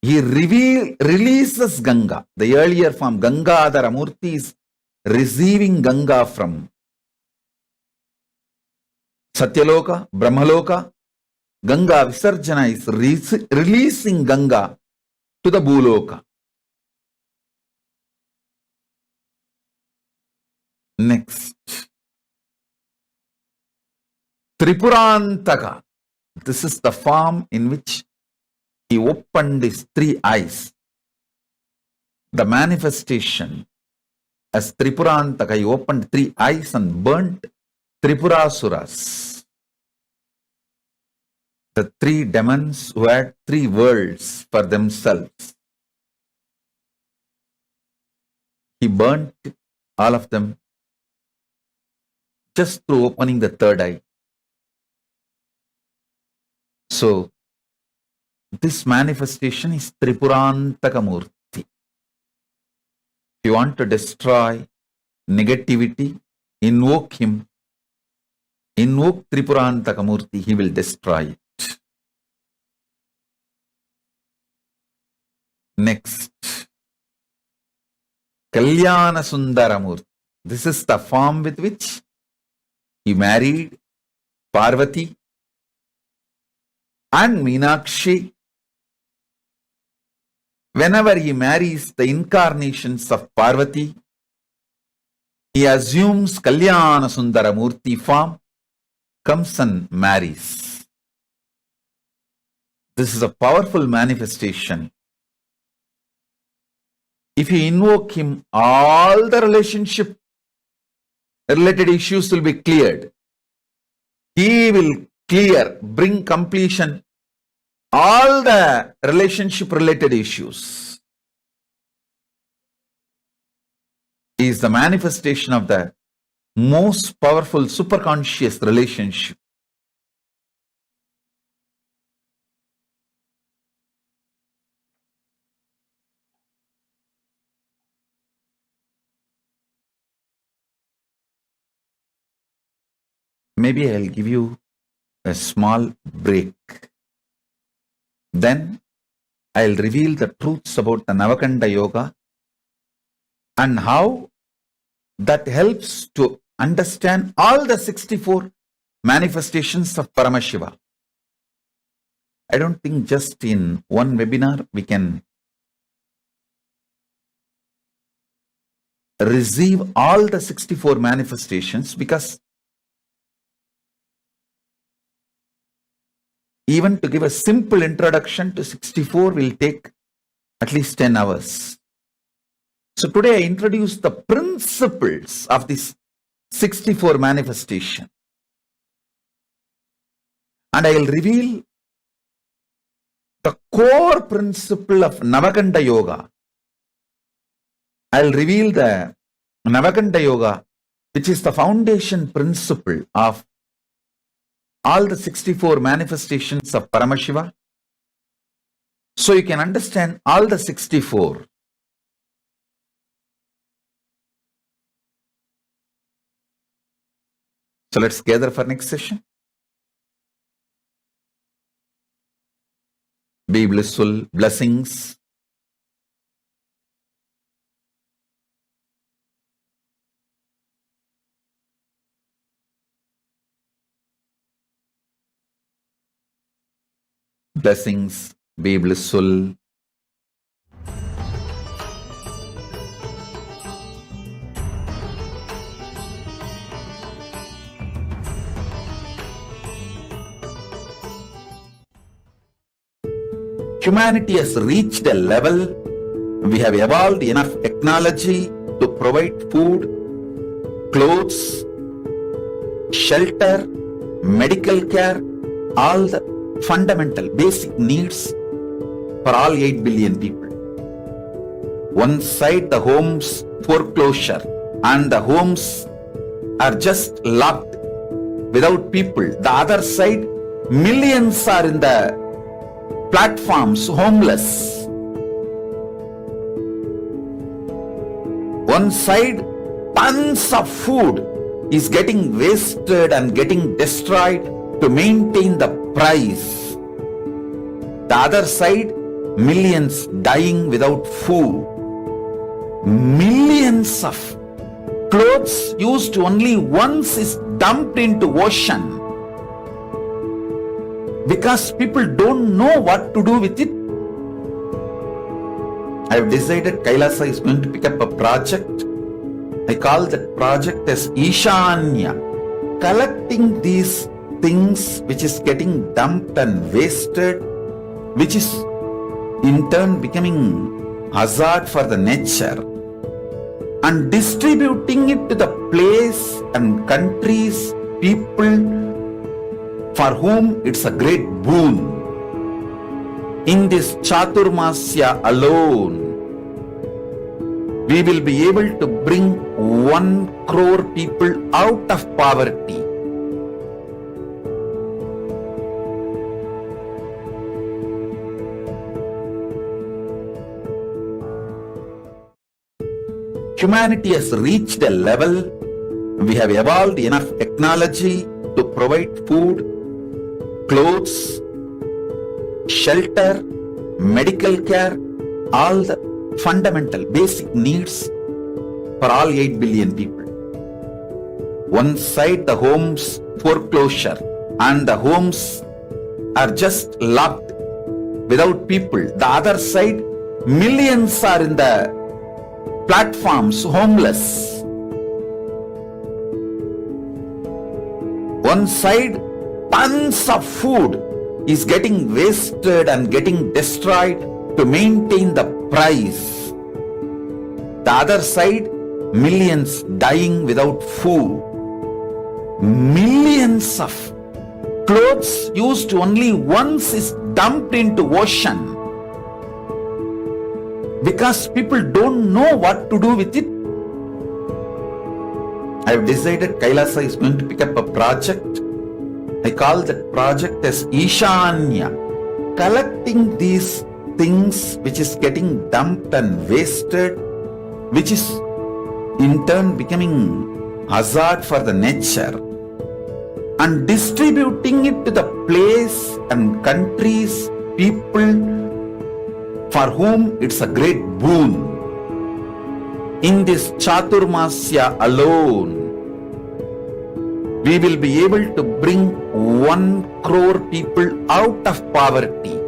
he releases Ganga. The earlier form, Gangadhara Murti, is receiving Ganga from Satyaloka, Brahmaloka. Ganga Visarjana is releasing Ganga to the Bhuloka. Next, Tripurantaka. This is the form in which he opened his three eyes. The manifestation as Tripurantaka, he opened three eyes and burnt Tripurasuras. The three demons who had three worlds for themselves. He burnt all of them just through opening the third eye. So, this manifestation is Tripurantaka Murti. If you want to destroy negativity, invoke him. Invoke Tripurantaka Murti, he will destroy it. Next, Kalyana Sundara Murti. This is the form with which he married Parvati. He burnt all of them just through opening the third eye. So, this manifestation is Tripurantaka Murti. If you want to destroy negativity, invoke Tripurantaka Murti, he will destroy it. Next, Kalyana Sundara Murti. This is the form with which he married Parvati. And Meenakshi, whenever he marries the incarnations of Parvati, he assumes Kalyana Sundara Murti form, comes and marries. This is a powerful manifestation. If you invoke him, all the relationship related issues will be cleared. He will bring completion all the relationship related issues. He is the manifestation of the most powerful superconscious relationship. Maybe I'll give you a small break. Then I'll reveal the truths about the Navakanda Yoga and how that helps to understand all the 64 manifestations of Paramashiva. I don't think just in one webinar we can receive all the 64 manifestations, because even to give a simple introduction to 64 will take at least 10 hours. So today I introduce the principles of this 64 manifestation. And I will reveal the core principle of Navakanda Yoga. I will reveal the Navakanda Yoga, which is the foundation principle of all the 64 manifestations of Paramashiva. So you can understand all the 64. So let's gather for next session. Be blissful. Blessings. Blessings. Be blissful. Humanity has reached a level, we have evolved enough technology to provide food, clothes, shelter, medical care, all the fundamental basic needs for all 8 billion people. One side the homes foreclosure and the homes are just locked without people. The other side, millions are in the platforms, homeless. One side, tons of food is getting wasted and getting destroyed to maintain the price. The other side, millions dying without food. Millions of clothes used only once is dumped into ocean, because people don't know what to do with it. I have decided Kailasa is going to pick up a project. I call that project as Ishanya, collecting these things which is getting dumped and wasted, which is in turn becoming hazard for the nature, and distributing it to the place and countries, people for whom it's a great boon. In this Chaturmasya alone, we will be able to bring 1 crore people out of poverty. Humanity has reached a level, we have evolved enough technology to provide food, clothes, shelter, medical care, all the fundamental basic needs for all 8 billion people. One side the homes foreclosure and the homes are just locked without people. The other side, millions are in the platforms, homeless. One side, tons of food is getting wasted and getting destroyed to maintain the price. The other side, millions dying without food. Millions of clothes used only once is dumped into ocean because people don't know what to do with it. I have decided Kailasa is going to pick up a project. I call that project as Ishanya, collecting these things which is getting dumped and wasted, which is in turn becoming hazard for the nature, and distributing it to the place and countries, people for whom it's a great boon. In this Chaturmasya alone, we will be able to bring 1 crore people out of poverty.